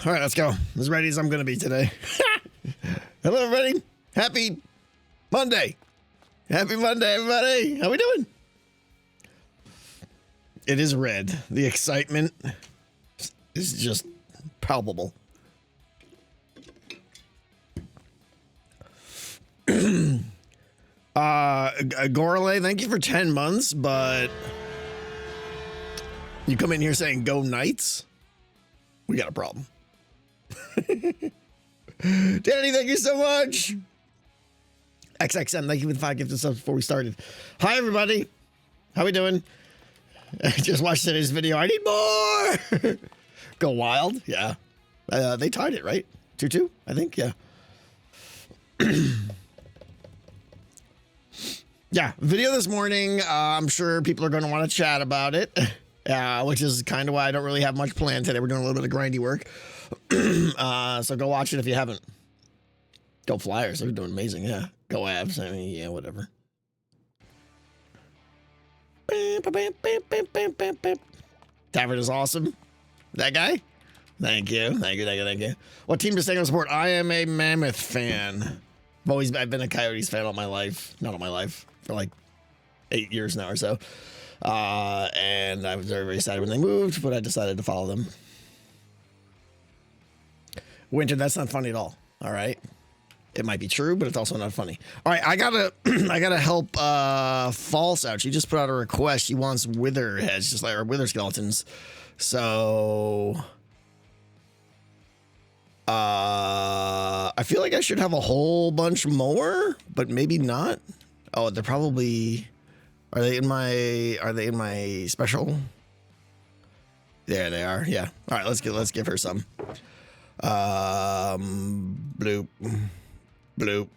All right, let's go. As ready as I'm going to be today. Hello, everybody. Happy Monday. Happy Monday, everybody. How we doing? It is red. The excitement is just palpable. Gorley, thank you for 10 months, but you come in here saying go Knights? We got a problem. Danny, thank you so much. XXM, thank you for the 5 gifted subs before we started. Hi, everybody. How we doing? I just watched today's video. I need more. Go wild. Yeah. They tied it, right? 2-2, I think. Yeah. Yeah. Video this morning. I'm sure people are going to want to chat about it, which is kind of why I don't really have much planned today. We're doing a little bit of grindy work. So go watch it if you haven't. Go Flyers. They're doing amazing. Yeah. Go Avs. I mean, yeah, whatever. Tavern is awesome. That guy? Thank you. Thank you. Thank you. Thank you. What team does Tango support? I am a Mammoth fan. I've been a Coyotes fan all my life. Not all my life. For like 8 years now or so. And I was very, very sad when they moved, but I decided to follow them. Winter, that's not funny at all. All right. It might be true, but it's also not funny. All right, I gotta help False out. She just put out a request. She wants wither heads, just like our wither skeletons. So I feel like I should have a whole bunch more, but maybe not. Oh, they're probably are they in my special? There they are. Yeah. All right, let's give her some. Bloop. Bloop.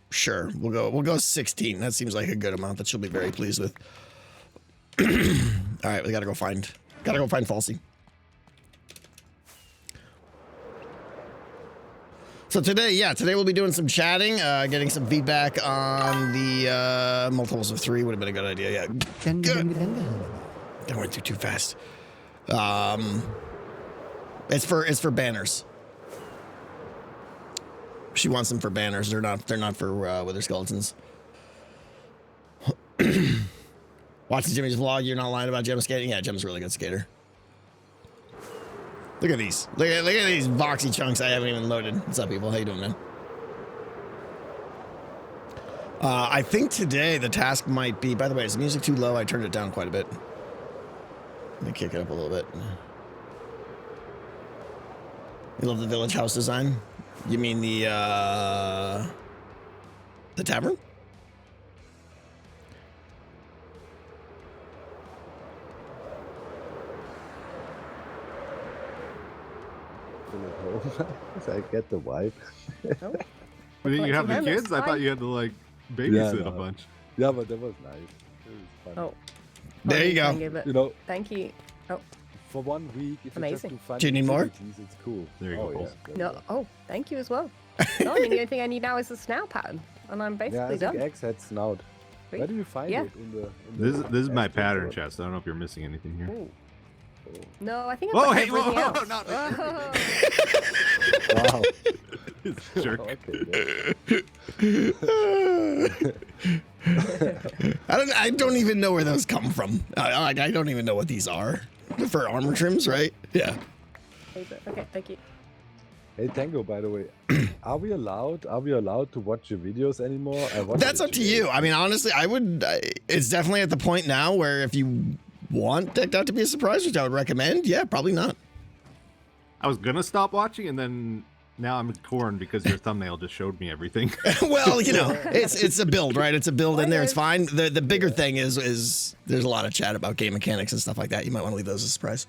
Sure, we'll go 16. That seems like a good amount that she'll be very pleased with. All right, we gotta go find Falsey. So today we'll be doing some chatting, getting some feedback on the multiples of 3 would have been a good idea. Yeah, good. That went through too fast. It's for banners. She wants them for banners. They're not for wither skeletons. Watching Jimmy's vlog, you're not lying about Gem skating? Yeah, Gem's a really good skater. Look at these. Look at these boxy chunks I haven't even loaded. What's up, people? How you doing, man? I think today the task might be, by the way, is the music too low? I turned it down quite a bit. Let me kick it up a little bit. You love the village house design? You mean the tavern? I get the vibe. Oh. You have the kids? I thought you had to like babysit a bunch. Yeah, but that was nice. It was fun. Oh. There you go. You know, Thank you. Oh, for 1 week, if you just do fun Do you need more? activities, it's cool. There you go. Yeah, no. Oh, thank you as well. No, I mean, the only thing I need now is the snout pattern, and I'm Yeah, basically I think done. X had snout. Sweet. Where do you find Yeah. it? In the This is my X pattern report? chest. I don't know if you're missing anything here. Ooh. No, I think I've Whoa, got hey, everything whoa, else. not Whoa. Wow. Jerk. Okay, I don't even know where those come from. I don't even know what these are. For armor trims, right? Yeah. Okay, thank you. Hey Tango, by the way, are we allowed to watch your videos anymore? That's up to you. I mean, honestly, it's definitely at the point now where if you want Decked Out to be a surprise, which I would recommend, yeah, probably not. I was gonna stop watching, and then now I'm torn because your thumbnail just showed me everything. Well, you know, it's a build, right? It's a build in there. It's fine. The bigger thing is there's a lot of chat about game mechanics and stuff like that. You might want to leave those as a surprise.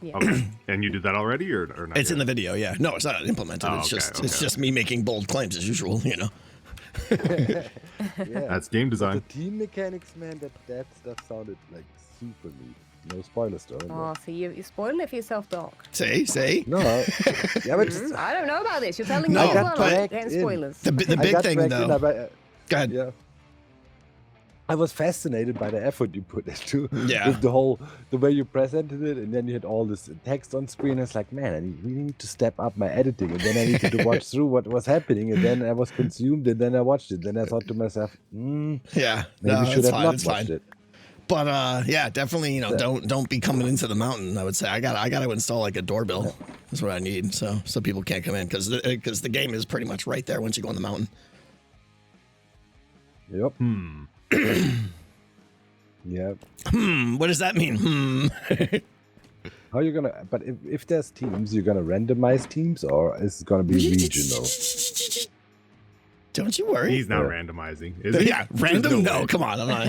Yeah. Okay. And you did that already, or not? It's yet? in the video, yeah. No, it's not implemented. Oh, It's just me making bold claims as usual, you know. Yeah. That's game The design. team mechanics, man, that stuff sounded like super neat. No spoilers though. Oh, so you're spoiling it for yourself, Doc. Say. No, yeah, but I don't know about this. You're telling No, me as but well. I'm dragged getting in. spoilers. The I big got thing dragged in, though. but, Go ahead. yeah. I was fascinated by the effort you put into Yeah. with the way you presented it, and then you had all this text on screen. I was like, man, I really need to step up my editing, and then I needed to watch through what was happening, and then I was consumed, and then I watched it. Then I thought to myself, Yeah. maybe No, should it's have fine, not it's watched fine. it. But yeah, definitely, don't be coming into the mountain. I would say I gotta install like a doorbell. That's what I need, so people can't come in because the game is pretty much right there once you go on the mountain. Yep. Yep. What does that mean? How you gonna? But if there's teams, you're gonna randomize teams, or is it gonna be regional? Don't you worry. He's not randomizing, is he? Yeah, random? No, way. come on. I'm not.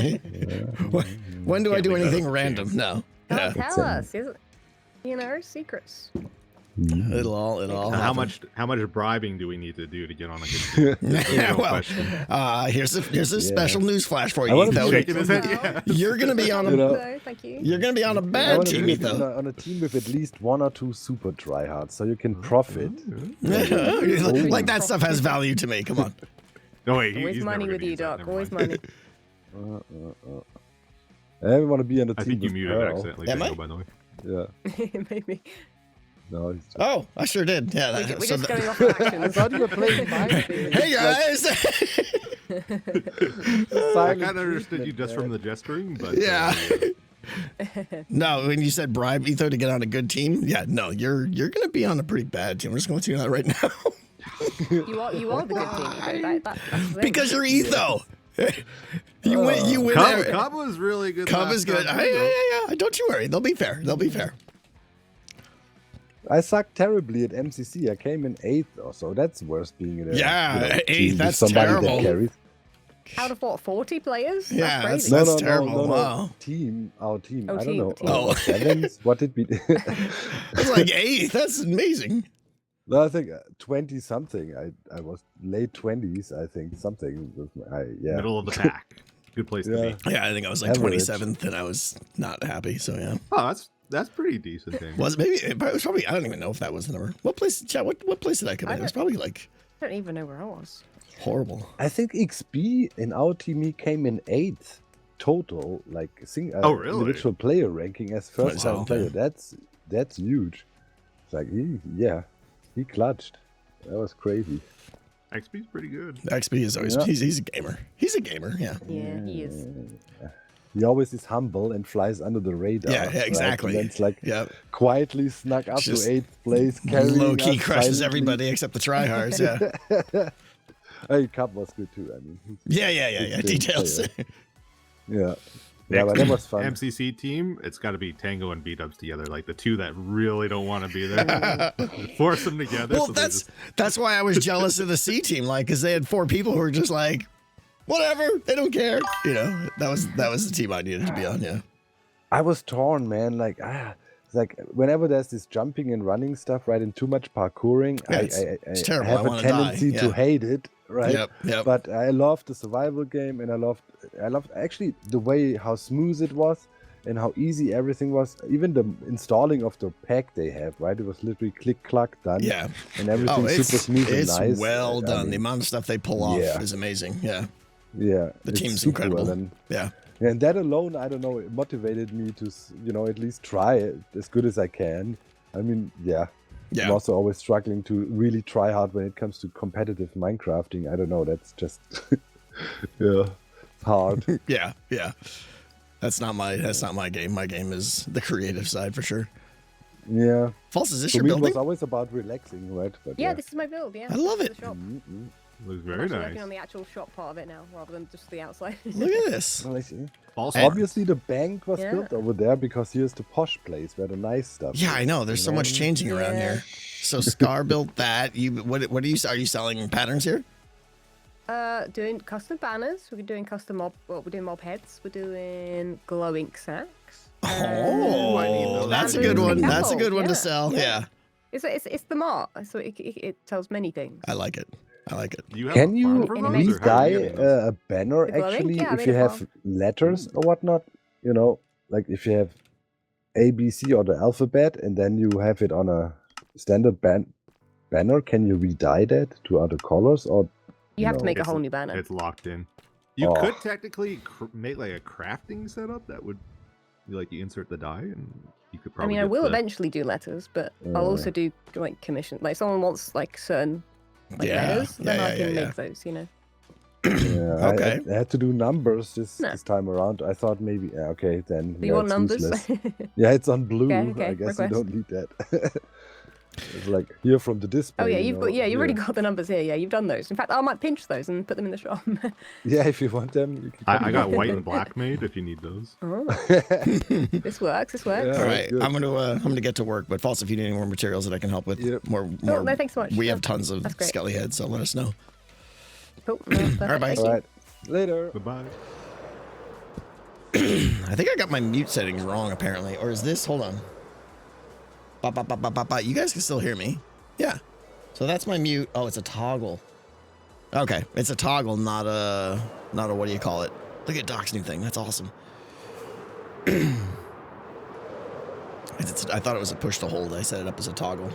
When do I Can't do leave that anything up to random? chance. No. Don't Yeah. tell us. Secrets. It'll all How happen. much bribing do we need to do to get on a good team? That's the Yeah, real well, question. here's a special news flash for I you, wanna be Etho. Shaking his head. Yeah. You're gonna be on a You know, So, thank you. you're gonna be on a I bad want to team, be Etho. on a team with at least 1 or 2 super tryhards, so you can profit. Like that stuff has value to me. Come on. No wait, Always he's money never with gonna you, use that. Doc. Never Always mind. money. I want to be on the I team think you with muted Pearl. accidentally, Am I? Tango, by the way. Yeah. Maybe. No, he's just... Oh, I sure did. Yeah. We're so just the- going off of I actions. thought you were playing my thing. Hey guys. I kind of understood you just from the gesturing, but Yeah. No, when you said bribe Etho to get on a good team, yeah, no, you're gonna be on a pretty bad team. I'm just gonna let you know that right now. You are the good team. That's the thing. Because you're Etho. You win. Cub was really good. Cub is last good. time, Yeah. too. Don't you worry. They'll be fair. I sucked terribly at MCC. I came in 8th or so. That's worse being in a Yeah, 8th, team with that's somebody terrible. that carries. Out of what, 40 players? Yeah, That's that's- crazy. terrible. Wow. Team, our team. Oh, I don't team, know. team. Oh. 7th? What did we? It's like 8th. That's amazing. No, I think 20 something. I was late 20s. I think something. Yeah. Middle of the pack. Good place to Yeah. be. Yeah, I think I was like Average. 27th, and I was not happy. So yeah, Oh, that's pretty decent. Tango. was it maybe? It was probably. I don't even know if that was the number. What place? Chat. What place did I come in? It was probably like I don't even know where I was. horrible. I think XB in our team he came in 8th total, like Oh, really? individual player ranking as first time Wow. player. That's huge. It's like he clutched. That was crazy. XP's pretty good. XP is always Yeah. he's a gamer. He's a gamer. Yeah. Yeah, he is. He always is humble and flies under the radar. Yeah, right? exactly. And then it's like Yeah. quietly snuck up to Just 8th place, carrying Low key us crushes silently. everybody except the tryhards. Yeah. Hey, Cup was good too. I mean, Yeah. Details. yeah, but that was fun. MCC team, it's got to be Tango and B-Dubs together, like the two that really don't want to be there. Force them together. Well, so they that's why I was jealous of the C team, like, because they had 4 people who were just like, whatever, they don't care. You know, that was the team I needed to be on. Yeah. I was torn, man. Like, it's like whenever there's this jumping and running stuff, right, and too much parkouring, Yeah, I it's terrible. I have a wanna die, tendency to yeah. hate it, right? Yep. But I loved the survival game, and I loved actually the way how smooth it was and how easy everything was. Even the installing of the pack they have, right? It was literally click clack done. Yeah. and everything super smooth and it's nice. well I done. mean, The amount of stuff they pull off yeah. is amazing. Yeah. yeah, The it's team's super incredible. well done. Yeah. And that alone, I don't know, it motivated me to, at least try it as good as I can. I mean, yeah. I'm also always struggling to really try hard when it comes to competitive Minecrafting. I don't know, that's just, it's hard. Yeah. That's not my game. My game is the creative side for sure. Yeah. False, is this For your me, it building? was always about relaxing, right? But Yeah, this is my build. Yeah, I love This it. is the shop. looks I'm very actually nice. working on the actual shop part of it now, rather than just the outside. Look at this. Well, I see. False Obviously, the bank was Yeah. built over there because here's the posh place where the nice stuff Yeah, is, I know. There's so much changing around Yeah. here. So Scar built that. What are you selling patterns here? Doing custom banners. We're doing custom mob. Well, we're doing mob heads. We're doing glow ink sacks. Oh, I need those. that's a good one. Yeah. That's a good one to Yeah. sell. Yeah. It's the mart, so it tells many things. I like it. Do you have Can a you farm for In those, Mexico. or how are you re-dye getting those? a banner The glowing? actually Yeah, I if made you a have farm. letters or whatnot? Like if you have A, B, C or the alphabet and then you have it on a standard banner, can you re-dye that to other colors or You have no. to make a It's- whole new banner. It's locked in. You could technically make like a crafting setup that would, like, you insert the die and you could probably. I will eventually do letters, but I'll also do like commission. Like, someone wants like certain letters, then I can make those. You know. Yeah, Okay. I had to do numbers this time around. I thought maybe okay then. Do you want numbers? Yeah, it's on blue. Okay, I guess request. you don't need that. It's like here from the display. Oh yeah, you've already got the numbers here. Yeah, you've done those. In fact, I might pinch those and put them in the shop. Yeah, if you want them. You can I got white and black made if you need those. Oh. This works. Yeah, All right, good. I'm gonna get to work. But False, if you need any more materials that I can help with, more. No, thanks so much. We have tons of That's great. skelly heads, so let us know. Cool. No, perfect. All right, bye. Thank you. All right. Later. Goodbye. I think I got my mute settings wrong apparently, or is this? Hold on. You guys can still hear me. Yeah. So that's my mute. Oh, it's a toggle. Okay, it's a toggle, not a what do you call it? Look at Doc's new thing. That's awesome. I thought it was a push to hold. I set it up as a toggle.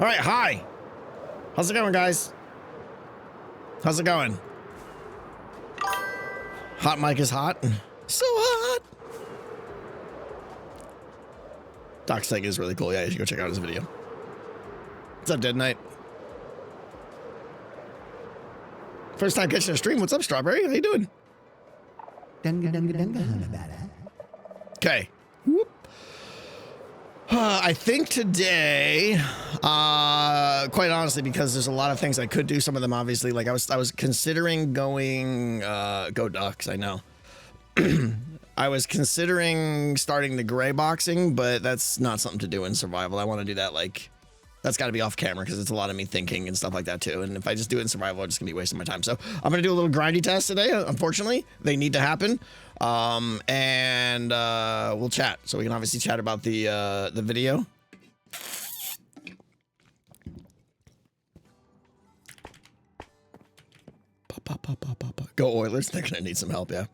All right, hi. How's it going, guys? How's it going? Hot mic is hot. So hot. Doc's thing is really cool. Yeah, you should go check out his video. What's up, Dead Knight? First time catching a stream. What's up, Strawberry? How you doing? Okay. I think today, quite honestly, because there's a lot of things I could do. Some of them, obviously, like I was considering going. Go Ducks! I know. I was considering starting the gray boxing, but that's not something to do in survival. I want to do that like. That's got to be off camera because it's a lot of me thinking and stuff like that too. And if I just do it in survival, I'm just going to be wasting my time. So I'm going to do a little grindy test today. Unfortunately, they need to happen. And we'll chat. So we can obviously chat about the video. Go Oilers. They're going to need some help, yeah.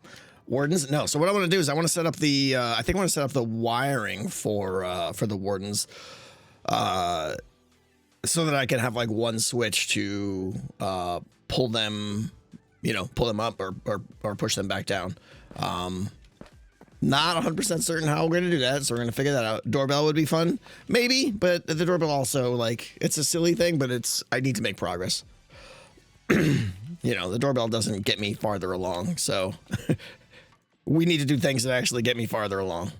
Wardens? No. So what I want to do is I want to set up the, I think I want to set up the wiring for the wardens. So that I can have like one switch to pull them up or push them back down. Not 100% certain how we're going to do that, so we're going to figure that out. Doorbell would be fun, maybe, but the doorbell also, like, it's a silly thing, but I need to make progress. The doorbell doesn't get me farther along, so we need to do things that actually get me farther along.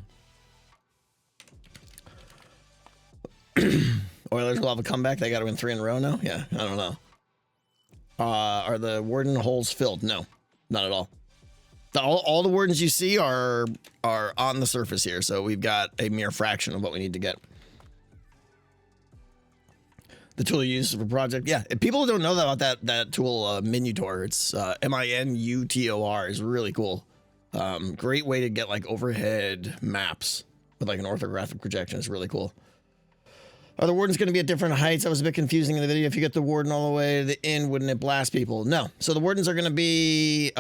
Oilers will have a comeback. They got to win 3 in a row now. Yeah, I don't know. Are the warden holes filled? No, not at all. All the wardens you see are on the surface here, so we've got a mere fraction of what we need to get. The tool you use for project, yeah. If people don't know about that tool, Minutor. It's Minutor is really cool. Great way to get like overhead maps with like an orthographic projection. It's really cool. Are the wardens going to be at different heights? That was a bit confusing in the video. If you get the warden all the way to the end, wouldn't it blast people? No. So the wardens are going to be.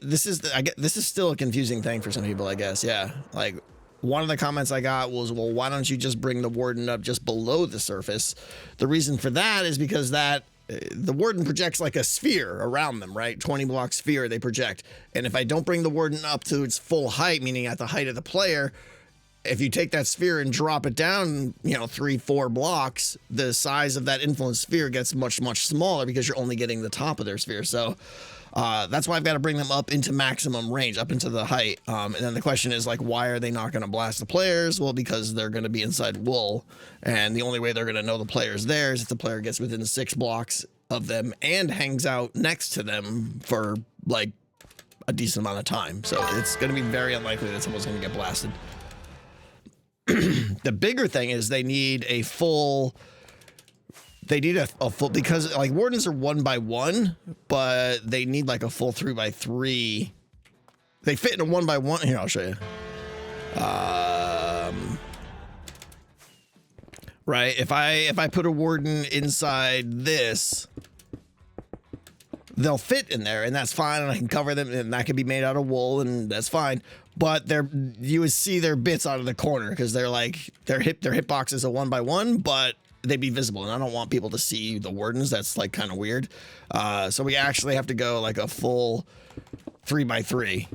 This is still a confusing thing for some people, I guess. Yeah. Like one of the comments I got was, "Well, why don't you just bring the warden up just below the surface?" The reason for that is because the warden projects like a sphere around them, right? 20-block sphere they project. And if I don't bring the warden up to its full height, meaning at the height of the player. If you take that sphere and drop it down, 3-4 blocks, the size of that influence sphere gets much, much smaller because you're only getting the top of their sphere. So that's why I've got to bring them up into maximum range, up into the height. And then the question is, like, why are they not going to blast the players? Well, because they're going to be inside wool. And the only way they're going to know the player's there is if the player gets within 6 blocks of them and hangs out next to them for, like, a decent amount of time. So it's going to be very unlikely that someone's going to get blasted. The bigger thing is they need a full, because like wardens are 1x1, but they need like a full 3x3. They fit in a 1x1. Here, I'll show you. Right. If I put a warden inside this, they'll fit in there and that's fine. And I can cover them and that can be made out of wool and that's fine. But you would see their bits out of the corner because they're like their hitbox is a 1x1, but they'd be visible, and I don't want people to see the wardens. That's like kind of weird. So we actually have to go like a full 3x3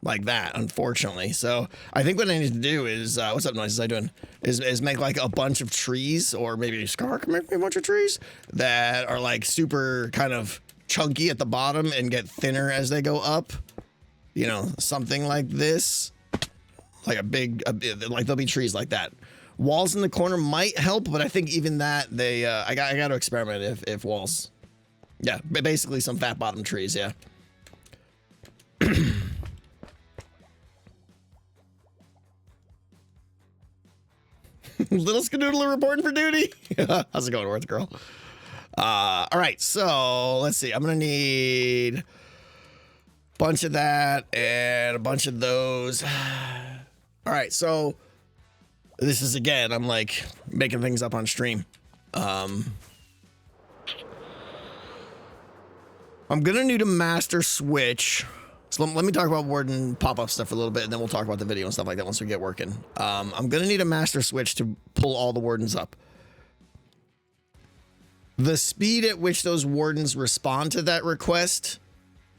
like that, unfortunately. So I think what I need to do is, what's up, Noises? I doing? Is make like a bunch of trees, or maybe Scar can make me a bunch of trees that are like super kind of chunky at the bottom and get thinner as they go up. You know, something like this, like like there'll be trees like that. Walls in the corner might help, but I think even that I got to experiment if walls. Yeah, basically some fat bottom trees. Yeah. Little Skadoodler reporting for duty. How's it going, Worth Girl? All right, so let's see. I'm gonna need a bunch of that and a bunch of those. All right, so this is again, I'm like making things up on stream. I'm gonna need a master switch. So let me talk about warden pop-up stuff a little bit, and then we'll talk about the video and stuff like that once we get working. I'm gonna need a master switch to pull all the wardens up. The speed at which those wardens respond to that request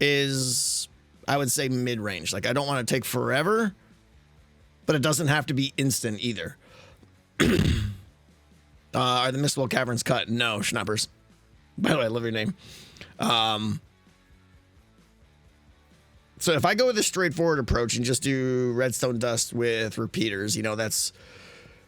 is, I would say, mid-range. Like, I don't want to take forever, but it doesn't have to be instant either. Are the Mistwell Caverns cut? No, Schnappers. By the way, I love your name. So if I go with a straightforward approach and just do redstone dust with repeaters, you know, that's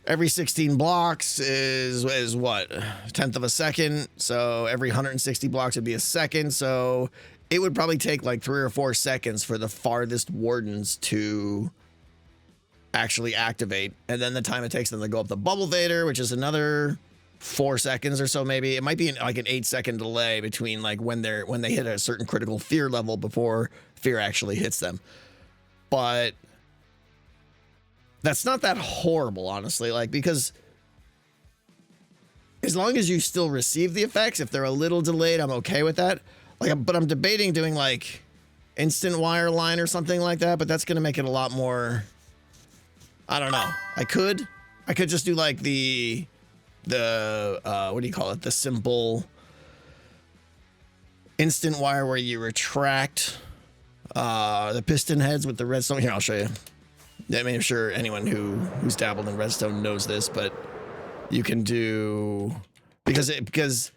every 16 blocks is what? 1/10 of a second. So every 160 blocks would be a second. So it would probably take like 3 or 4 seconds for the farthest wardens to actually activate. And then the time it takes them to go up the bubble vader, which is another 4 seconds or so, maybe. It might be like an 8-second delay between like when they hit a certain critical fear level before fear actually hits them. But that's not that horrible, honestly, like, because as long as you still receive the effects, if they're a little delayed, I'm okay with that. Like, but I'm debating doing like instant wire line or something like that, but that's going to make it a lot more, I don't know. I could just do like the what do you call it? The simple instant wire where you retract the piston heads with the redstone. Here, I'll show you. I mean, I'm sure anyone who's dabbled in redstone knows this, but you can do, because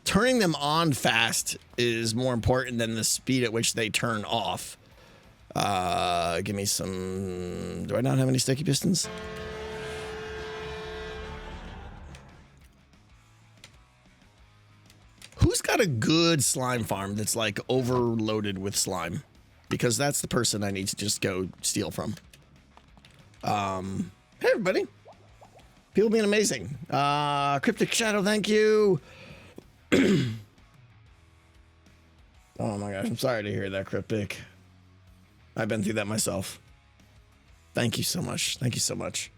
turning them on fast is more important than the speed at which they turn off. Give me some. Do I not have any sticky pistons? Who's got a good slime farm that's like overloaded with slime? Because that's the person I need to just go steal from. Hey everybody. People being amazing. Cryptic Shadow, thank you. Oh my gosh, I'm sorry to hear that, Cryptic. I've been through that myself. Thank you so much. Thank you so much.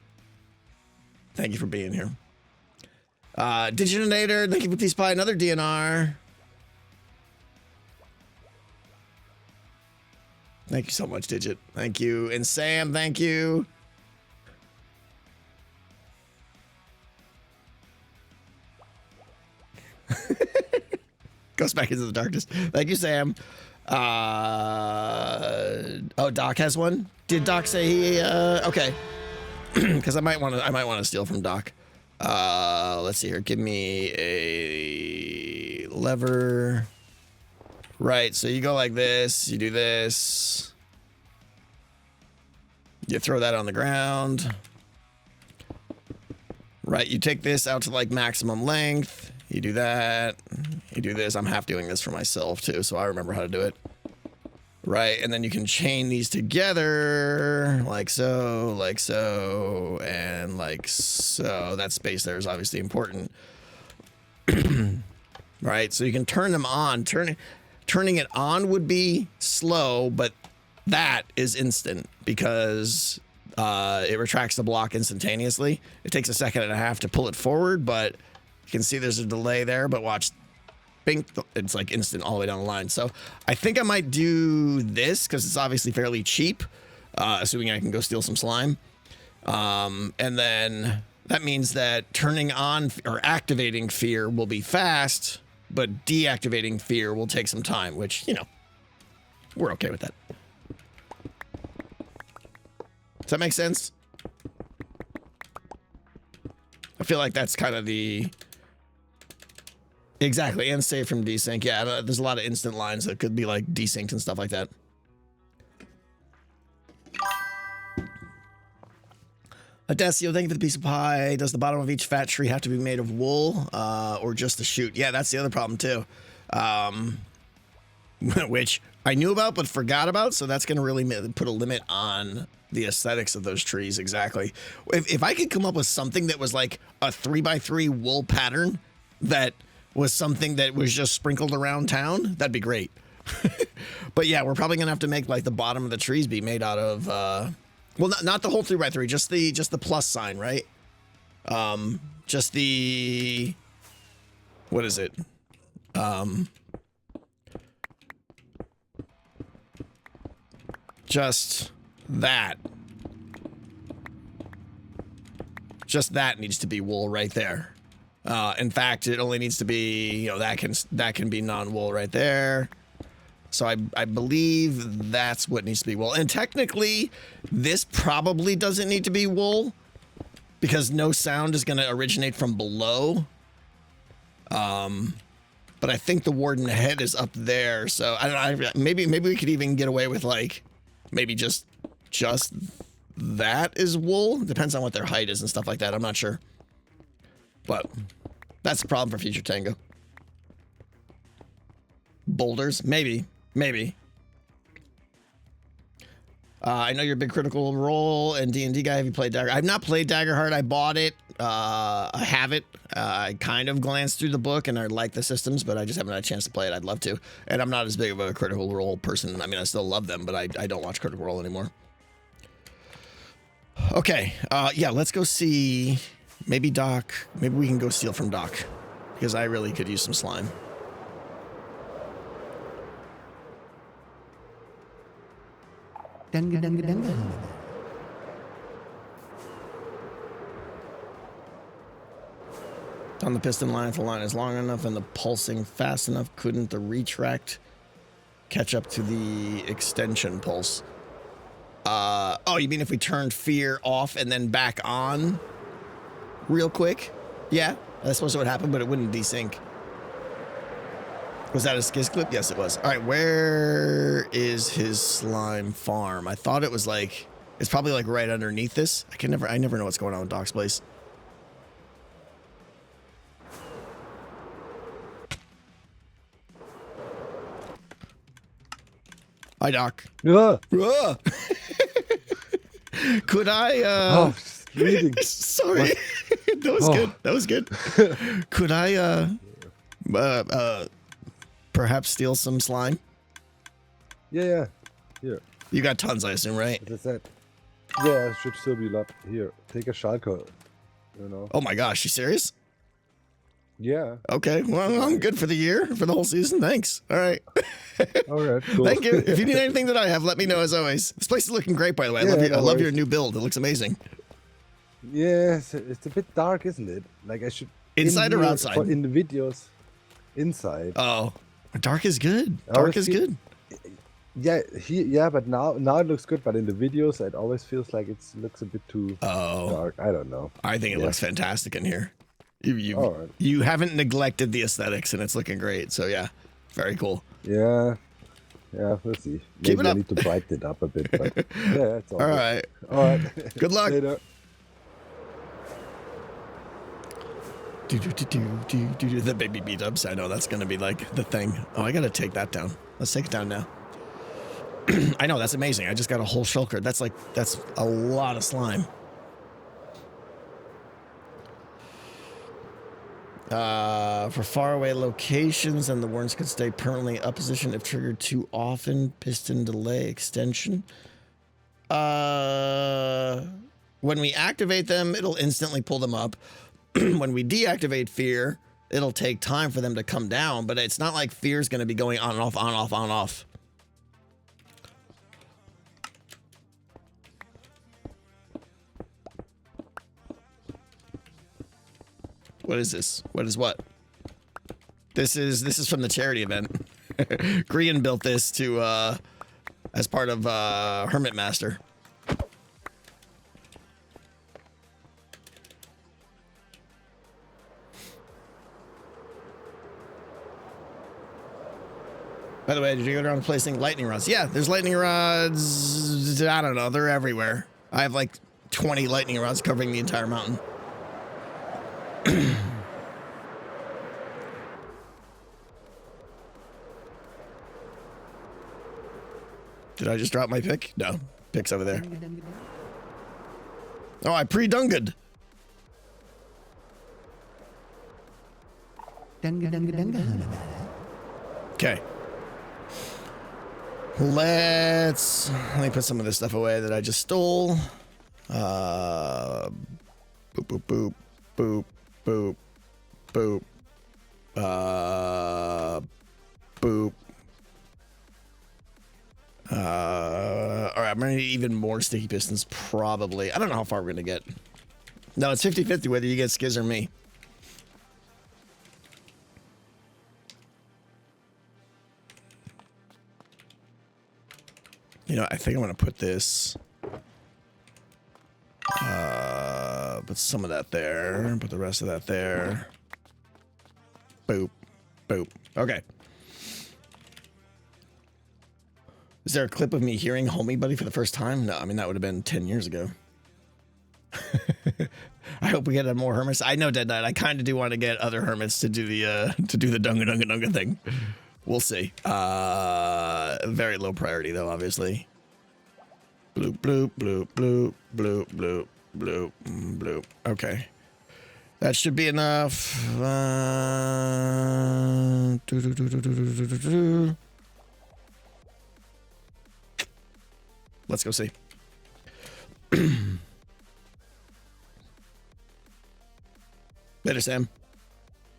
Thank you for being here. Diginator, thank you for T-Spy, another DNR. Thank you so much, Digit. Thank you. And Sam, thank you. Goes back into the darkness. Thank you, Sam. Oh, Doc has one. Did Doc say he? Okay. Because I might want to steal from Doc. Let's see here. Give me a lever. Right. So you go like this. You do this. You throw that on the ground. Right. You take this out to like maximum length. You do that. You do this. I'm half doing this for myself too, so I remember how to do it. Right, and then you can chain these together like so, and like so. That space there is obviously important. Right, so you can turn them on. Turning it on would be slow, but that is instant because it retracts the block instantaneously. It takes a second and a half to pull it forward, but you can see there's a delay there, but watch, bink, it's like instant all the way down the line. So I think I might do this because it's obviously fairly cheap, assuming I can go steal some slime. And then that means that turning on or activating fear will be fast, but deactivating fear will take some time, which, you know, We're okay with that. Does that make sense? I feel like that's kind of the... Exactly, and save from desync. Yeah, there's a lot of instant lines that could be like desynced and stuff like that. Adesio, thank you for the piece of pie. Does the bottom of each fat tree have to be made of wool or just the shoot? Yeah, that's the other problem too. Which I knew about but forgot about, so that's going to really put a limit on the aesthetics of those trees. Exactly. If I could come up with something that was like a 3x3 wool pattern that was something that was just sprinkled around town, that'd be great. But yeah, we're probably going to have to make like the bottom of the trees be made out of... well, not the whole 3x3, just the plus sign, right? Just the... What is it? Just that. Just that needs to be wool right there. In fact, it only needs to be, you know, that can be non-wool right there. So I believe that's what needs to be wool. And technically, this probably doesn't need to be wool because no sound is going to originate from below. But I think the warden head is up there. So I don't know. Maybe we could even get away with like maybe just that is wool. Depends on what their height is and stuff like that. I'm not sure. But that's a problem for future Tango. Boulders, maybe. I know you're a big Critical Role and D&D guy. Have you played Dagger? I've not played Daggerheart. I bought it. I have it. I kind of glanced through the book and I like the systems, but I just haven't had a chance to play it. I'd love to. And I'm not as big of a Critical Role person. I mean, I still love them, but I don't watch Critical Role anymore. Okay. Yeah, let's go see... Maybe Doc. Maybe we can go steal from Doc. Because I really could use some slime. On the piston line, if the line is long enough and the pulsing fast enough, couldn't the retract catch up to the extension pulse? Oh, you mean if we turned fear off and then back on real quick? Yeah, that's supposed to what happened, but it wouldn't desync. Was that a skizz clip? Yes, it was. All right, where is his slime farm? I thought it was like, it's probably like right underneath this. I never know what's going on with Doc's place. Hi, Doc. Yeah. Could I, Oh, reading. sorry. That was good. That was good. Could I, perhaps steal some slime? Yeah. Here. You got tons, I assume, right? As I said. Yeah, it should still be a lot. Here, take a Schalke. You know. Oh my gosh, you serious? Yeah. Okay, well, I'm good for the year, for the whole season. Thanks. All right. All right, cool. Thank you. If you need anything that I have, let me know as always. This place is looking great, by the way. I love your new build. It looks amazing. Yeah, it's a bit dark, isn't it? Like I should... Inside or outside? In the videos. Inside. Oh, dark is good. Dark is good. Yeah, but now it looks good, but in the videos it always feels like it looks a bit too dark. I don't know. I think it looks fantastic in here. Right. You haven't neglected the aesthetics and it's looking great. So yeah, very cool. Yeah, we'll see. Keep it Maybe up. I need to brighten it up a bit, but yeah, it's all All good. right. All right. Good luck. Later. The baby B-dubs. I know that's going to be like the thing. Oh, I got to take that down. Let's take it down now. I know, that's amazing. I just got a whole shulker. That's a lot of slime. For faraway locations, and the warrants could stay permanently up position if triggered too often. Piston delay extension. When we activate them, it'll instantly pull them up. When we deactivate fear, it'll take time for them to come down, but it's not like fear is going to be going on and off, on, off, on, off. What is this? What is what? This is from the charity event. Grian built this to as part of Hermit Master. By the way, did you go around placing lightning rods? Yeah, there's lightning rods. I don't know. They're everywhere. I have like 20 lightning rods covering the entire mountain. Did I just drop my pick? No. Pick's over there. Oh, I pre-dunged. Okay. Let me put some of this stuff away that I just stole. Boop, boop, boop, boop, boop, boop. Boop. All right, I'm gonna need even more sticky pistons, probably. I don't know how far we're gonna get. No, it's 50-50 whether you get Skiz or me. You know, I think I'm gonna put this. Put some of that there. Put the rest of that there. Boop, boop. Okay. Is there a clip of me hearing Homie Buddy for the first time? No, I mean that would have been 10 years ago. I hope we get more hermits. I know Dead Knight. I kind of do want to get other hermits to do the dunga dunga dunga thing. We'll see. Very low priority though, obviously. Bloop bloop bloop bloop bloop bloop bloop bloop. Okay, that should be enough. Let's go see. Better Sam.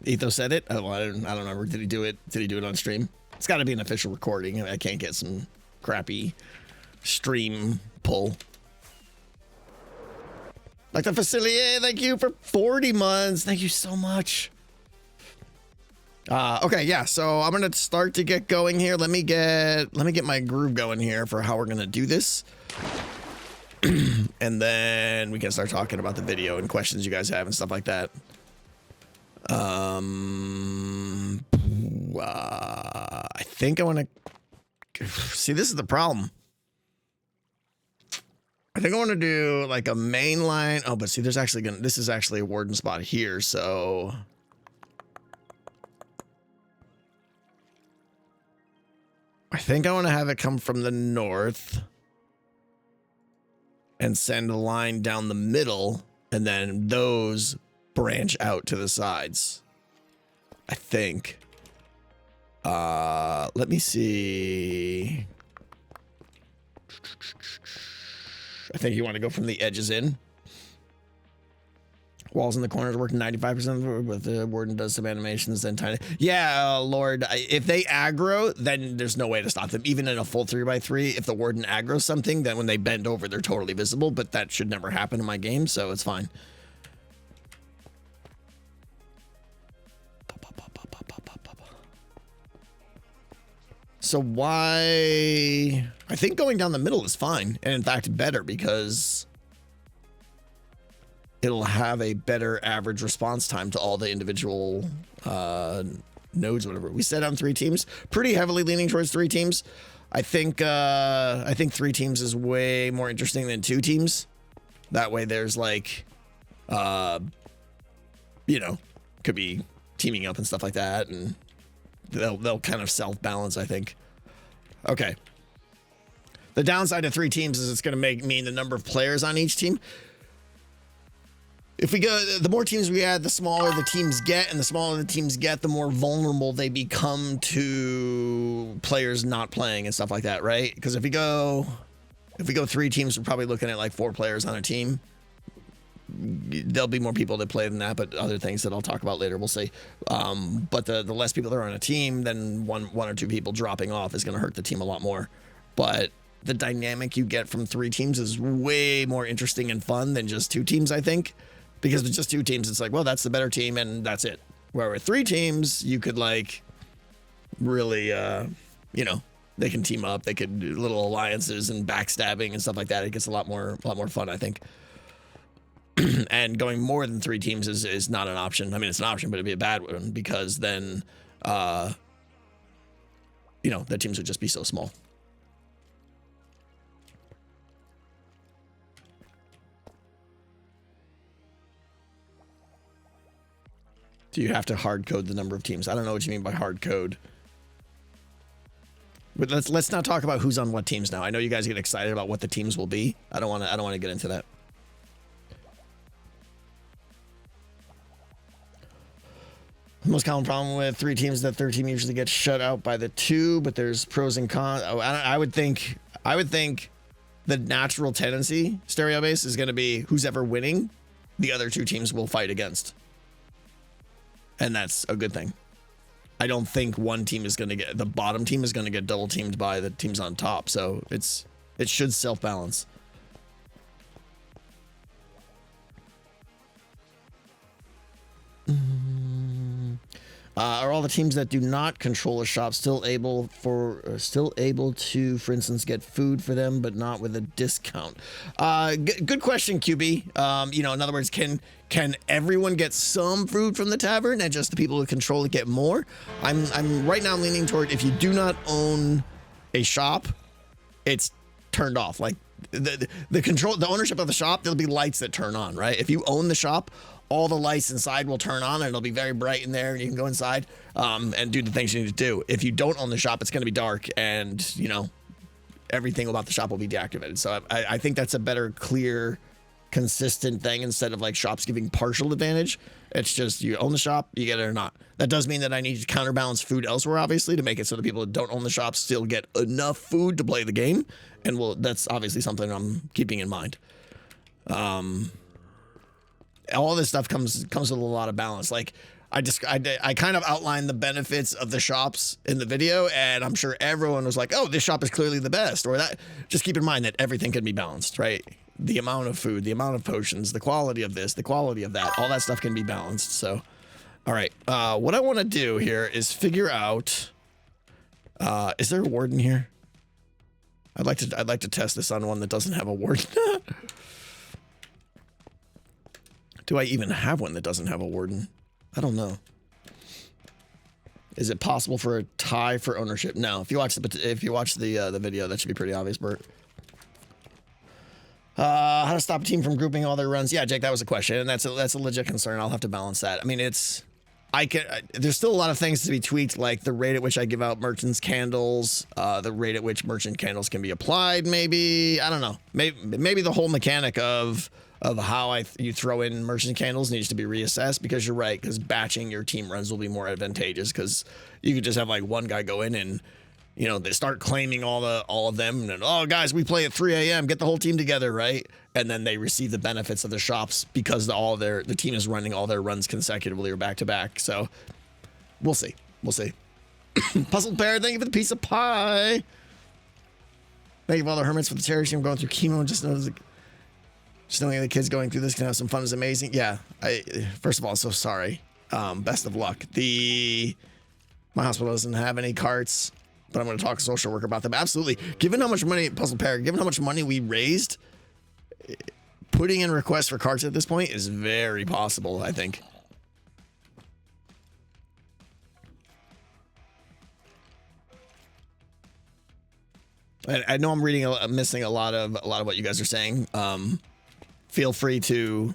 Ethos said it. Oh, I don't know. Did he do it? Did he do it on stream? It's got to be an official recording. I can't get some crappy stream pull. Like the Facilier, thank you for 40 months. Thank you so much. Okay, yeah. So I'm gonna start to get going here. Let me get my groove going here for how we're gonna do this. And then we can start talking about the video and questions you guys have and stuff like that. I think I want to see. This is the problem. I think I want to do like a main line. Oh, but see, this is actually a warden spot here. So I think I want to have it come from the north and send a line down the middle, and then those branch out to the sides. I think. Let me see. I think you want to go from the edges in. Walls in the corners work 95%, but the warden does some animations, then tiny. Yeah, Lord, if they aggro, then there's no way to stop them. Even in a full 3x3, if the warden aggroes something, then when they bend over, they're totally visible, but that should never happen in my game, so it's fine. So why? I think going down the middle is fine, and in fact better, because it'll have a better average response time to all the individual nodes, whatever. We set on 3 teams, pretty heavily leaning towards 3 teams. I think 3 teams is way more interesting than 2 teams. That way there's like, you know, could be teaming up and stuff like that, and they'll kind of self-balance, I think. Okay. The downside of 3 teams is it's going to mean the number of players on each team. If we go, the more teams we add, the smaller the teams get, and the smaller the teams get, the more vulnerable they become to players not playing and stuff like that, right? Because if we go 3 teams, we're probably looking at like 4 players on a team. There'll be more people that play than that, but other things that I'll talk about later, we'll see. But the less people that are on a team, then one or 2 people dropping off is going to hurt the team a lot more. But the dynamic you get from 3 teams is way more interesting and fun than just 2 teams, I think. Because with just 2 teams, it's like, well, that's the better team, and that's it. Where with 3 teams, you could like really, you know, They can team up. They could do little alliances and backstabbing and stuff like that. It gets a lot more fun, I think. And going more than 3 teams is not an option. I mean, it's an option, but it'd be a bad one because then, you know, the teams would just be so small. Do you have to hard code the number of teams? I don't know what you mean by hard code. But let's not talk about who's on what teams now. I know you guys get excited about what the teams will be. I don't want to get into that. The most common problem with 3 teams is that third team usually gets shut out by the 2, but there's pros and cons. Oh, I would think the natural tendency stereo base is going to be who's ever winning, the other 2 teams will fight against. And that's a good thing. I don't think one team is going to get, the bottom team is going to get double teamed by the teams on top. So it should self-balance. Are all the teams that do not control a shop still able to, for instance, get food for them, but not with a discount? Good question, QB. You know, in other words, can everyone get some food from the tavern, and just the people who control it get more? I'm right now leaning toward, if you do not own a shop, it's turned off. Like the ownership of the shop, there'll be lights that turn on, right? If you own the shop, all the lights inside will turn on and it'll be very bright in there, and you can go inside and do the things you need to do. If you don't own the shop, it's going to be dark, and you know, everything about the shop will be deactivated. So I think that's a better, clear, consistent thing, instead of like shops giving partial advantage. It's just you own the shop, you get it or not. That does mean that I need to counterbalance food elsewhere, obviously, to make it so the people that don't own the shop still get enough food to play the game, and that's obviously something I'm keeping in mind. All this stuff comes with a lot of balance. Like I kind of outlined the benefits of the shops in the video, and I'm sure everyone was like, oh, this shop is clearly the best, or that. Just keep in mind that everything can be balanced, right? The amount of food, the amount of potions, the quality of this, the quality of that, all that stuff can be balanced. So, all right, what I want to do here is figure out, is there a warden here? I'd like to test this on one that doesn't have a warden. Do I even have one that doesn't have a warden? I don't know. Is it possible for a tie for ownership? No. If you watch the video, that should be pretty obvious, Bert. How to stop a team from grouping all their runs? Yeah, Jake, that was a question, and that's a legit concern. I'll have to balance that. I mean, there's still a lot of things to be tweaked, like the rate at which I give out merchants candles, the rate at which merchant candles can be applied. Maybe, I don't know. Maybe the whole mechanic of how you throw in merchant candles needs to be reassessed, because you're right, because batching your team runs will be more advantageous, because you could just have like one guy go in and, you know, they start claiming all of them, and oh guys, we play at 3 a.m. get the whole team together, right? And then they receive the benefits of the shops because the team is running all their runs consecutively or back to back. So we'll see. Puzzled Bear, thank you for the piece of pie. Thank you for all the hermits for the charity team going through chemo. Just knowing the kids going through this can have some fun is amazing. Yeah, first of all, so sorry. Best of luck. My hospital doesn't have any carts, but I'm going to talk to social worker about them. Absolutely. Given how much money, Puzzle Pair, given how much money we raised, putting in requests for carts at this point is very possible, I think. I know I'm missing a lot of what you guys are saying. Feel free to,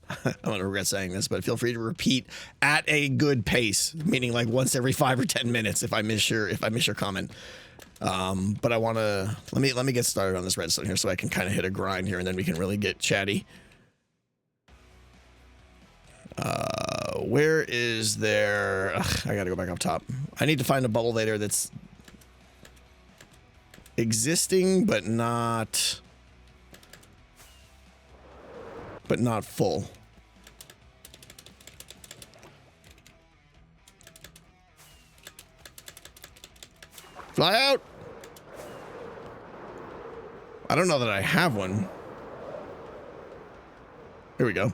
I'm gonna regret saying this, but feel free to repeat at a good pace, meaning like once every 5 or 10 minutes if I miss your comment. But I want to let me get started on this redstone here so I can kind of hit a grind here, and then we can really get chatty. Where is there? I gotta go back up top. I need to find a bubble later that's existing but not full. Fly out. I don't know that I have one. Here we go.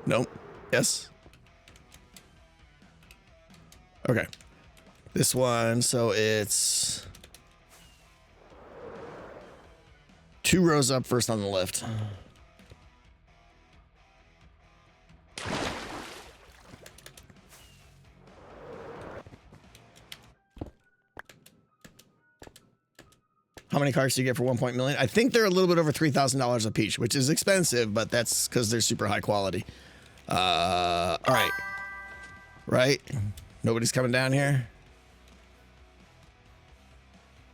Nope. Yes. Okay. This one, so it's 2 rows up first on the lift. How many carts do you get for 1 million? I think they're a little bit over $3,000 a piece, which is expensive, but that's because they're super high quality. All right. Right? Nobody's coming down here?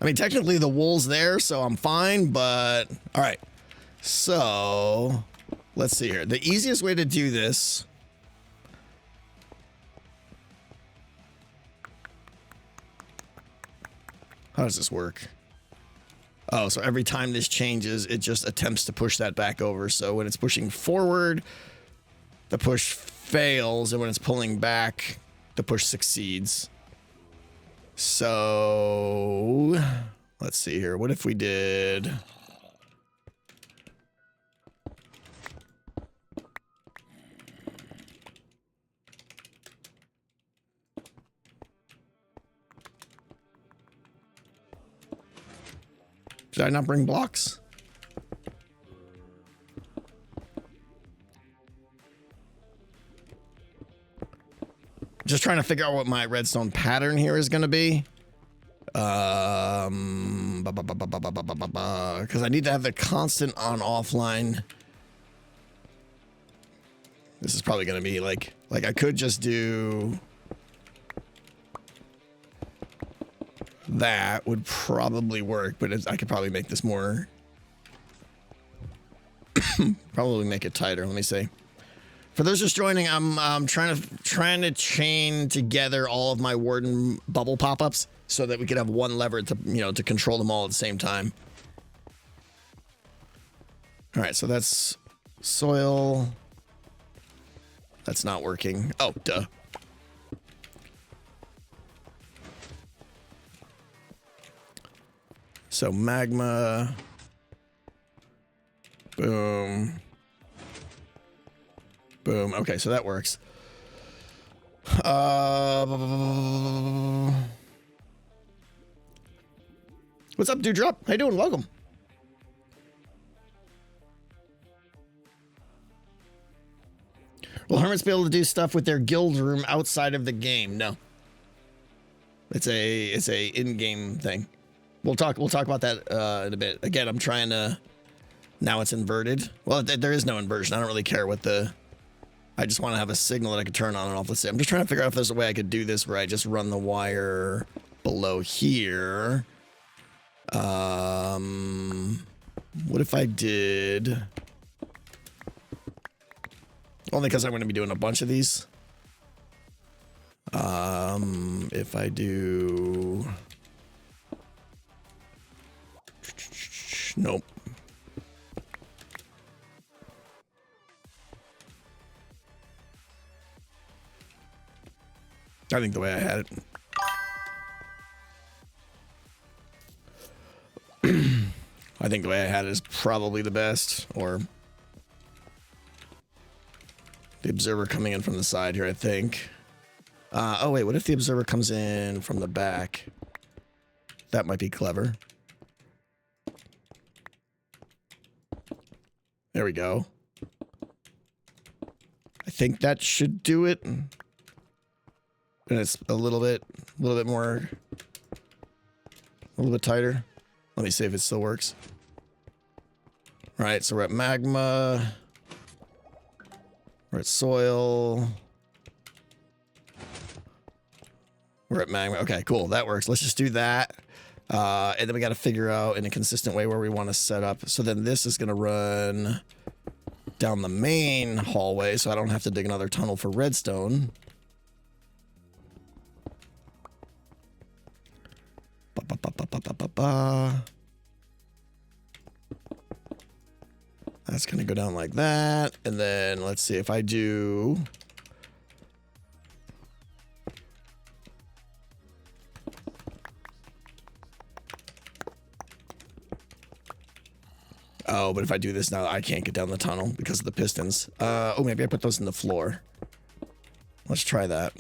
I mean, technically the wool's there, so I'm fine, but... All right. So, let's see here. The easiest way to do this... How does this work? Oh, so every time this changes, it just attempts to push that back over. So when it's pushing forward, the push fails, and when it's pulling back, the push succeeds. So let's see here. What if we did... Did I not bring blocks? Just trying to figure out what my redstone pattern here is going to be. Because I need to have the constant on offline. This is probably going to be like I could just do... That would probably work, but I could probably make this more... probably make it tighter. Let me see. For those just joining, I'm trying to chain together all of my warden bubble pop-ups so that we could have one lever to, you know, to control them all at the same time. All right, so that's soil. That's not working. Oh, duh. So magma, boom, boom. Okay, so that works. What's up, Dewdrop? How you doing? Welcome. Will hermits be able to do stuff with their guild room outside of the game? No. It's a in-game thing. We'll talk about that in a bit. Again, I'm trying to... Now it's inverted. Well, there is no inversion. I don't really care what the... I just want to have a signal that I can turn on and off. Let's see. I'm just trying to figure out if there's a way I could do this where I just run the wire below here. What if I did... Only because I'm going to be doing a bunch of these. If I do... Nope. I think the way I had it. I think the way I had it is probably the best. Or the observer coming in from the side here, I think. Oh, wait. What if the observer comes in from the back? That might be clever. There we go. I think that should do it. And it's a little bit more, a little bit tighter. Let me see if it still works. All right, so we're at magma. We're at soil. We're at magma. Okay, cool. That works. Let's just do that. And then we got to figure out in a consistent way where we want to set up. So then this is going to run down the main hallway, so I don't have to dig another tunnel for redstone. That's going to go down like that. And then let's see if I do... Oh, but if I do this now, I can't get down the tunnel because of the pistons. Oh, maybe I put those in the floor. Let's try that.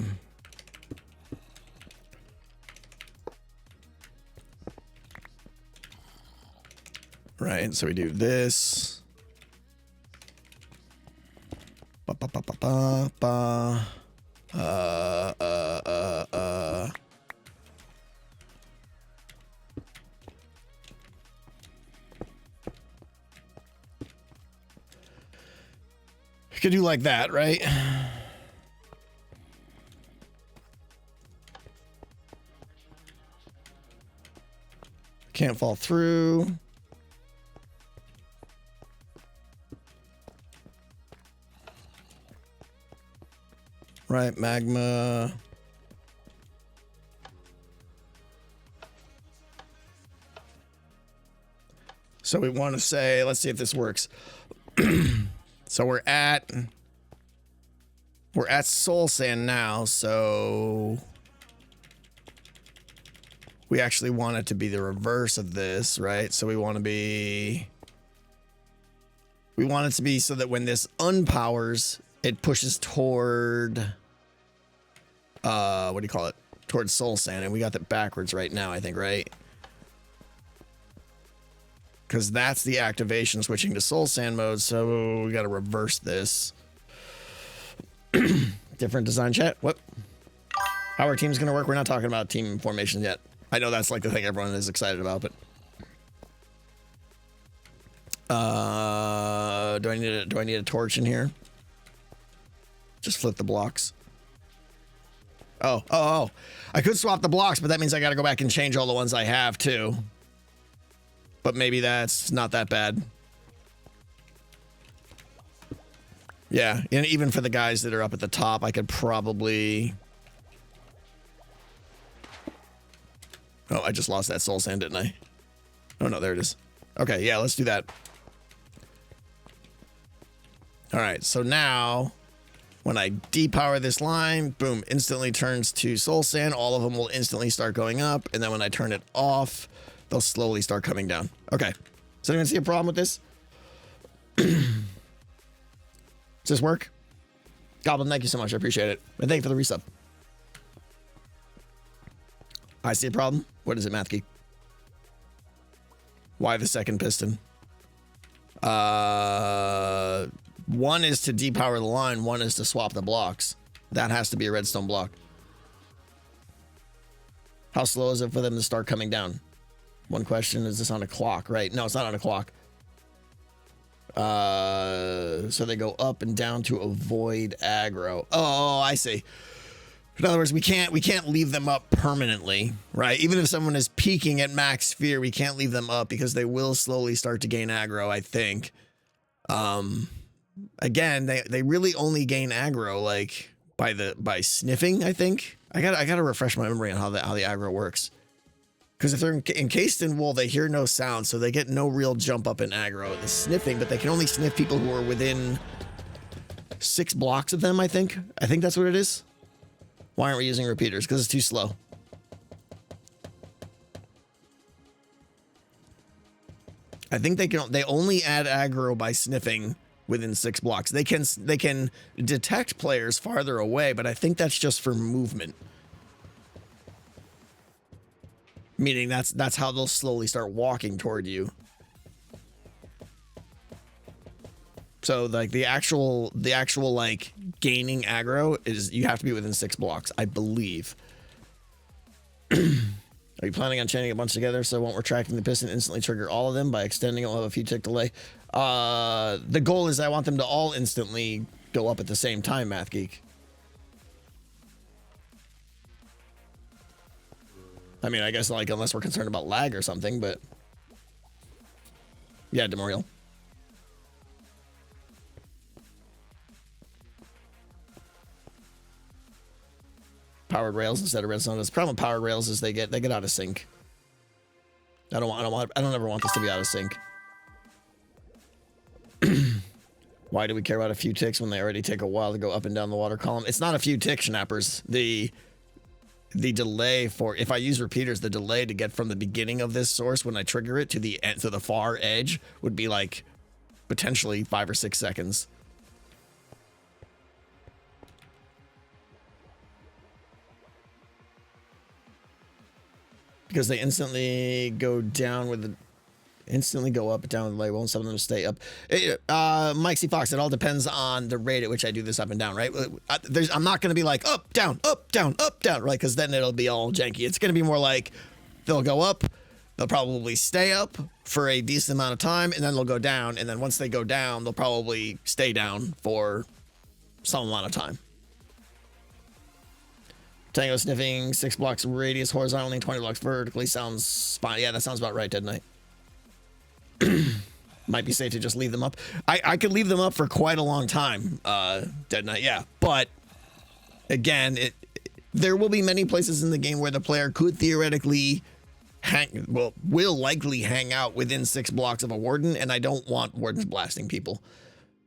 Right, so we do this. Ba, ba, ba, ba, ba, ba. You could do like that, right? Can't fall through. Right, magma. So we want to say, let's see if this works. So we're at soul sand now, so we actually want it to be the reverse of this, right? So we want it to be so that when this unpowers, it pushes toward what do you call it? Towards soul sand, and we got that backwards right now, I think, right? Because that's the activation switching to soul sand mode, so we got to reverse this. Different design chat. What? How our team's gonna work? We're not talking about team formation yet. I know that's like the thing everyone is excited about, but do I need a torch in here? Just flip the blocks. Oh. I could swap the blocks, but that means I got to go back and change all the ones I have too. But maybe that's not that bad. Yeah, and even for the guys that are up at the top, I could probably... Oh, I just lost that soul sand, didn't I? Oh, no, there it is. Okay, yeah, let's do that. All right, so now, when I depower this line, boom, instantly turns to soul sand. All of them will instantly start going up, and then when I turn it off, they'll slowly start coming down. Okay, does anyone see a problem with this? Does this work? Goblin, thank you so much. I appreciate it. And thank you for the resub. I see a problem. What is it, Mathkey? Why the second piston? One is to depower the line. One is to swap the blocks. That has to be a redstone block. How slow is it for them to start coming down? One question, is this on a clock? Right. No, it's not on a clock. So they go up and down to avoid aggro. Oh, I see. In other words, we can't leave them up permanently, right? Even if someone is peaking at max sphere, we can't leave them up because they will slowly start to gain aggro, I think. Again, they really only gain aggro like by sniffing, I think. I gotta refresh my memory on how the aggro works. Because if they're encased in wool, they hear no sound, so they get no real jump up in aggro. The sniffing, but they can only sniff people who are within 6 blocks of them, I think. I think that's what it is. Why aren't we using repeaters? Because it's too slow. I think they only add aggro by sniffing within 6 blocks. They can detect players farther away, but I think that's just for movement. Meaning that's how they'll slowly start walking toward you. So like the actual like gaining aggro is you have to be within 6 blocks, I believe. Are you planning on chaining a bunch together so won't retracting the piston instantly trigger all of them by extending it? We'll have a few tick delay. The goal is I want them to all instantly go up at the same time, Math Geek. I mean, I guess like unless we're concerned about lag or something, but yeah, Demorial. Powered rails instead of redstone. The problem with powered rails is they get out of sync. I don't ever want this to be out of sync. Why do we care about a few ticks when they already take a while to go up and down the water column? It's not a few tick schnappers. The delay for, if I use repeaters, the delay to get from the beginning of this source when I trigger it to the end, to the far edge would be like potentially 5 or 6 seconds. Because they instantly go down with the Instantly go up, down, like, won't some of them stay up. Mike C. Fox, it all depends on the rate at which I do this up and down, right? I'm not going to be like up, down, right? Because then it'll be all janky. It's going to be more like they'll go up, they'll probably stay up for a decent amount of time, and then they'll go down. And then once they go down, they'll probably stay down for some amount of time. Tango sniffing 6 blocks radius horizontally, 20 blocks vertically. Sounds fine. Yeah, that sounds about right, Dead Knight. Might be safe to just leave them up. I could leave them up for quite a long time, Dead Knight, yeah. But again, there will be many places in the game where the player could theoretically will likely hang out within 6 blocks of a warden, and I don't want wardens blasting people.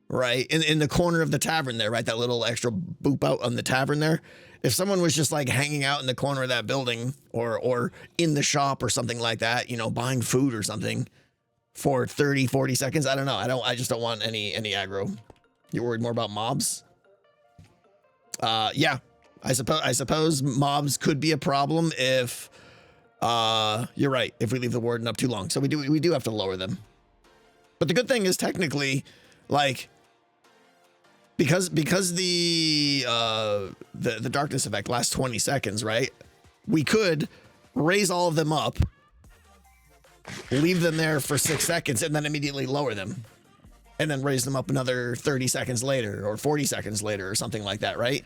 Right? In the corner of the tavern there, right? That little extra boop out on the tavern there. If someone was just like hanging out in the corner of that building or in the shop or something like that, you know, buying food or something for 30, 40 seconds, I don't know. I just don't want any aggro. You're worried more about mobs? Yeah. I suppose mobs could be a problem if you're right, if we leave the warden up too long. So we do have to lower them. But the good thing is technically, like, because the darkness effect lasts 20 seconds, right? We could raise all of them up, leave them there for 6 seconds, and then immediately lower them, and then raise them up another 30 seconds later or 40 seconds later or something like that, right?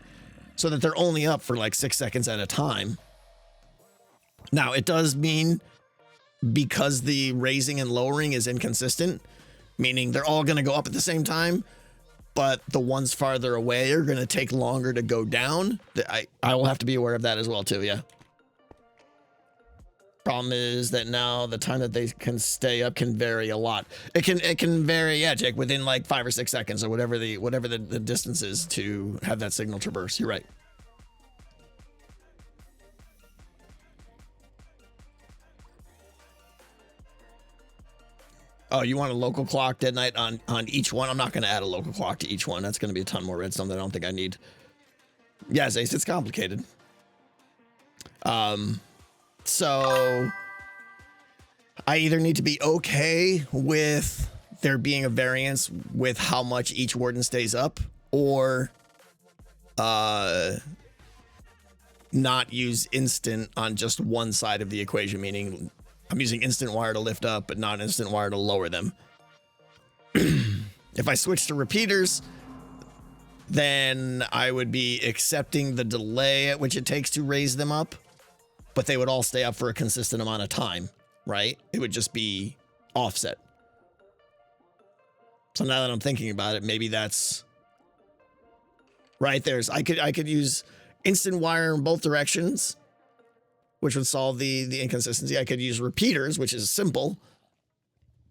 So that they're only up for like 6 seconds at a time. Now, it does mean, because the raising and lowering is inconsistent, meaning they're all going to go up at the same time, but the ones farther away are going to take longer to go down. I will have to be aware of that as well too, yeah. Problem is that now the time that they can stay up can vary a lot. It can vary, yeah, Jake, within like 5 or 6 seconds or whatever the distance is to have that signal traverse. You're right. Oh, you want a local clock, Dead Knight, on each one? I'm not going to add a local clock to each one. That's going to be a ton more redstone that I don't think I need. Yeah, Zace, it's complicated. So I either need to be okay with there being a variance with how much each warden stays up, or not use instant on just one side of the equation, meaning I'm using instant wire to lift up, but not instant wire to lower them. If I switch to repeaters, then I would be accepting the delay at which it takes to raise them up, but they would all stay up for a consistent amount of time, right? It would just be offset. So now that I'm thinking about it, maybe that's right. I could use instant wire in both directions, which would solve the inconsistency. I could use repeaters, which is simple,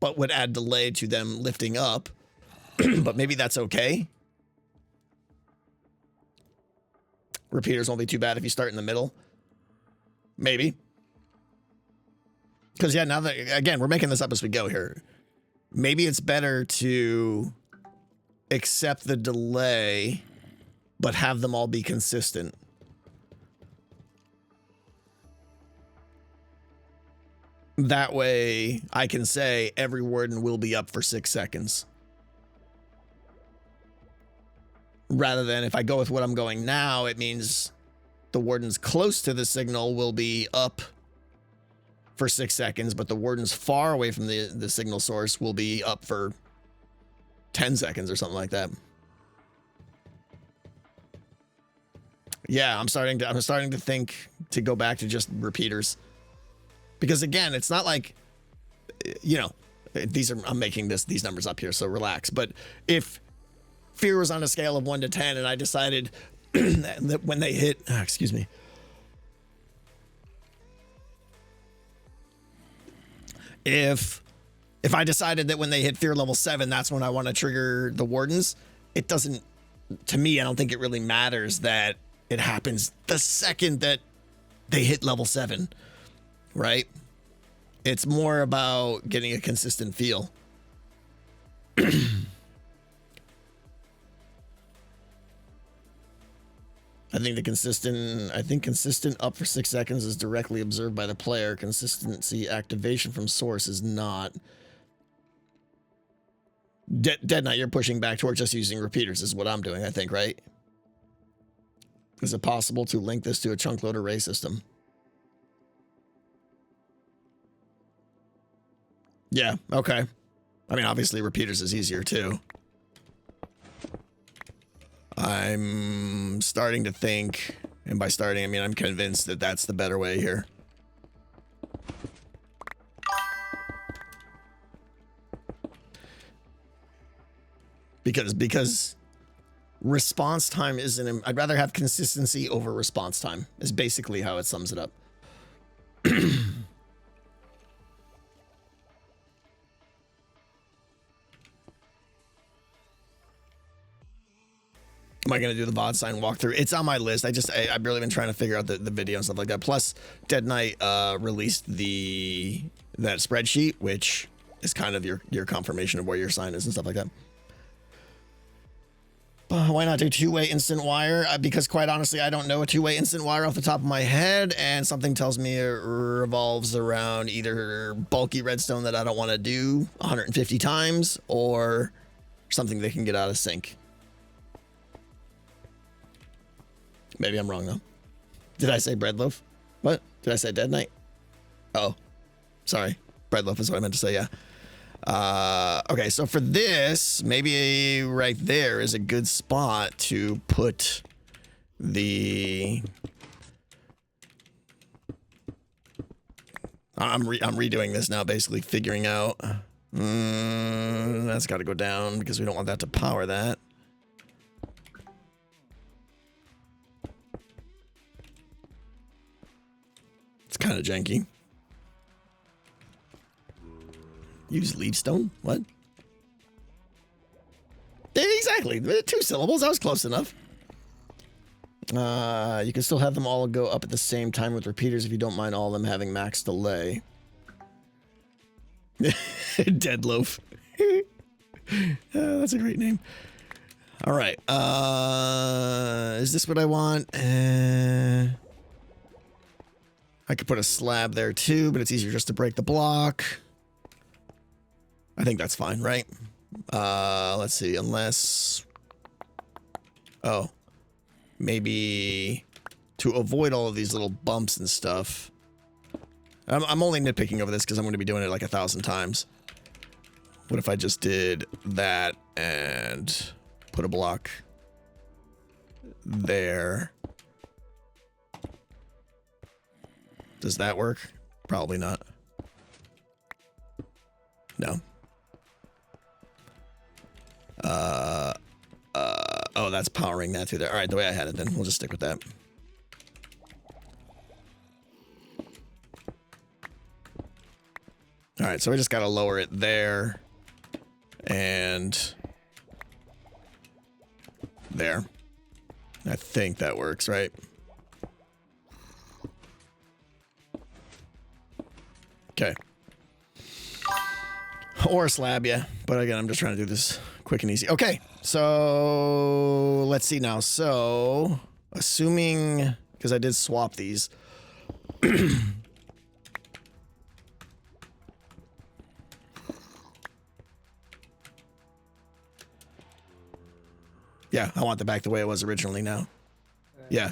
but would add delay to them lifting up. But maybe that's okay. Repeaters won't be too bad if you start in the middle. Maybe. Because, yeah, now that, again, we're making this up as we go here. Maybe it's better to accept the delay, but have them all be consistent. That way, I can say every warden will be up for 6 seconds. Rather than if I go with what I'm going now, it means the wardens close to the signal will be up for 6 seconds, but the wardens far away from the signal source will be up for 10 seconds or something like that. Yeah, I'm starting to think to go back to just repeaters. Because again, it's not like, you know, I'm making these numbers up here, so relax. But if fear was on a scale of 1 to 10 and I decided that when they hit, excuse me. If I decided that when they hit fear level 7, that's when I want to trigger the wardens, it doesn't, to me, I don't think it really matters that it happens the second that they hit level 7. Right? It's more about getting a consistent feel. I think consistent up for 6 seconds is directly observed by the player. Consistency activation from source is not. Dead Knight, you're pushing back towards just using repeaters is what I'm doing, I think, right? Is it possible to link this to a chunk load array system? Yeah, okay. I mean, obviously repeaters is easier too. I'm starting to think, and by starting, I mean I'm convinced that that's the better way here. Because response time isn't, I'd rather have consistency over response time is basically how it sums it up. Am I going to do the VOD sign walkthrough? It's on my list. I've really been trying to figure out the video and stuff like that. Plus, Dead Knight released that spreadsheet, which is kind of your confirmation of where your sign is and stuff like that. Why not do two-way instant wire? Because quite honestly, I don't know a two-way instant wire off the top of my head, and something tells me it revolves around either bulky redstone that I don't want to do 150 times, or something that can get out of sync. Maybe I'm wrong, though. Did I say bread loaf? What? Did I say Dead Knight? Oh, sorry. Bread loaf is what I meant to say, yeah. Okay, so for this, maybe right there is a good spot to put the... I'm redoing this now, basically figuring out... that's got to go down because we don't want that to power that. It's kind of janky. Use leadstone? What? Exactly. 2 syllables. That was close enough. You can still have them all go up at the same time with repeaters if you don't mind all of them having max delay. Dead loaf. That's a great name. All right. Is this what I want? I could put a slab there too, but it's easier just to break the block. I think that's fine, right? Let's see, unless... Oh. Maybe to avoid all of these little bumps and stuff. I'm only nitpicking over this because I'm going to be doing it like 1,000 times. What if I just did that and put a block there? Does that work? Probably not. No. Oh, that's powering that through there. All right, the way I had it then. We'll just stick with that. All right, so we just got to lower it there. And there. I think that works, right? Okay. Or a slab, yeah. But again, I'm just trying to do this quick and easy. Okay, so let's see now. So, assuming, because I did swap these. Yeah, I want the back the way it was originally now. Yeah.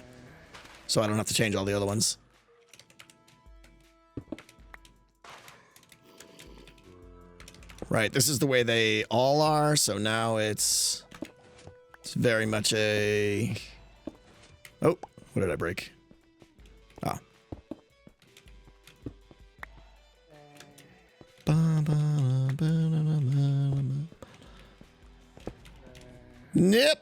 So I don't have to change all the other ones. Right, this is the way they all are, so now it's very much a... Oh, what did I break? Ah. Nip.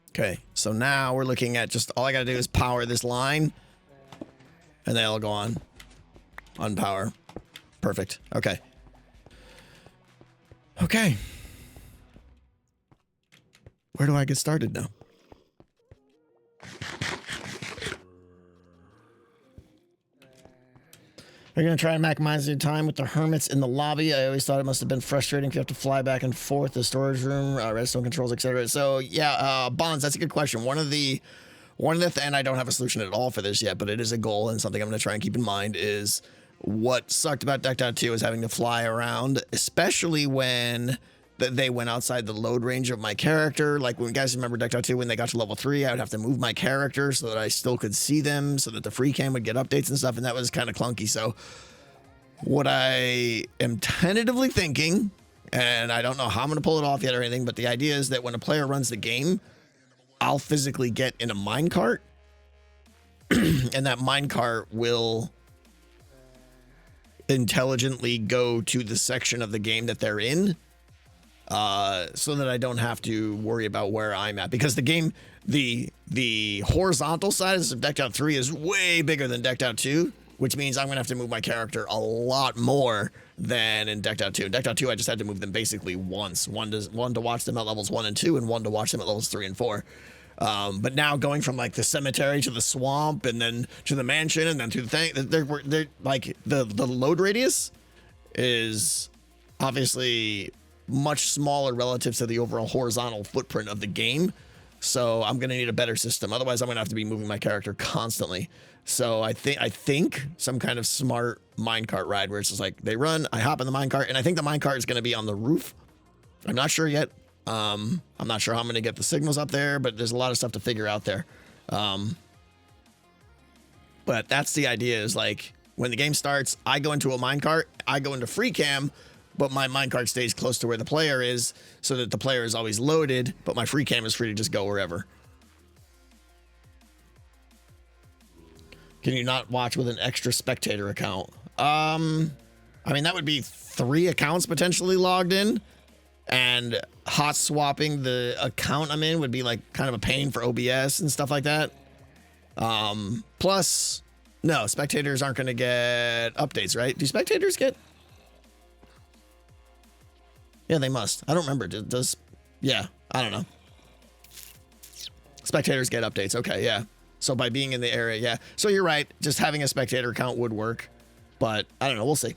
Okay, so now we're looking at just all I gotta do is power this line and they all go on. Unpower. Perfect. Okay. Okay. Where do I get started now? We're going to try and maximize your time with the hermits in the lobby. I always thought it must have been frustrating if you have to fly back and forth, the storage room, redstone controls, etc. So, yeah, Bonds, that's a good question. One of the One of the and I don't have a solution at all for this yet, but it is a goal and something I'm going to try and keep in mind is what sucked about Decked Out 2 is having to fly around, especially when they went outside the load range of my character. Like when you guys remember Decked Out 2, when they got to level 3, I would have to move my character so that I still could see them, so that the free cam would get updates and stuff, and that was kind of clunky. So what I am tentatively thinking, and I don't know how I'm going to pull it off yet or anything, but the idea is that when a player runs the game, I'll physically get in a minecart, and that minecart will intelligently go to the section of the game that they're in, so that I don't have to worry about where I'm at, because the game, the horizontal side of Decked Out 3 is way bigger than Decked Out 2, which means I'm gonna have to move my character a lot more than in Decked Out 2. In Decked Out 2, I just had to move them basically once, one to watch them at levels 1 and 2, and one to watch them at levels 3 and 4. But now going from like the cemetery to the swamp and then to the mansion and then to the thing, they're like the load radius is obviously much smaller relative to the overall horizontal footprint of the game. So I'm going to need a better system. Otherwise, I'm going to have to be moving my character constantly. So I think some kind of smart minecart ride where it's just like they run, I hop in the minecart, and I think the minecart is going to be on the roof. I'm not sure yet. I'm not sure how I'm going to get the signals up there, but there's a lot of stuff to figure out there. But that's the idea, is like when the game starts, I go into a minecart, I go into free cam, but my minecart stays close to where the player is so that the player is always loaded, but my free cam is free to just go wherever. Can you not watch with an extra spectator account? I mean, that would be 3 accounts potentially logged in, and hot swapping the account I'm in would be like kind of a pain for OBS and stuff like that. Plus, no, spectators aren't going to get updates, right? Do spectators get? Yeah, they must. I don't remember. Does yeah, I don't know. Spectators get updates. Okay, yeah. So by being in the area, yeah. So you're right. Just having a spectator account would work, but I don't know. We'll see.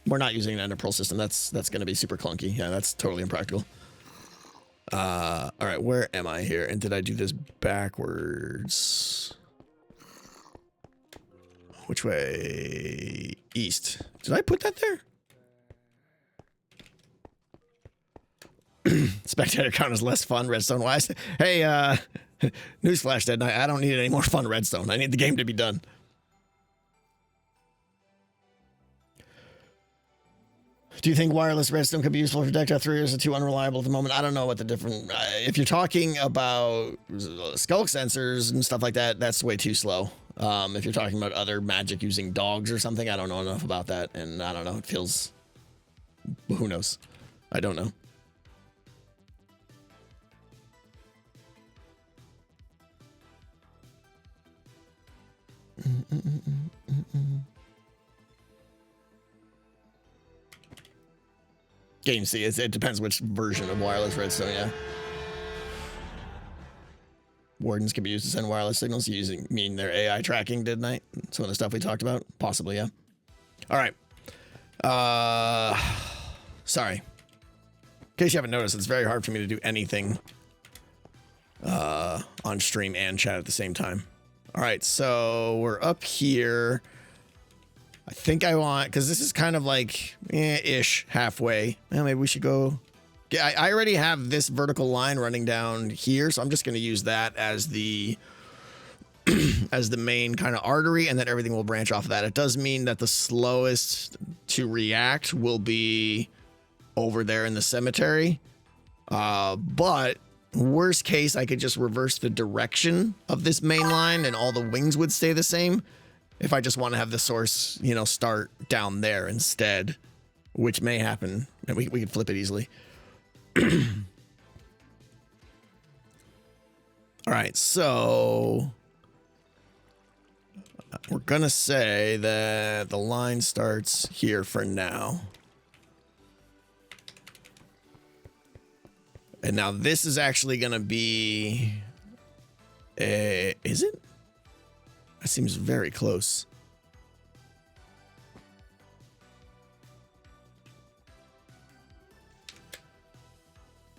We're not using an Ender Pearl system. That's going to be super clunky. Yeah, that's totally impractical. All right, where am I here? And did I do this backwards? Which way? East. Did I put that there? Spectator count is less fun, Redstone wise. Hey, newsflash, Dead Knight. I don't need any more fun Redstone. I need the game to be done. Do you think wireless Redstone could be useful for Decked Out 3, or is it too unreliable at the moment? I don't know what the different... if you're talking about skulk sensors and stuff like that, that's way too slow. If you're talking about other magic using dogs or something, I don't know enough about that, and I don't know. It feels... Who knows? I don't know. Game C, it depends which version of wireless Redstone, yeah. Wardens can be used to send wireless signals using their AI tracking, didn't I? Some of the stuff we talked about? Possibly, yeah. All right. Sorry. In case you haven't noticed, it's very hard for me to do anything on stream and chat at the same time. All right, so we're up here. I think I want, because this is kind of like ish halfway. Well, maybe we should go. Yeah, I already have this vertical line running down here, so I'm just going to use that as the as the main kind of artery, and then everything will branch off of that. It does mean that the slowest to react will be over there in the cemetery, but worst case, I could just reverse the direction of this main line, and all the wings would stay the same. If I just want to have the source, start down there instead, which may happen, and we could flip it easily. All right, so we're going to say that the line starts here for now. And now this is actually going to be is it? That seems very close.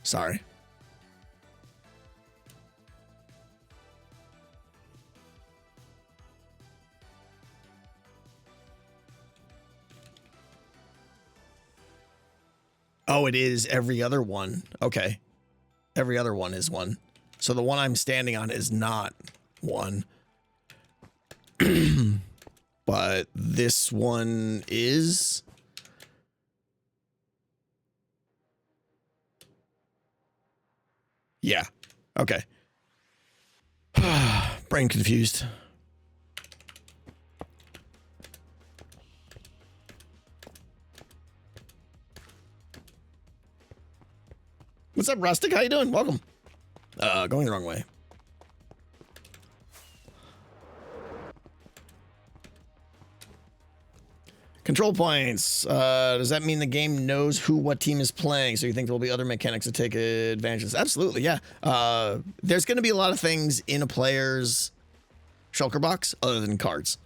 Sorry. Oh, it is every other one. Okay. Every other one is 1. So the one I'm standing on is not 1. But this one is. Yeah. Okay. Brain confused. What's up, Rustic? How you doing? Welcome. Going the wrong way. Control points. Does that mean the game knows what team is playing? So you think there will be other mechanics to take advantages? Absolutely, yeah. There's going to be a lot of things in a player's shulker box other than cards.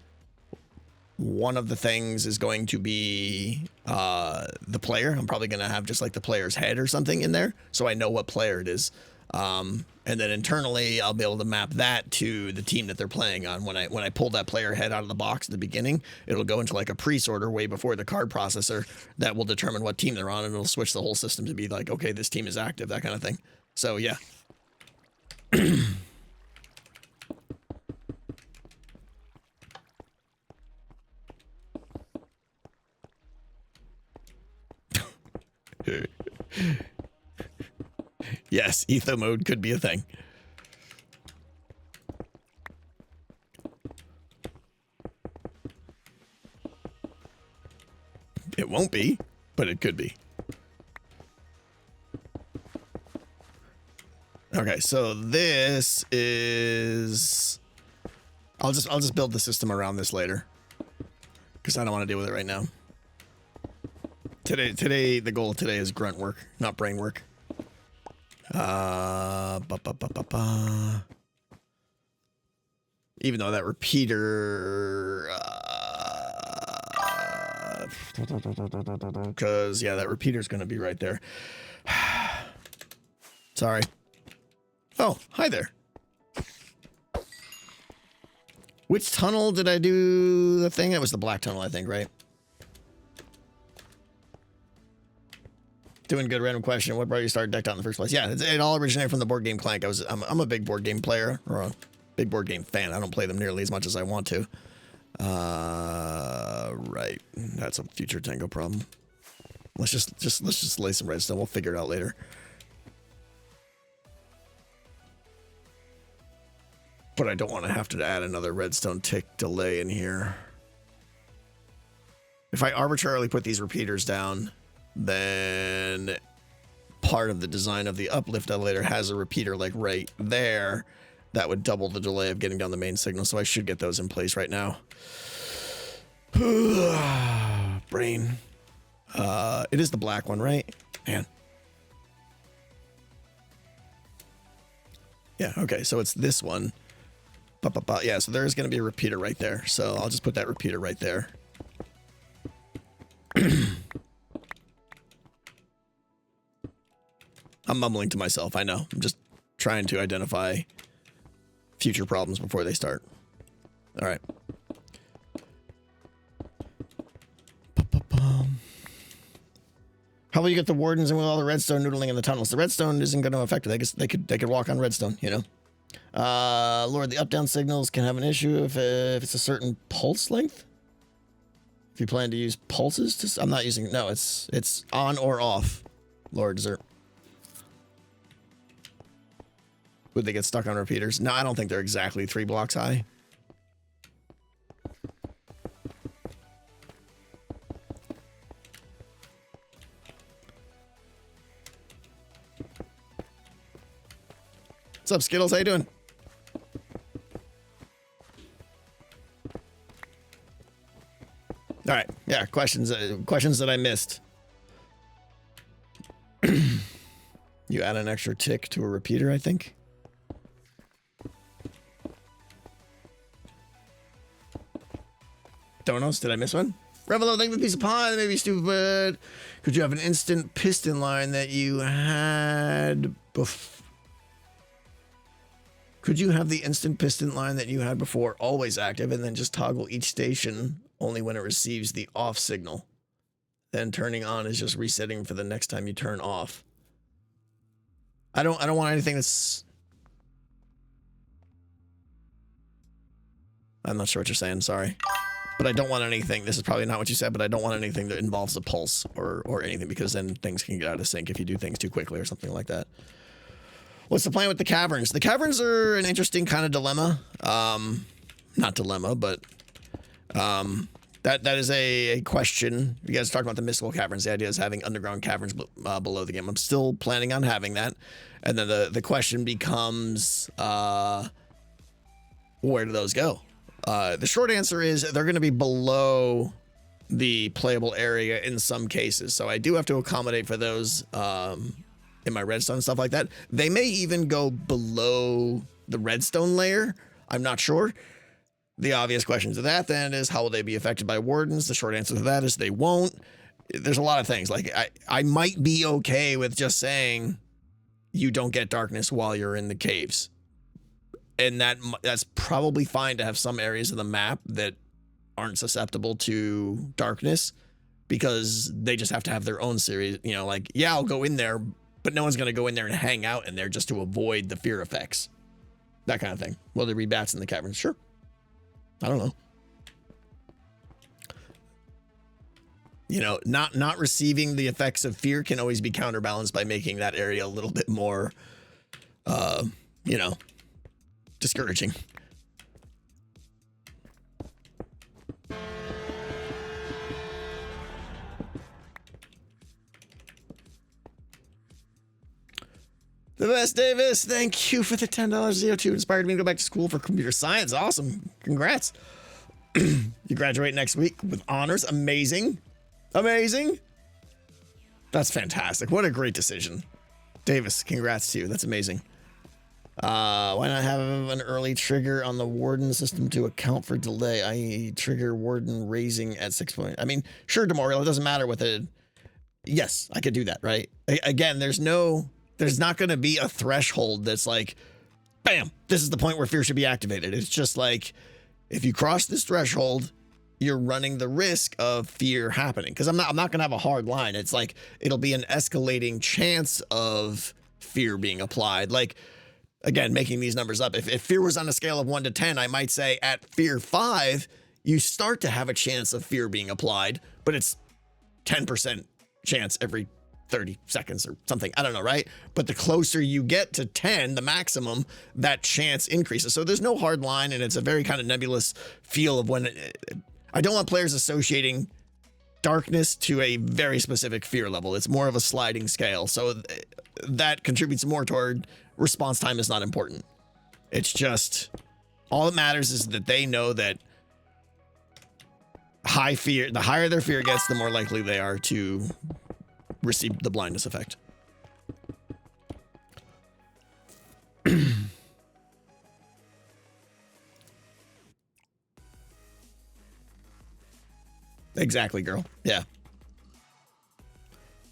One of the things is going to be the player. I'm probably going to have just like the player's head or something in there, so I know what player it is. And then internally, I'll be able to map that to the team that they're playing on. When I pull that player head out of the box at the beginning, it'll go into like a pre-sorter way before the card processor that will determine what team they're on, and it'll switch the whole system to be like, okay, this team is active, that kind of thing. So yeah. Yes, etho mode could be a thing. It won't be, but it could be. Okay, so this is. I'll just build the system around this later, because I don't want to deal with it right now. Today, the goal of today is grunt work, not brain work. Even though that repeater, because yeah, that repeater's going to be right there. Sorry. Oh, hi there. Which tunnel did I do the thing? It was the black tunnel, I think, right? Doing good. Random question. What brought you to start decked out in the first place? Yeah, it all originated from the board game Clank. I'm a big board game player, or a big board game fan. I don't play them nearly as much as I want to. Right. That's a future Tango problem. Let's just lay some redstone. We'll figure it out later. But I don't want to have to add another redstone tick delay in here. If I arbitrarily put these repeaters down, then part of the design of the uplift elevator has a repeater like right there. That would double the delay of getting down the main signal, so I should get those in place right now. Brain. It is the black one, right? Man. Yeah, okay, so it's this one. Yeah, so there's going to be a repeater right there. So I'll just put that repeater right there. I'm mumbling to myself, I know. I'm just trying to identify future problems before they start. All right. How will you get the wardens in with all the redstone noodling in the tunnels? The redstone isn't going to affect it. They could walk on redstone, you know. Lord, the up-down signals can have an issue if it's a certain pulse length. If you plan to use pulses, I'm not using. No, it's on or off. Lord Zerp. Would they get stuck on repeaters? No, I don't think they're exactly 3 blocks high. What's up, Skittles? How you doing? All right. Yeah, questions that I missed. You add an extra tick to a repeater, I think. Donos, did I miss one? Revelo, thank you for the piece of pie. That may be stupid, but could you have an instant piston line that you had before? Could you have the instant piston line that you had before always active and then just toggle each station only when it receives the off signal? then turning on is just resetting for the next time you turn off. I don't want anything that's... I'm not sure what you're saying, sorry. But I don't want anything, this is probably not what you said, but I don't want anything that involves a pulse or anything, because then things can get out of sync if you do things too quickly or something like that. What's the plan with the caverns? The caverns are an interesting kind of dilemma. Not dilemma, but that is a question. You guys talked about the mystical caverns. The idea is having underground caverns below the game. I'm still planning on having that. And then the question becomes, where do those go? The short answer is they're going to be below the playable area in some cases. So I do have to accommodate for those in my redstone and stuff like that. They may even go below the redstone layer. I'm not sure. The obvious question to that then is, how will they be affected by wardens? The short answer to that is they won't. There's a lot of things. Like I might be okay with just saying you don't get darkness while you're in the caves. And that's probably fine to have some areas of the map that aren't susceptible to darkness, because they just have to have their own series. You know, like, yeah, I'll go in there, but no one's going to go in there and hang out in there just to avoid the fear effects. That kind of thing. Will there be bats in the caverns? Sure. I don't know. You know, not receiving the effects of fear can always be counterbalanced by making that area a little bit more, you know, discouraging. The best, Davis. Thank you for the $10. ZO2 inspired me to go back to school for computer science. Awesome. Congrats. You graduate next week with honors. Amazing. Amazing. That's fantastic. What a great decision. Davis, congrats to you. That's amazing. Why not have an early trigger on the warden system to account for delay? I trigger warden raising at 6 point. I mean, sure, Demorial, it doesn't matter with it. Yes, I could do that, right? Again, there's not going to be a threshold that's like, bam, this is the point where fear should be activated. It's just like, if you cross this threshold, you're running the risk of fear happening. Because I'm not going to have a hard line. It's like, it'll be an escalating chance of fear being applied. Like, again, making these numbers up. If fear was on a scale of 1 to 10, I might say at fear 5, you start to have a chance of fear being applied, but it's 10% chance every 30 seconds or something. I don't know, right? But the closer you get to 10, the maximum, that chance increases. So there's no hard line, and it's a very kind of nebulous feel of when I don't want players associating darkness to a very specific fear level. It's more of a sliding scale. So that contributes more toward response time is not important. It's just, all that matters is that they know that high fear, the higher their fear gets, the more likely they are to receive the blindness effect. Exactly, girl. Yeah.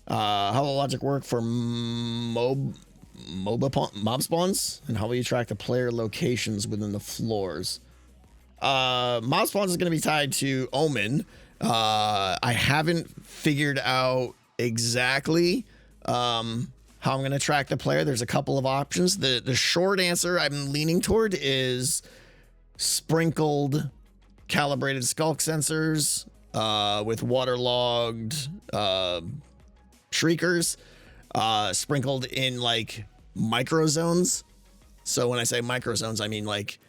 How will logic work for mob spawns, and how will you track the player locations within the floors? Mob spawns is going to be tied to Omen. I haven't figured out exactly how I'm going to track the player. There's a couple of options. The short answer I'm leaning toward is sprinkled calibrated skulk sensors with waterlogged shriekers sprinkled in like micro zones. So when I say micro zones, I mean like,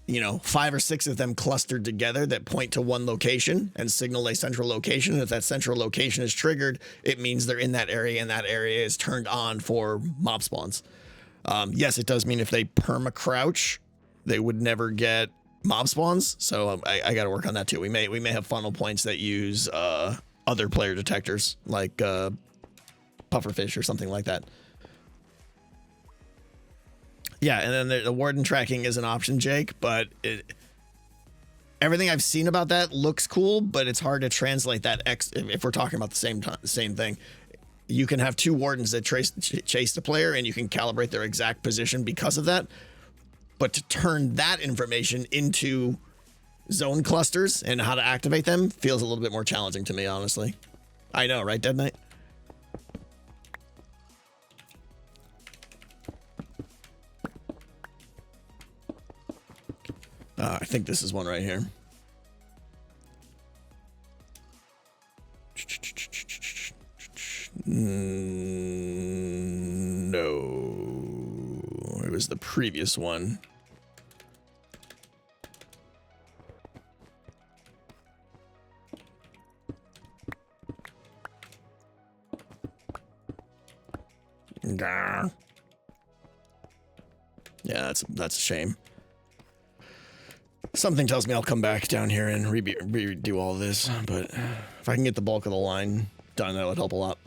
you know, 5 or 6 of them clustered together that point to one location and signal a central location. And if that central location is triggered, it means they're in that area, and that area is turned on for mob spawns. Yes, it does mean if they perma crouch, they would never get mob spawns. So I got to work on that too. We may have funnel points that use other player detectors like pufferfish or something like that. Yeah, and then the warden tracking is an option, Jake, but everything I've seen about that looks cool, but it's hard to translate that if we're talking about the same thing. You can have 2 wardens that chase the player, and you can calibrate their exact position because of that. But to turn that information into zone clusters and how to activate them feels a little bit more challenging to me, honestly. I know, right, Dead Knight? I think this is one right here. No, it was the previous one. Gah. Yeah, that's a shame. Something tells me I'll come back down here and redo all this, but if I can get the bulk of the line done, that would help a lot.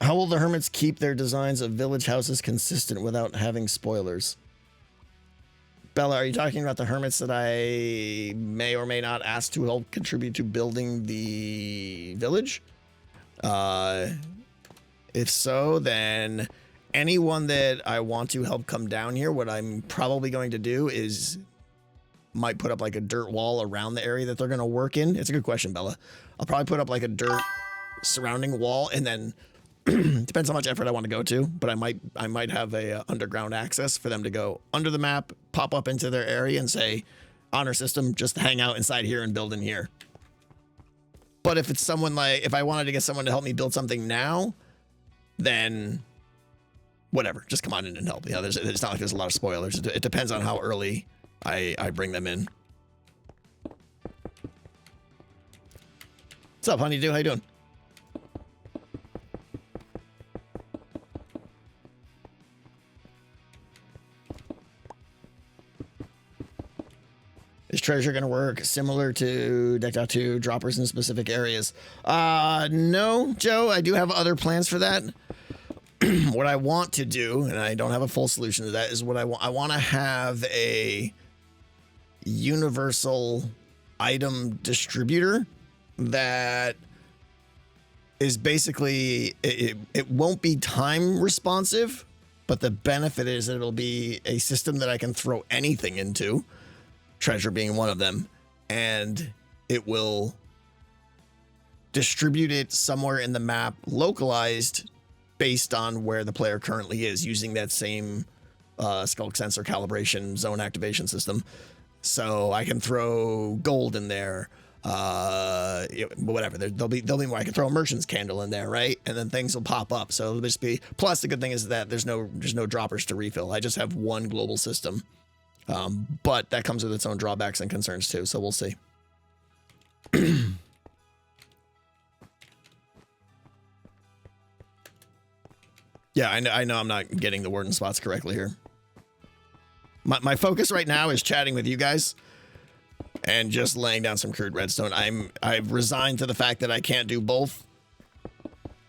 How will the hermits keep their designs of village houses consistent without having spoilers? Bella, are you talking about the hermits that I may or may not ask to help contribute to building the village? If so, then anyone that I want to help come down here, what I'm probably going to do is might put up like a dirt wall around the area that they're going to work in. It's a good question, Bella. I'll probably put up like a dirt surrounding wall, and then depends how much effort I want to go to, but I might have a underground access for them to go under the map, pop up into their area and say, honor system, just hang out inside here and build in here. But if it's someone like, if I wanted to get someone to help me build something now, then whatever, just come on in and help. Yeah, it's not like there's a lot of spoilers. It depends on how early I bring them in. What's up, honeydew? How you doing? Is treasure going to work similar to Deck.2 droppers in specific areas? No, Joe, I do have other plans for that. What I want to do, and I don't have a full solution to that, is what I want to have a universal item distributor that is basically, it won't be time responsive, but the benefit is that it'll be a system that I can throw anything into, treasure being one of them, and it will distribute it somewhere in the map, localized based on where the player currently is, using that same skulk sensor calibration zone activation system. So I can throw gold in there, whatever. There'll be more. I can throw a merchant's candle in there, right? And then things will pop up. So it'll just be. Plus, the good thing is that there's no droppers to refill. I just have one global system, but that comes with its own drawbacks and concerns too. So we'll see. Yeah, I know I'm not getting the warden spots correctly here. My focus right now is chatting with you guys and just laying down some crude redstone. I've resigned to the fact that I can't do both.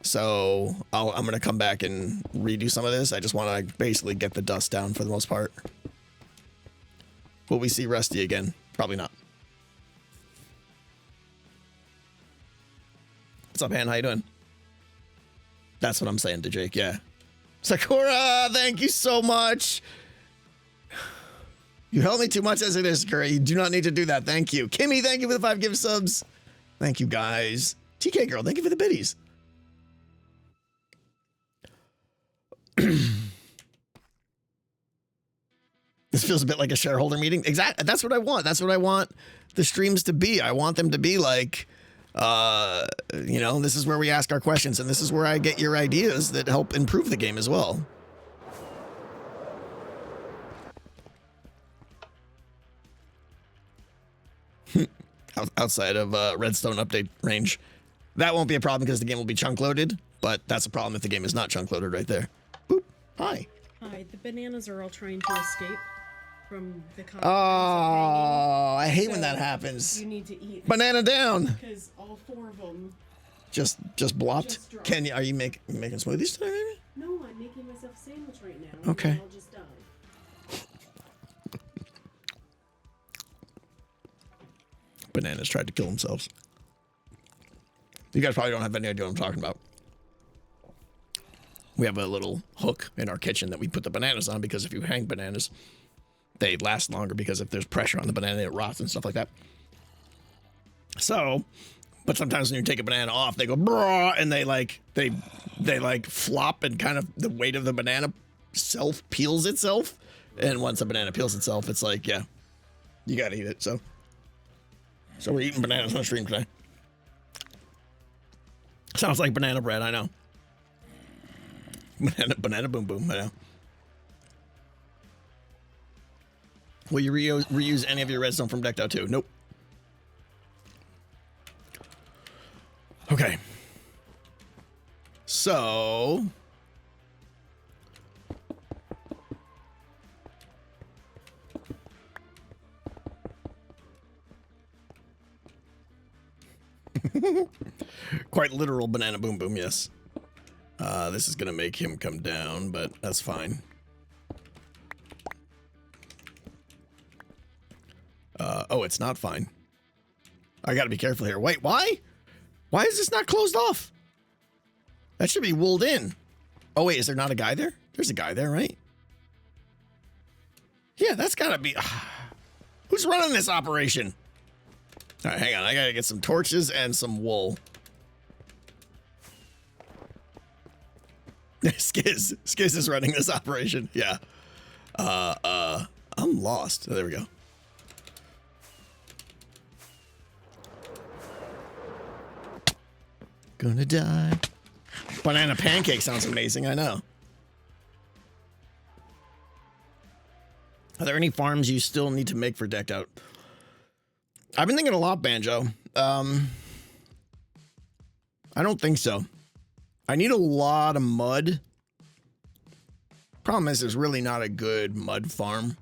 So I'm going to come back and redo some of this. I just want to basically get the dust down for the most part. Will we see Rusty again? Probably not. What's up, Han? How you doing? That's what I'm saying to Jake, yeah. Sakura, thank you so much. You help me too much as it is, Sakura. You do not need to do that. Thank you. Kimmy, thank you for the 5 gift subs. Thank you, guys. TK Girl, thank you for the biddies. This feels a bit like a shareholder meeting. Exactly. That's what I want. That's what I want the streams to be. I want them to be like, you know, this is where we ask our questions, and this is where I get your ideas that help improve the game as well. Outside of Redstone update range. That won't be a problem because the game will be chunk loaded, but that's a problem if the game is not chunk loaded right there. Boop. Hi. Hi. The bananas are all trying to escape from the car. Oh, I hate when that happens. You need to eat. Banana down. Because all 4 of them just blopped. Just Are you making smoothies today, maybe? No, I'm making myself a sandwich right now. Okay. And I'll just die. Bananas tried to kill themselves. You guys probably don't have any idea what I'm talking about. We have a little hook in our kitchen that we put the bananas on because if you hang bananas, they last longer because if there's pressure on the banana, it rots and stuff like that. So, but sometimes when you take a banana off, they go brah, and they like flop, and kind of the weight of the banana self peels itself. And once a banana peels itself, it's like, yeah, you gotta eat it. So we're eating bananas on the stream today. Sounds like banana bread, I know. Banana boom boom, I know. Will you reuse any of your redstone from Decked Out 2? Nope. Okay. So... Quite literal banana boom boom, yes. This is gonna make him come down, but that's fine. Oh, it's not fine. I gotta be careful here. Wait, why? Why is this not closed off? That should be wooled in. Oh wait, is there not a guy there? There's a guy there, right? Yeah, that's gotta be... Who's running this operation? All right, hang on. I gotta get some torches and some wool. Skiz is running this operation. Yeah. I'm lost. Oh, there we go. Gonna die. Banana pancake sounds amazing. I know. Are there any farms you still need to make for Decked Out? I've been thinking a lot, Banjo. I don't think so. I need a lot of mud. Problem is, there's really not a good mud farm.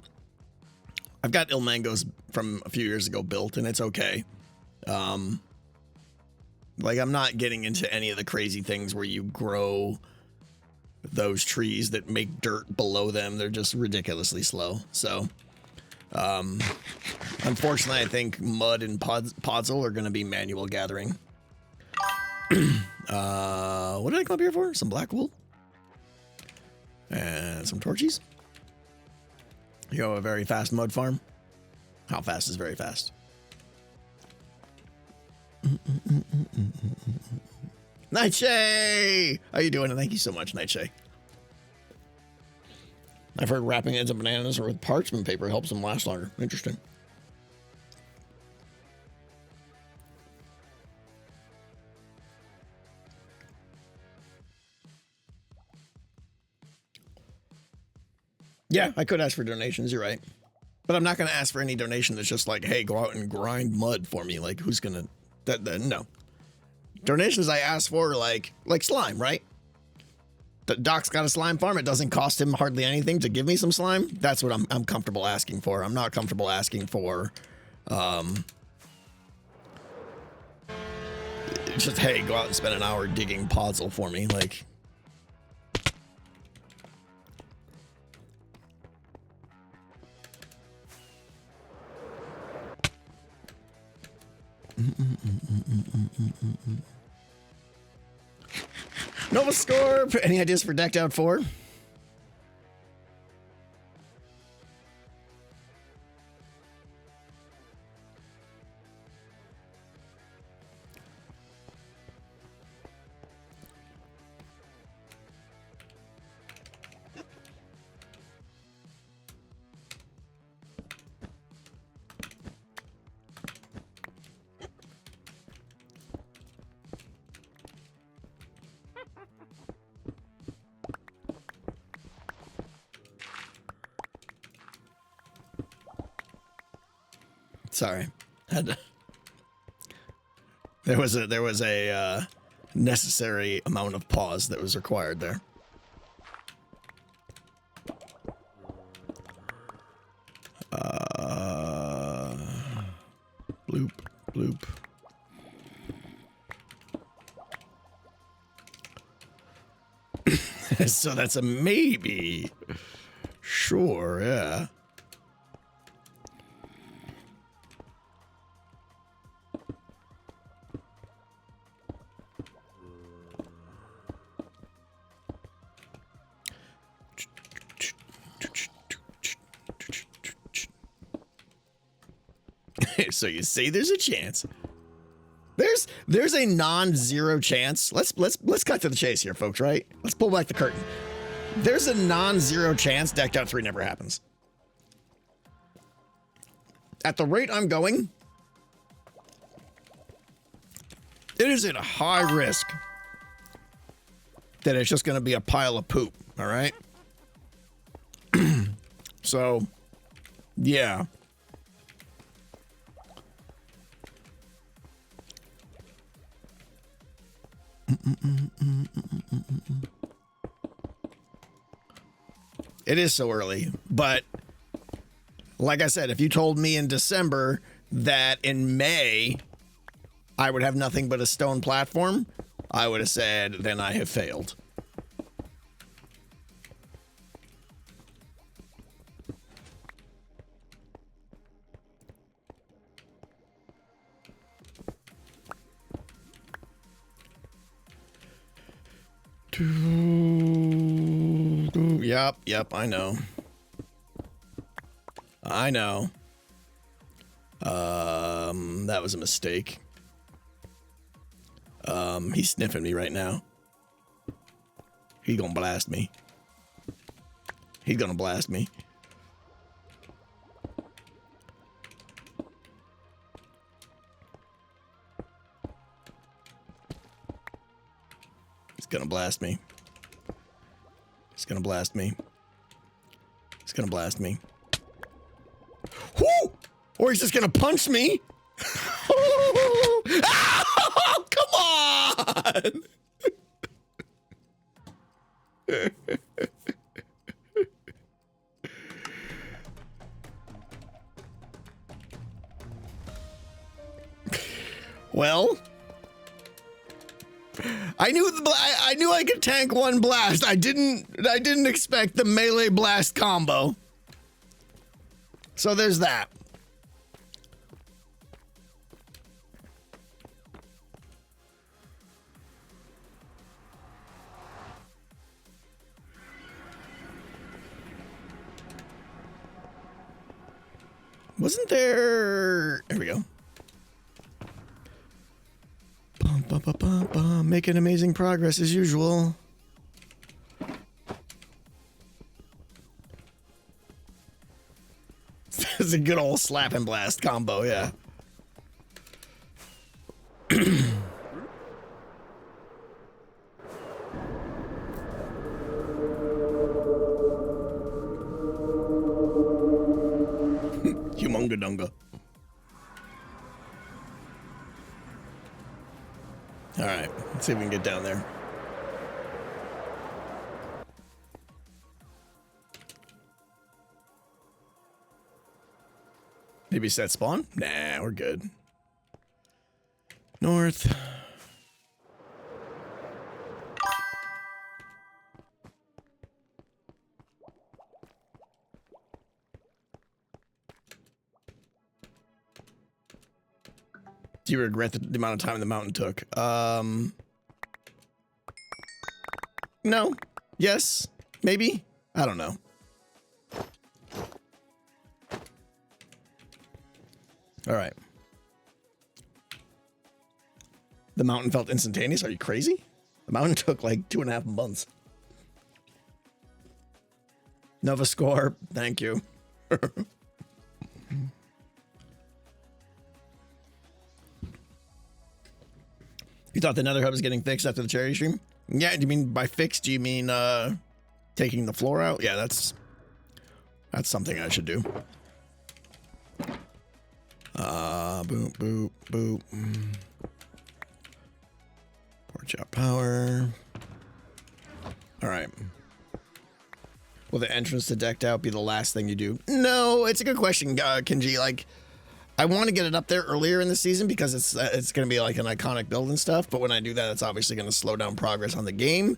I've got Ilmangos from a few years ago built, and it's okay. Like, I'm not getting into any of the crazy things where you grow those trees that make dirt below them. They're just ridiculously slow. Unfortunately, I think mud and podzol are going to be manual gathering. What did I come up here for? Some black wool? And some torches? You have a very fast mud farm? How fast is very fast? Nightshade! How you doing? And thank you so much, Nightshade. I've heard wrapping ends of bananas or with parchment paper helps them last longer. Interesting. Yeah, I could ask for donations. You're right. But I'm not going to ask for any donation that's just like, hey, go out and grind mud for me. Like, who's going to... No. Donations I ask for are like slime, right? Doc's got a slime farm. It doesn't cost him hardly anything to give me some slime. That's what I'm comfortable asking for. I'm not comfortable asking for... just, hey, go out and spend an hour digging podzol for me. Like... Nova Scorp, any ideas for Decked Out 4? Sorry, there was a necessary amount of pause that was required there. Bloop, bloop. So that's a maybe. Sure, yeah. So you say there's a chance. There's a non-zero chance. Let's cut to the chase here, folks, right? Let's pull back the curtain. There's a non-zero chance decked out 3 never happens. At the rate I'm going, it is at a high risk that it's just going to be a pile of poop, all right? So, yeah. It is so early, but like I said, if you told me in December that in May I would have nothing but a stone platform, I would have said, then I have failed. Yep, I know. That was a mistake. He's sniffing me right now. He gonna blast me. He's gonna blast me. He's gonna blast me. He's gonna blast me. He's gonna blast me. Whoo! Or he's just gonna punch me. Oh, come on! Well, I knew I could tank one blast. I didn't expect the melee blast combo. So there's that. Wasn't there... There we go. Bum, bum, bum, bum, bum. Making amazing progress as usual. It's a good old slap and blast combo, yeah. Humungadunga. All right, let's see if we can get down there. Maybe set spawn? Nah, we're good. North. Do you regret the amount of time the mountain took? No. Yes. Maybe. I don't know. All right. The mountain felt instantaneous. Are you crazy? The mountain took like 2.5 months. Nova score. Thank you. You thought the Nether Hub was getting fixed after the charity stream? Yeah, do you mean by fixed, do you mean taking the floor out? Yeah, that's something I should do. Boop, boop, boop. Porch out power. All right. Will the entrance to decked out be the last thing you do? No, it's a good question, Kenji. Like, I want to get it up there earlier in the season because it's going to be like an iconic build and stuff. But when I do that, it's obviously going to slow down progress on the game.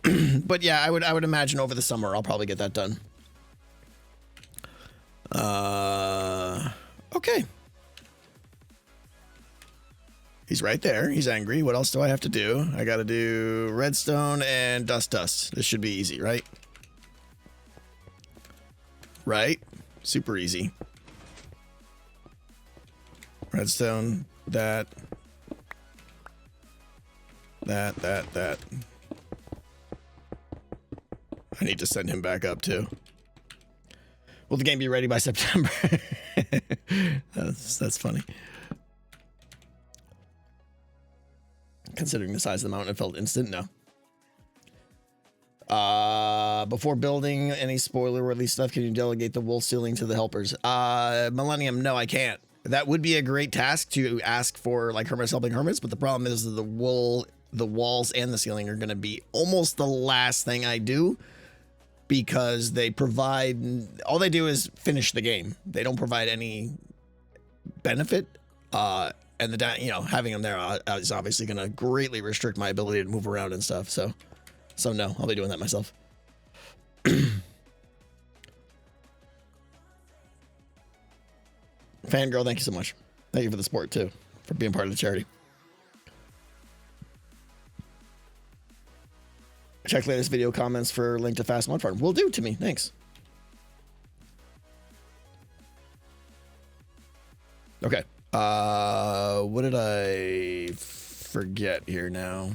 But yeah, I would imagine over the summer I'll probably get that done. Okay. He's right there. He's angry. What else do I have to do? I got to do redstone and dust. This should be easy, right? Right? Super easy. Redstone, that. I need to send him back up too. Will the game be ready by September? That's funny. Considering the size of the mountain, it felt instant. No. Before building any spoiler-worthy stuff, can you delegate the wool ceiling to the helpers? Millennium, no, I can't. That would be a great task to ask for, like, hermits helping hermits, but the problem is that the walls and the ceiling are going to be almost the last thing I do, because they provide, all they do is finish the game. They don't provide any benefit, and having them there is obviously going to greatly restrict my ability to move around and stuff, so no, I'll be doing that myself. Fangirl, thank you so much. Thank you for the support too, for being part of the charity. Check latest video comments for link to Fast Mod Farm. Will do, to me. Thanks. Okay. What did I forget here now?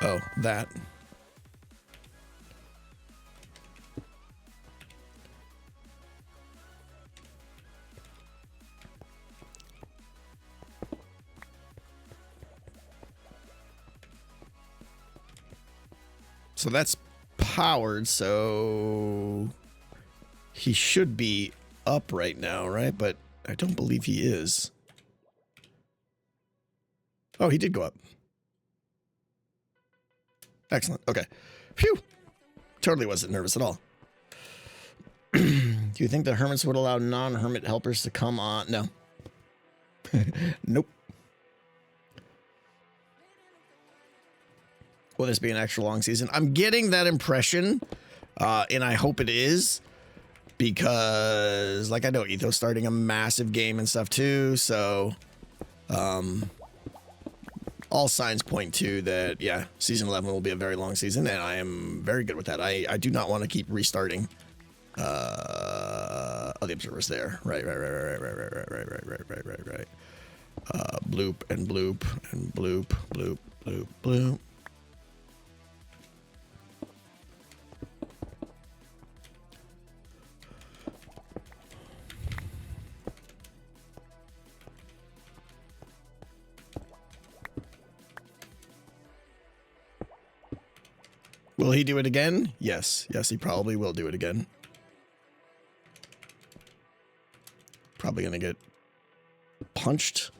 Oh, that. So that's powered, so he should be up right now, right? But I don't believe he is. Oh, he did go up. Excellent. Okay. Phew. Totally wasn't nervous at all. Do you think the hermits would allow non-hermit helpers to come on? No. Nope. Will this be an extra long season? I'm getting that impression, and I hope it is, because, like, I know Etho's starting a massive game and stuff too, so all signs point to that, yeah, season 11 will be a very long season, and I am very good with that. I do not want to keep restarting. Oh, the observer's there. Right. Bloop and bloop and bloop, bloop, bloop, bloop. Will he do it again? Yes. Yes, he probably will do it again. Probably gonna get punched.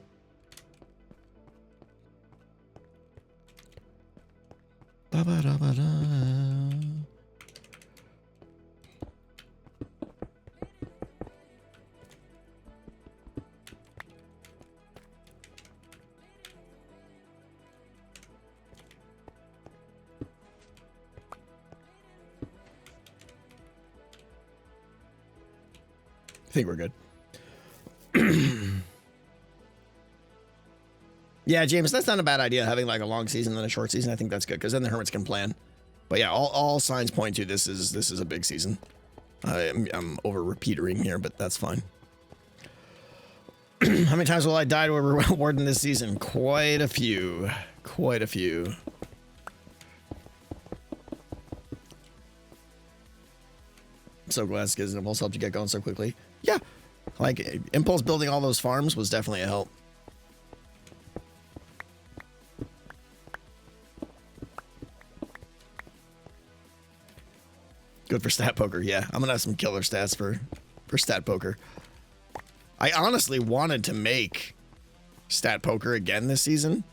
Ba-ba-da-ba-da. I think we're good. Yeah, James, that's not a bad idea, having like a long season and a short season. I think that's good, because then the hermits can plan. But yeah, all signs point to this is a big season. I'm over repeating here, but that's fine. How many times will I die to a warden this season? Quite a few. Quite a few. I'm so glad Skids and Impulse helped you get going so quickly. Yeah, like Impulse building all those farms was definitely a help. Good for stat poker. Yeah, I'm gonna have some killer stats for stat poker. I honestly wanted to make stat poker again this season,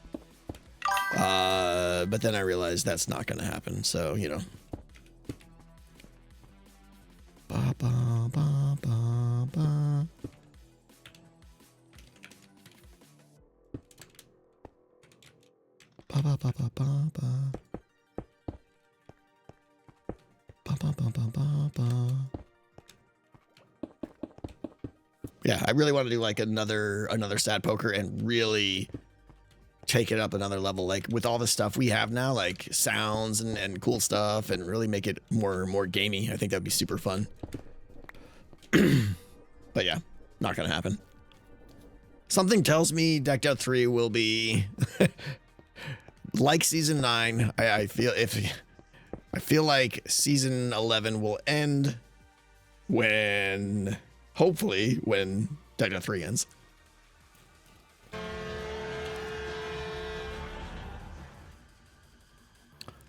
but then I realized that's not gonna happen. So you know. Ba, ba, ba, ba, ba. Ba, ba, ba, ba, ba, ba. Ba, ba, ba, ba, ba, ba. Yeah, I really want to do like another stat poker and really take it up another level, like with all the stuff we have now, like sounds and cool stuff, and really make it more gamey. I think that'd be super fun. But But yeah, not gonna happen. Something tells me Decked Out 3 will be like Season 9. I feel like Season 11 will end hopefully when Decked Out 3 ends.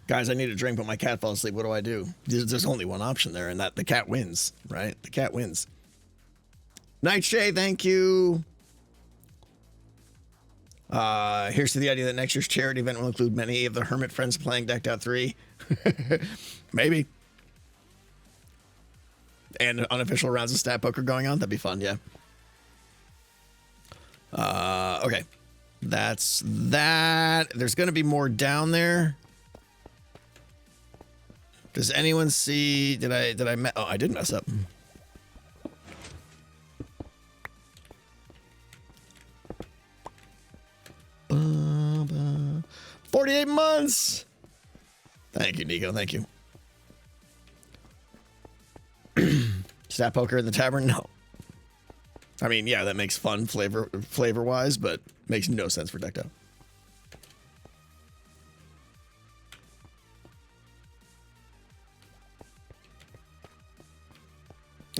Guys, I need a drink, but my cat fell asleep. What do I do? There's only one option there, and that the cat wins, right? The cat wins. Nightshade, thank you. Here's to the idea that next year's charity event will include many of the Hermit friends playing Decked Out 3. Maybe. And unofficial rounds of stat poker going on. That'd be fun, yeah. Okay. That's that. There's going to be more down there. Does anyone see? Did I oh, I did mess up. 48 months. Thank you, Nico. Thank you. Stat poker in the tavern? No. I mean, yeah, that makes fun flavor wise, but makes no sense for Decked Out.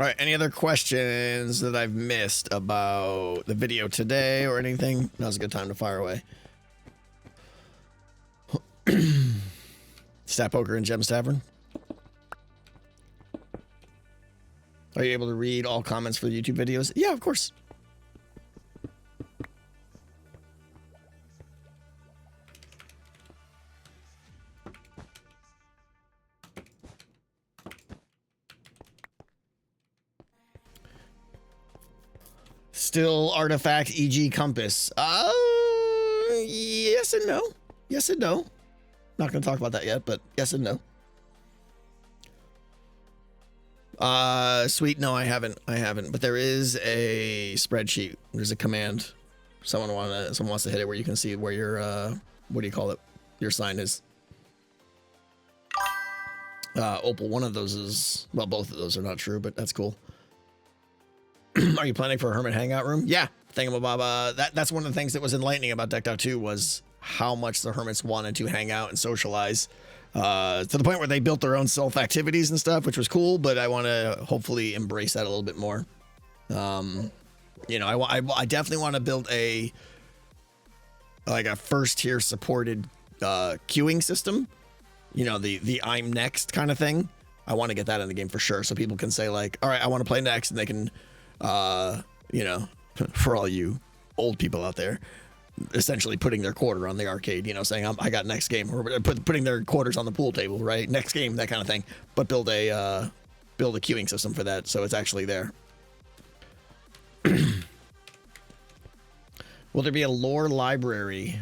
All right, any other questions that I've missed about the video today or anything? Now's a good time to fire away. Stat Poker and Gems Tavern. Are you able to read all comments for the YouTube videos? Yeah, of course. Still artifact, e.g. compass. Yes and no. Yes and no. Not going to talk about that yet, but yes and no. Sweet. No, I haven't. But there is a spreadsheet. There's a command. Someone wants to hit it where you can see where your what do you call it? Your sign is. Opal. One of those is, well, both of those are not true, but that's cool. Are you planning for a Hermit hangout room? Yeah. Thingamabob. That's one of the things that was enlightening about Decked Out 2 was how much the Hermits wanted to hang out and socialize. To the point where they built their own self activities and stuff, which was cool, but I want to hopefully embrace that a little bit more. You know, I definitely want to build a first tier supported queuing system. You know, the I'm next kind of thing. I want to get that in the game for sure, so people can say like, all right, I want to play next, and they can, you know, for all you old people out there, essentially putting their quarter on the arcade, you know, saying I got next game, or putting their quarters on the pool table, right? Next game, that kind of thing. But build a queuing system for that, so it's actually there. Will there be a lore library?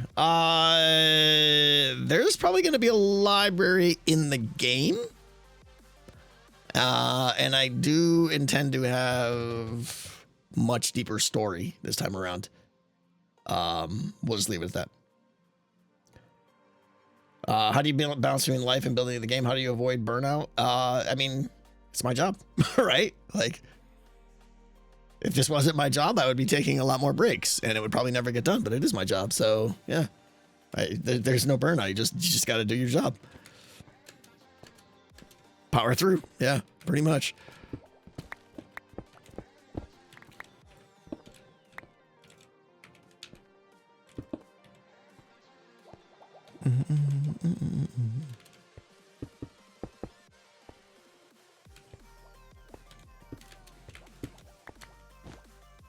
There's probably going to be a library in the game. And I do intend to have much deeper story this time around. We'll just leave it at that. How do you balance between life and building the game? How do you avoid burnout? I mean, it's my job, right? Like, if this wasn't my job, I would be taking a lot more breaks, and it would probably never get done. But it is my job, so yeah. There's no burnout. You just got to do your job. Power through, yeah, pretty much.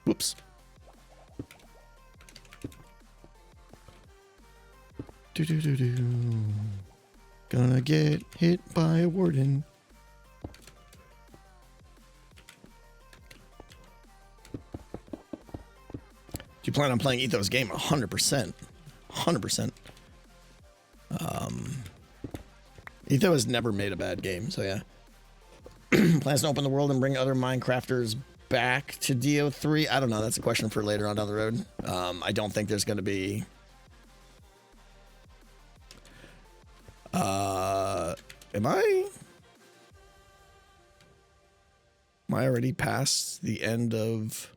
Whoops. Gonna get hit by a warden. Do you plan on playing Ethos game? 100%. 100%. Etho has never made a bad game, so yeah. Plans to open the world and bring other Minecrafters back to DO3? I don't know. That's a question for later on down the road. I don't think there's going to be... am I... Am I already past the end of?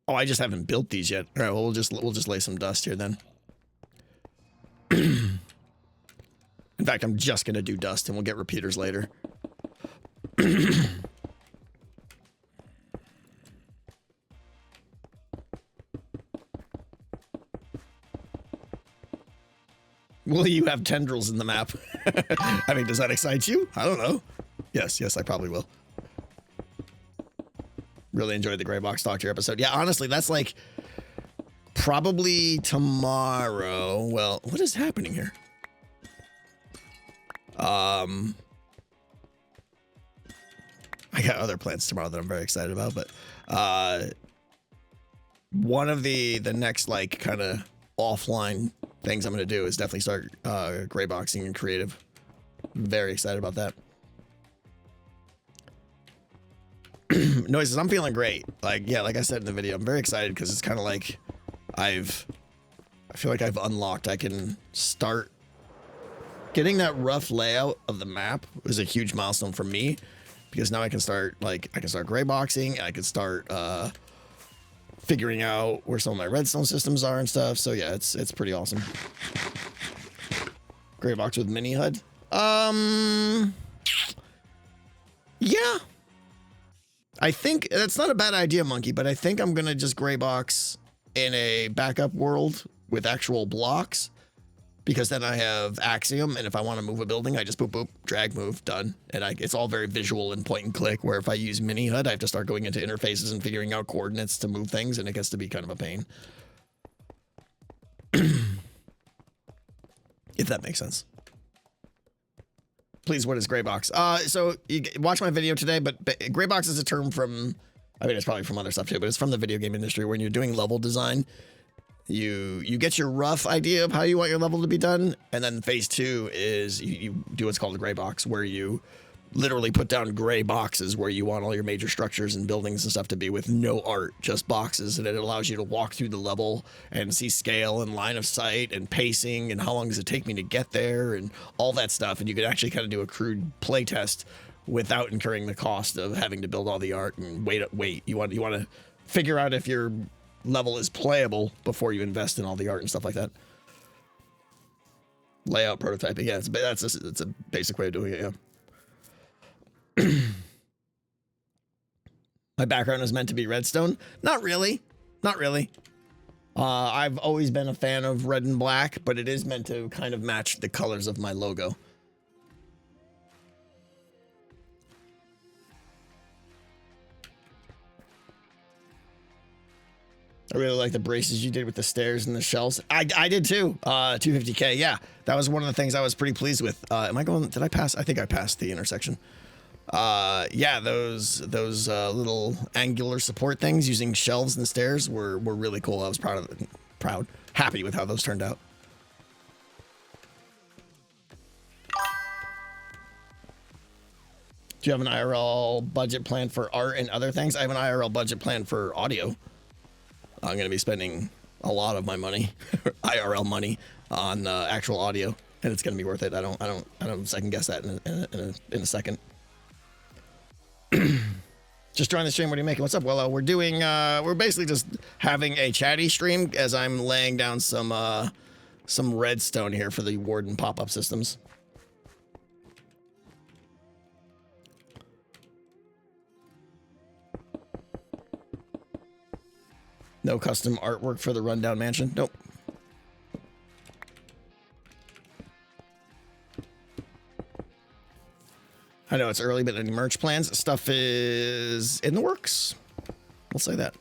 Oh, I just haven't built these yet. All right, well, we'll just lay some dust here then. In fact, I'm just gonna do dust, and we'll get repeaters later. Will you have tendrils in the map? I mean, does that excite you? I don't know. Yes, I probably will. Really enjoyed the Gray Box Doctor episode. Yeah, honestly, that's like probably tomorrow. Well, what is happening here? I got other plans tomorrow that I'm very excited about, but one of the next like kind of offline things I'm going to do is definitely start gray boxing and creative. Very excited about that. Noises, I'm feeling great. Like, yeah, like I said in the video, I'm very excited because it's kind of like I feel like I've unlocked. I can start getting that rough layout of the map was a huge milestone for me because now I can start gray boxing. I can start figuring out where some of my redstone systems are and stuff. So yeah, it's pretty awesome. Gray box with mini HUD. Yeah. I think that's not a bad idea, Monkey, but I think I'm gonna just gray box in a backup world with actual blocks because then I have axiom, and if I want to move a building, I just boop boop, drag, move, done, and it's all very visual and point and click. Where if I use mini HUD, I have to start going into interfaces and figuring out coordinates to move things, and it gets to be kind of a pain. If that makes sense. Please, what is gray box? So you watch my video today, but gray box is a term from, I mean, it's probably from other stuff too, but it's from the video game industry. When you're doing level design, you get your rough idea of how you want your level to be done, and then phase 2 is you do what's called a gray box, where you literally put down gray boxes where you want all your major structures and buildings and stuff to be with no art, just boxes, and it allows you to walk through the level and see scale and line of sight and pacing and how long does it take me to get there and all that stuff, and you can actually kind of do a crude play test without incurring the cost of having to build all the art and wait. You want to figure out if your level is playable before you invest in all the art and stuff like that. Layout prototyping, yeah, it's a basic way of doing it, yeah. My background is meant to be redstone. Not really. I've always been a fan of red and black, but it is meant to kind of match the colors of my logo. I really like the braces you did with the stairs and the shelves. I did too. 250K. Yeah, that was one of the things I was pretty pleased with. Did I pass? I think I passed the intersection. Yeah, those little angular support things using shelves and stairs were really cool. I was happy with how those turned out. Do you have an IRL budget plan for art and other things? I have an IRL budget plan for audio. I'm going to be spending a lot of my money, IRL money, on actual audio, and it's going to be worth it. I don't second guess that in a second. Just join the stream. What are you making? What's up? Well, we're basically just having a chatty stream as I'm laying down some redstone here for the warden pop-up systems. No custom artwork for the rundown mansion. Nope. I know it's early, but any merch plans? Stuff is in the works. We'll say that.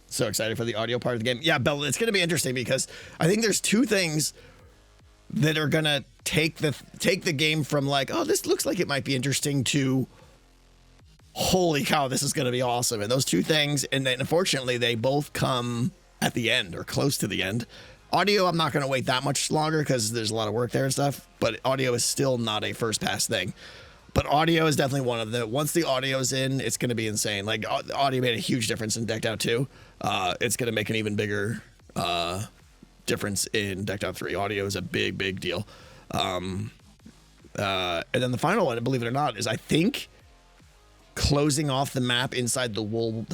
So excited for the audio part of the game. Yeah, Bella, it's going to be interesting because I think there's two things that are going to take the game from like, oh, this looks like it might be interesting to holy cow, this is going to be awesome. And those two things, and then unfortunately they both come at the end or close to the end. Audio, I'm not going to wait that much longer because there's a lot of work there and stuff, but audio is still not a first pass thing. But audio is definitely one of the. Once the audio's in, it's going to be insane. Like audio made a huge difference in Decked Out 2. It's going to make an even bigger difference in Decked Out 3. Audio is a big deal. And then the final one, believe it or not, is I think closing off the map inside the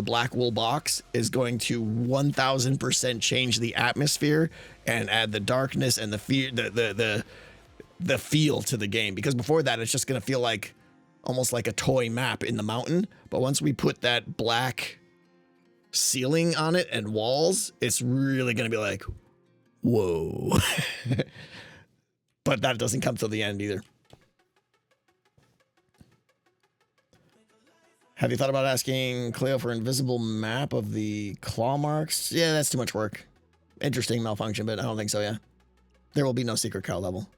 black wool box is going to 1000% change the atmosphere and add the darkness and the fear, the feel to the game. Because before that, it's just going to feel like almost like a toy map in the mountain. But once we put that black ceiling on it and walls, it's really going to be like, whoa. But that doesn't come till the end either. Have you thought about asking Cleo for invisible map of the claw marks? Yeah, that's too much work. Interesting malfunction, but I don't think so, yeah. There will be no secret cow level.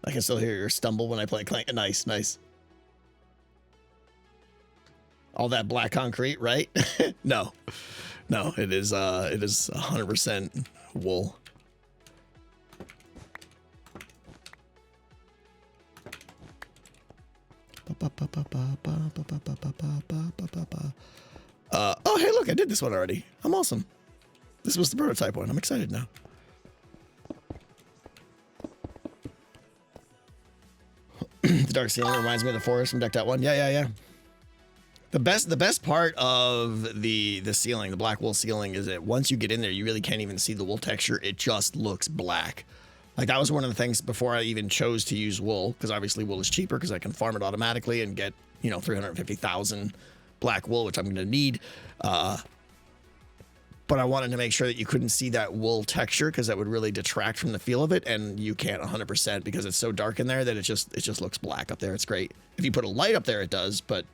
I can still hear your stumble when I play Clank. Nice. All that black concrete, right? No, it is 100% wool. Oh, hey, look, I did this one already. I'm awesome. This was the prototype one. I'm excited now. The dark ceiling reminds me of the forest from Decked Out 1. Yeah. The best part of the ceiling, the black wool ceiling, is that once you get in there, you really can't even see the wool texture. It just looks black. Like, that was one of the things before I even chose to use wool, because obviously wool is cheaper because I can farm it automatically and get, 350,000 black wool, which I'm going to need. But I wanted to make sure that you couldn't see that wool texture because that would really detract from the feel of it, and you can't 100% because it's so dark in there that it just looks black up there. It's great. If you put a light up there, it does, but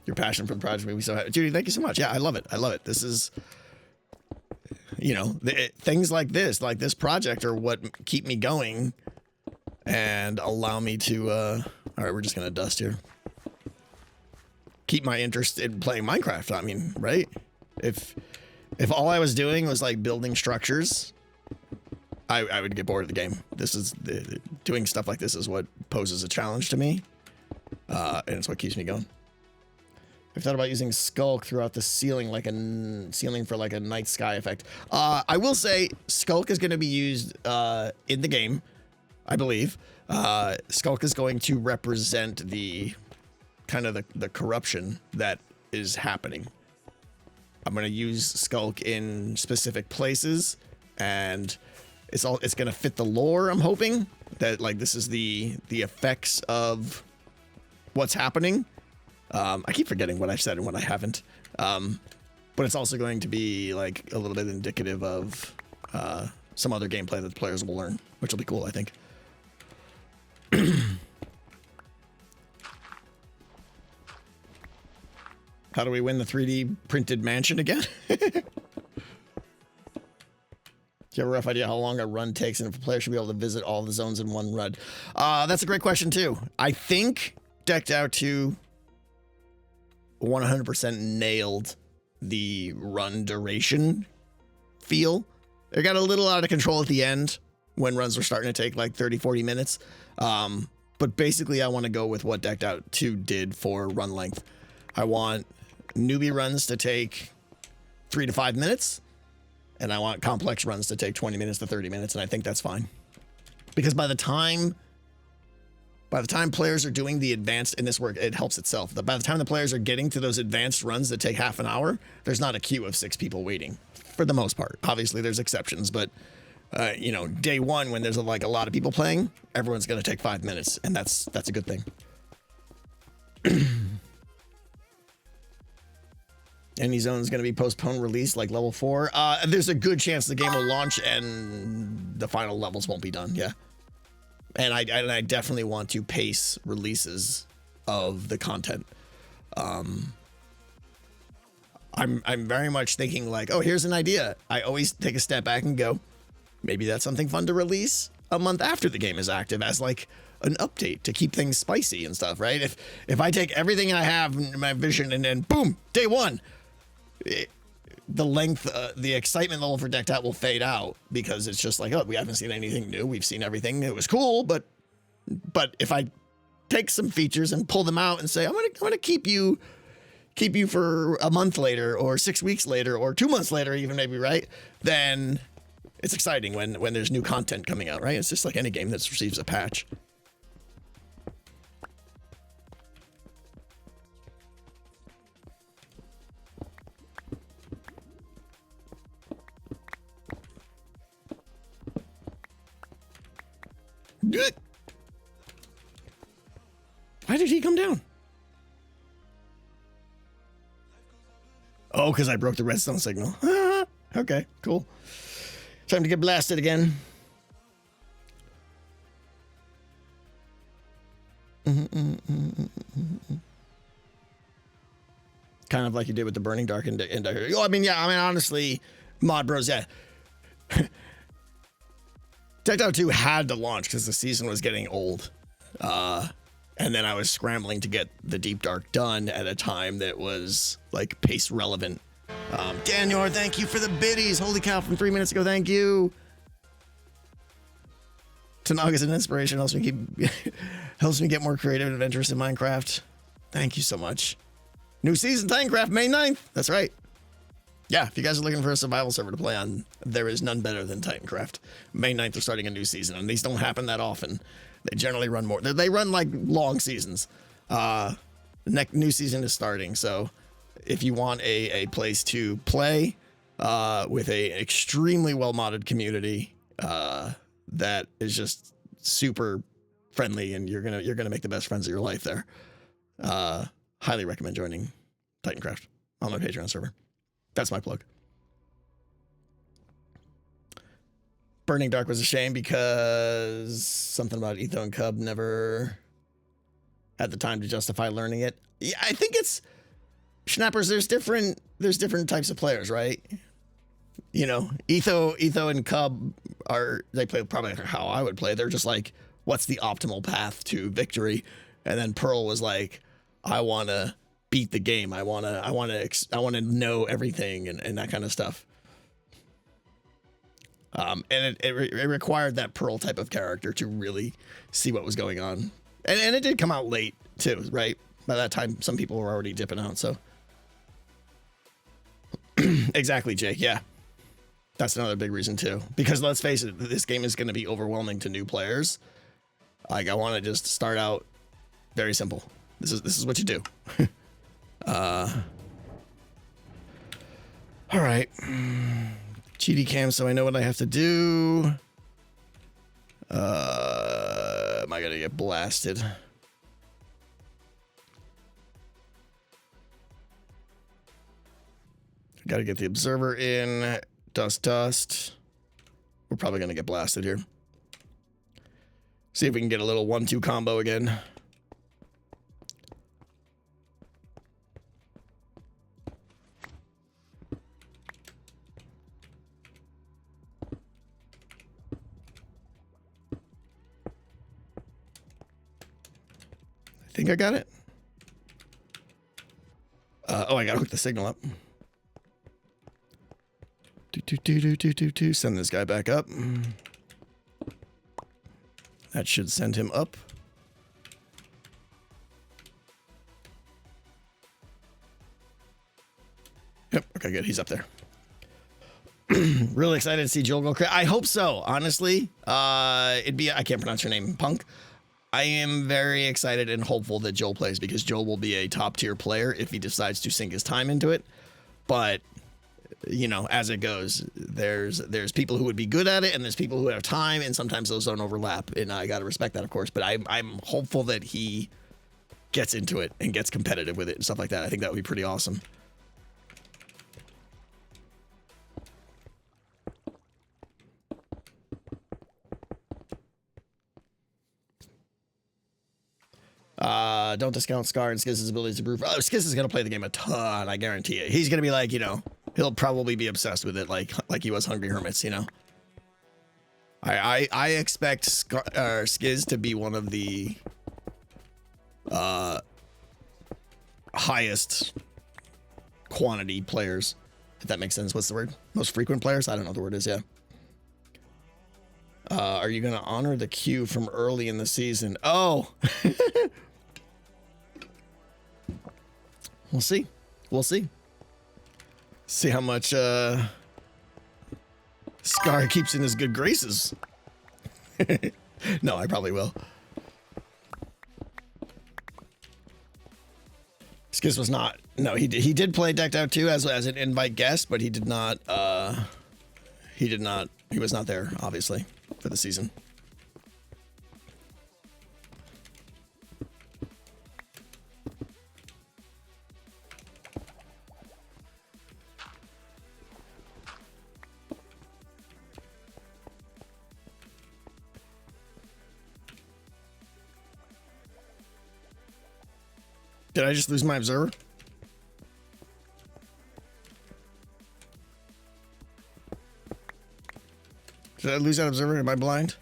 your passion for the project made me so happy. Judy, thank you so much. Yeah, I love it. This is, things like this project are what keep me going and allow me to, all right, we're just going to dust here. Keep my interest in playing Minecraft. I mean, right? If all I was doing was like building structures, I would get bored of the game. Doing stuff like this is what poses a challenge to me. And it's what keeps me going. I've thought about using Skulk throughout the ceiling, like ceiling for like a night sky effect. I will say Skulk is going to be used in the game, I believe. Skulk is going to represent the kind of the corruption that is happening. I'm going to use Skulk in specific places, and it's going to fit the lore. I'm hoping that like this is the effects of what's happening. I keep forgetting what I've said and what I haven't. But it's also going to be like a little bit indicative of some other gameplay that the players will learn, which will be cool, I think. How do we win the 3D printed mansion again? Do you have a rough idea how long a run takes and if a player should be able to visit all the zones in one run? That's a great question too. I think Decked Out 2 100% nailed the run duration feel. It got a little out of control at the end when runs were starting to take like 30-40 minutes. But basically I want to go with what Decked Out 2 did for run length. I want newbie runs to take 3 to 5 minutes, and I want complex runs to take 20 minutes to 30 minutes, and I think that's fine. Because by the time players are doing the advanced in this work, it helps itself. By the time the players are getting to those advanced runs that take half an hour, there's not a queue of 6 people waiting for the most part. Obviously there's exceptions, but day one, when there's a lot of people playing, everyone's going to take 5 minutes, and that's a good thing. Any zone is going to be postponed release like level 4. There's a good chance the game will launch and the final levels won't be done. Yeah. And I definitely want to pace releases of the content. I'm very much thinking like, oh, here's an idea. I always take a step back and go, maybe that's something fun to release a month after the game is active as like an update to keep things spicy and stuff, right? If I take everything I have in my vision and then boom, day one, the length, the excitement level for Decked Out will fade out because it's just like, oh, we haven't seen anything new. We've seen everything. It was cool, but if I take some features and pull them out and say, I'm gonna keep you for a month later or 6 weeks later or 2 months later, even maybe, right? Then it's exciting when there's new content coming out, right? It's just like any game that receives a patch. Why did he come down? Oh, because I broke the redstone signal. Okay, cool. Time to get blasted again. Kind of like you did with the Burning Dark and oh, I mean, honestly, Mod Bros, yeah. Decked Out 2 had to launch because the season was getting old. And then I was scrambling to get the Deep Dark done at a time that was like pace relevant. Daniel, thank you for the biddies. Holy cow, from 3 minutes ago, thank you. Tanaga's an inspiration, helps me get more creative and adventurous in Minecraft. Thank you so much. New season Titancraft, May 9th. That's right. Yeah, if you guys are looking for a survival server to play on, there is none better than Titancraft. May 9th, they're starting a new season, and these don't happen that often. They generally run more. They run like long seasons. The new season is starting, so if you want a place to play with a extremely well-modded community that is just super friendly, and you're gonna make the best friends of your life there, highly recommend joining Titancraft on my Patreon server. That's my plug. Burning Dark was a shame because something about Etho and Cub never had the time to justify learning it. Yeah, I think it's Schnappers. There's different types of players, right? You know, Etho and Cub they play probably how I would play. They're just like, what's the optimal path to victory? And then Pearl was like, I want to beat the game. I want to know everything and that kind of stuff. And it required that Pearl type of character to really see what was going on. And it did come out late too, right? By that time, some people were already dipping out, so. Exactly, Jake, yeah. That's another big reason too. Because let's face it, this game is going to be overwhelming to new players. Like, I want to just start out very simple. This is what you do. All right. GD cam, so I know what I have to do. Am I gonna get blasted? Gotta get the observer in. Dust. We're probably gonna get blasted here. See if we can get a little 1-2 combo again. I think I got it. Oh, I gotta hook the signal up. Send this guy back up. That should send him up. Yep, okay, good. He's up there. Really excited to see Joel go crazy. I hope so, honestly. I can't pronounce your name, Punk. I am very excited and hopeful that Joel plays because Joel will be a top tier player if he decides to sink his time into it. But, you know, as it goes, there's people who would be good at it and there's people who have time, and sometimes those don't overlap. And I got to respect that, of course. But I'm hopeful that he gets into it and gets competitive with it and stuff like that. I think that would be pretty awesome. Don't discount Scar and Skizz's ability to prove. Oh, Skizz is gonna play the game a ton, I guarantee it. He's gonna be like, you know, he'll probably be obsessed with it, like he was Hungry Hermits, you know. I expect Skizz to be one of the highest quantity players, if that makes sense. What's the word? Most frequent players? I don't know what the word is, yeah. Are you going to honor the queue from early in the season? Oh! We'll see. We'll see. See how much Scar keeps in his good graces. No, I probably will. Skiz was not. No, he did play Decked Out too as an invite guest, but he did not. He was not there, obviously, for the season. Did I just lose my observer? Did I lose that observer? Am I blind?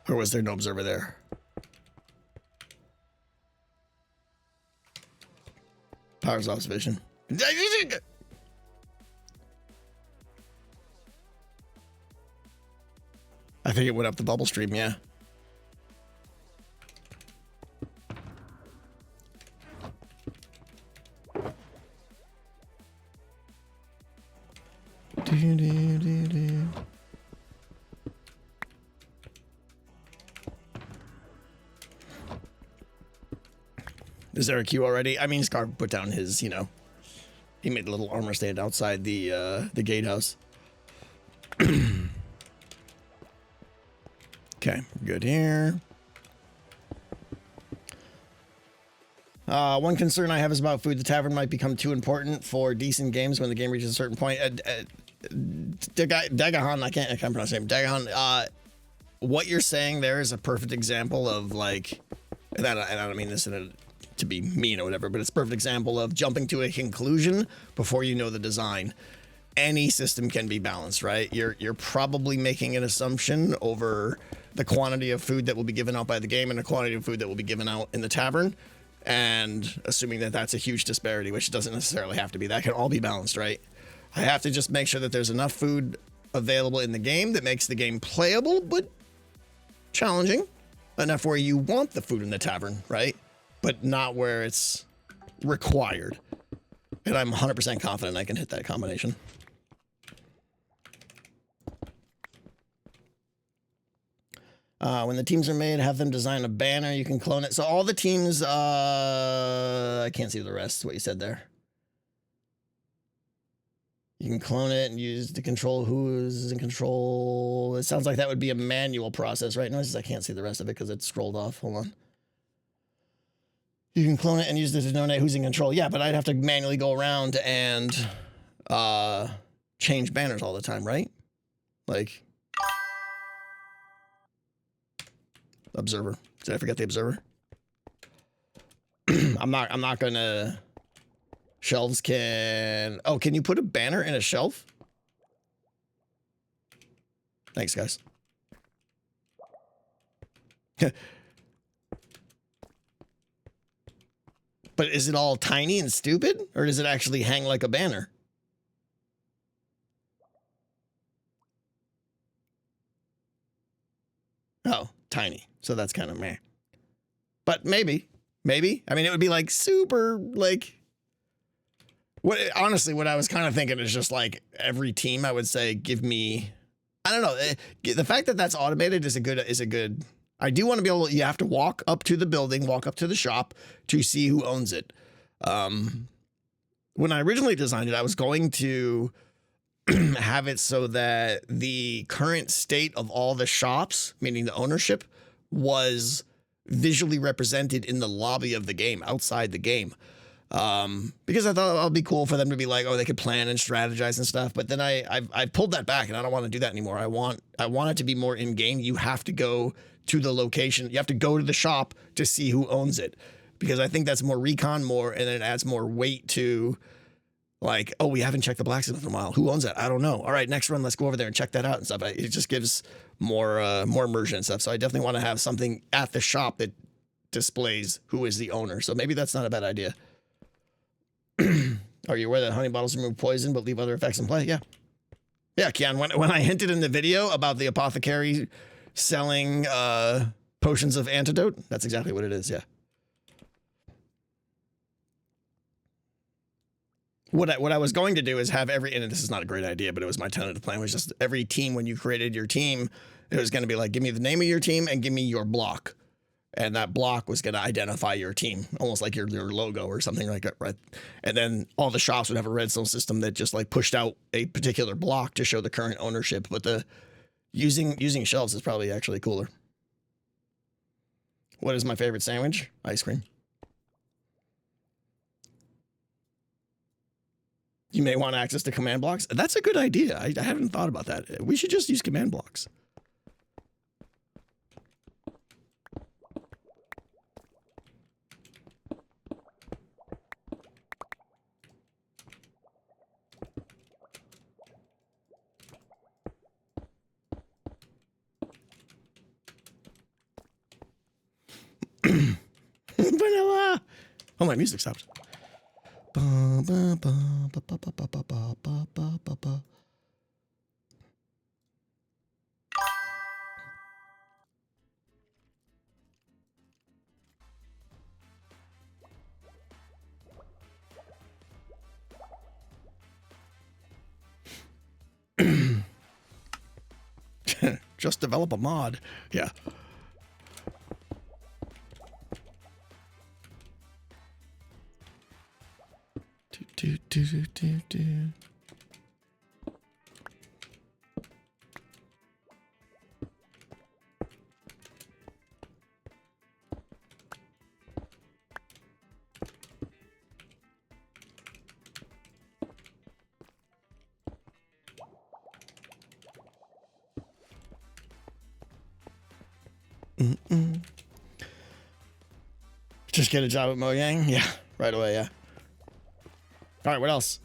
Or was there no observer there? Powers observation. I think it went up the bubble stream, yeah. Is there a queue already? I mean, Scar put down his, he made a little armor stand outside the gatehouse. Okay, good here. One concern I have is about food. The tavern might become too important for decent games when the game reaches a certain point. Dagahan, I can't pronounce his name. Dagahan, what you're saying there is a perfect example of like, and I don't mean this to be mean or whatever, but it's a perfect example of jumping to a conclusion before you know the design. Any system can be balanced, right? You're probably making an assumption over the quantity of food that will be given out by the game and the quantity of food that will be given out in the tavern, and assuming that that's a huge disparity, which doesn't necessarily have to be. That can all be balanced, right? I have to just make sure that there's enough food available in the game that makes the game playable, but challenging enough where you want the food in the tavern, right? But not where it's required. And I'm 100% confident I can hit that combination. When the teams are made, have them design a banner. You can clone it. So all the teams, I can't see the rest, what you said there. You can clone it and use to control who's in control. It sounds like that would be a manual process, right? No, I can't see the rest of it because it's scrolled off. Hold on. You can clone it and use it to donate who's in control. Yeah, but I'd have to manually go around and change banners all the time, right? Like observer. Did I forget the observer? I'm not gonna. Shelves can. Oh, can you put a banner in a shelf? Thanks, guys. But is it all tiny and stupid, or does it actually hang like a banner? Oh, tiny. So that's kind of meh. But maybe. I mean, it would be like super, like... Honestly, what I was kind of thinking is just like every team, I would say, give me... I don't know. The fact that that's automated is a good... I do want to be able to... You have to walk up to the building, walk up to the shop to see who owns it. When I originally designed it, I was going to have it so that the current state of all the shops, meaning the ownership, was visually represented in the lobby of the game, outside the game. Because I thought it would be cool for them to be like, oh, they could plan and strategize and stuff. But then I pulled that back, and I don't want to do that anymore. I want it to be more in game. You have to go to the location. You have to go to the shop to see who owns it, because I think that's more recon, and it adds more weight to, like, oh, we haven't checked the blacksmith in a while. Who owns that? I don't know. All right, next run, let's go over there and check that out and stuff. It just gives more immersion and stuff. So I definitely want to have something at the shop that displays who is the owner. So maybe that's not a bad idea. Are you aware that honey bottles remove poison but leave other effects in play? Yeah. Yeah, Kian, when I hinted in the video about the apothecary selling potions of antidote, that's exactly what it is, yeah. What I was going to do is have every, and this is not a great idea, but it was my tentative plan, was just every team, when you created your team, it was going to be like, give me the name of your team and give me your block. And that block was going to identify your team, almost like your logo or something like that, right? And then all the shops would have a redstone system that just like pushed out a particular block to show the current ownership. But the using shelves is probably actually cooler. What is my favorite sandwich? Ice cream. You may want access to command blocks. That's a good idea. I haven't thought about that. We should just use command blocks. Vanilla. Oh, my music stopped. Just develop a mod. Yeah. Do. Just get a job at Mojang? Yeah, right away, yeah. All right, what else?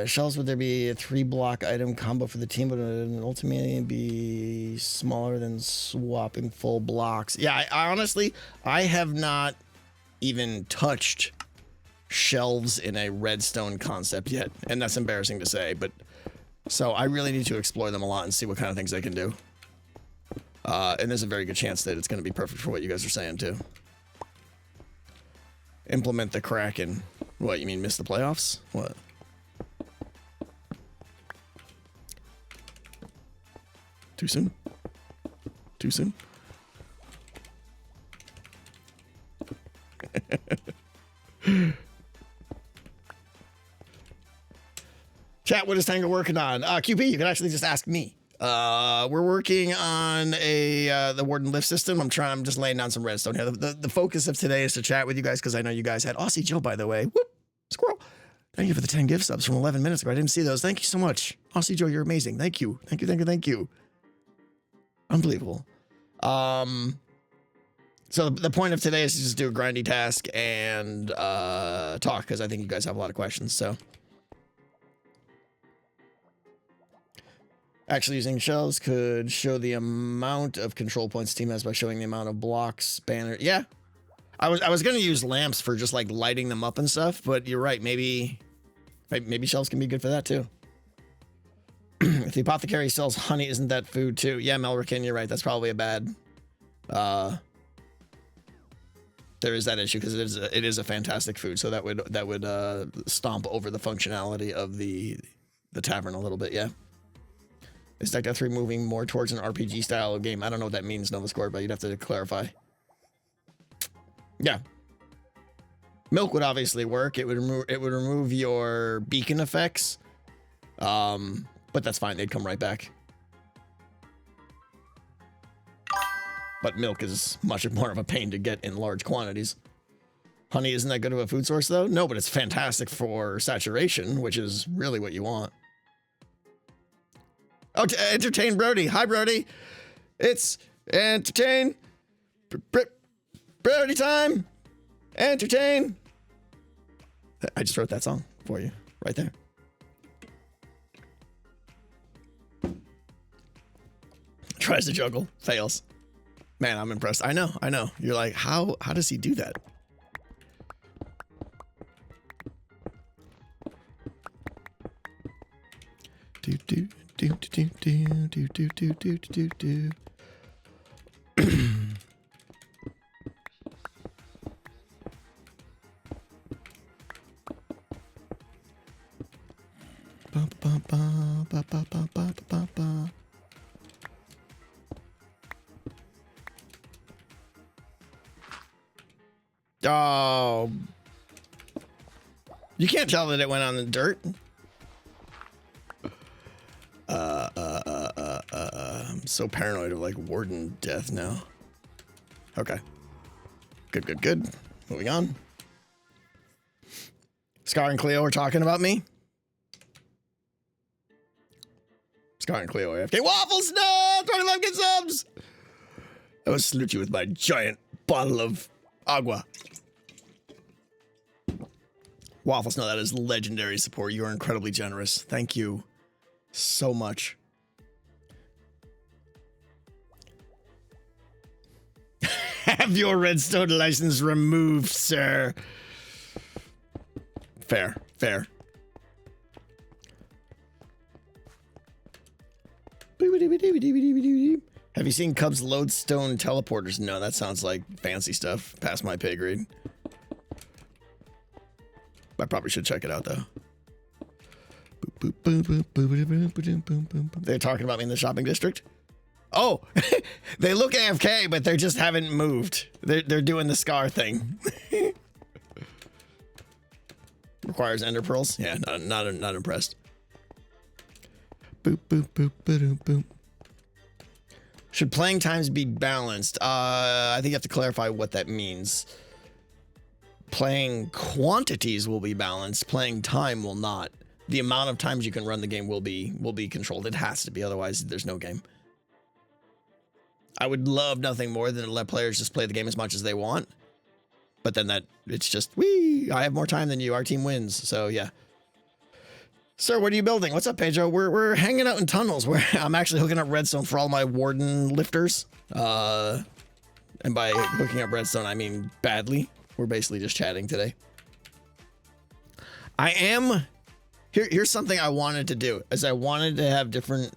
Shells, would there be a 3-block item combo for the team, but ultimately be smaller than swapping full blocks? Yeah, I honestly, I have not even touched shelves in a redstone concept yet, and that's embarrassing to say, but so I really need to explore them a lot and see what kind of things they can do. And there's a very good chance that it's going to be perfect for what you guys are saying too. Implement the Kraken. What, you mean miss the playoffs? What? Too soon? Too soon? Chat, what is Tango working on? QP, you can actually just ask me. We're working on the warden lift system. I'm just laying down some redstone here. The focus of today is to chat with you guys because I know you guys had Aussie Joe, by the way. Whoop, squirrel. Thank you for the 10 gift subs from 11 minutes ago. I didn't see those. Thank you so much. Aussie Joe, you're amazing. Thank you. Thank you, thank you, thank you. Unbelievable. So the point of today is to just do a grindy task and talk because I think you guys have a lot of questions. So actually using shells could show the amount of control points team has by showing the amount of blocks, banner. Yeah. I was going to use lamps for just like lighting them up and stuff, but you're right. Maybe shells can be good for that too. If the apothecary sells honey, isn't that food too? Yeah, Melrican, you're right. That's probably a bad, there is that issue because it is a fantastic food. So that would stomp over the functionality of the tavern a little bit. Yeah. Is Deck Death 3 moving more towards an RPG style game? I don't know what that means, Nova Score, but you'd have to clarify. Yeah. Milk would obviously work. It would remove your beacon effects. But that's fine. They'd come right back. But milk is much more of a pain to get in large quantities. Honey isn't that good of a food source though? No, but it's fantastic for saturation, which is really what you want. Oh, to entertain Brody. Hi, Brody. It's entertain. Brody time. Entertain. I just wrote that song for you right there. Tries to juggle, fails. Man, I'm impressed. I know. You're like, how does he do that? Do do do do do do do do do do do. Ba ba ba ba ba ba ba ba ba. Oh, you can't tell that it went on the dirt. I'm so paranoid of like warden death now. Okay. Good, good, good. Moving on. Scar and Cleo are talking about me. Scar and Cleo AFK. Waffles, no! 25 good subs! I will salute you with my giant bottle of agua. Waffles, no, that is legendary support. You are incredibly generous. Thank you so much. Have your redstone license removed, sir. Fair, fair. Have you seen Cub's lodestone teleporters? No, that sounds like fancy stuff. Past my pay grade. I probably should check it out though. They're talking about me in the shopping district. Oh, they look AFK, but they just haven't moved. They're doing the Scar thing. Requires ender pearls. Yeah, not impressed. Boop boop boop boop boop. Should playing times be balanced? I think you have to clarify what that means. Playing quantities will be balanced. Playing time will not. The amount of times you can run the game will be controlled. It has to be, otherwise there's no game. I would love nothing more than to let players just play the game as much as they want. But then it's just, I have more time than you. Our team wins. So yeah. Sir, what are you building? What's up, Pedro? We're hanging out in tunnels. I'm actually hooking up redstone for all my warden lifters. And by hooking up redstone, I mean badly. We're basically just chatting today. Here's something I wanted to do, is I wanted to have different,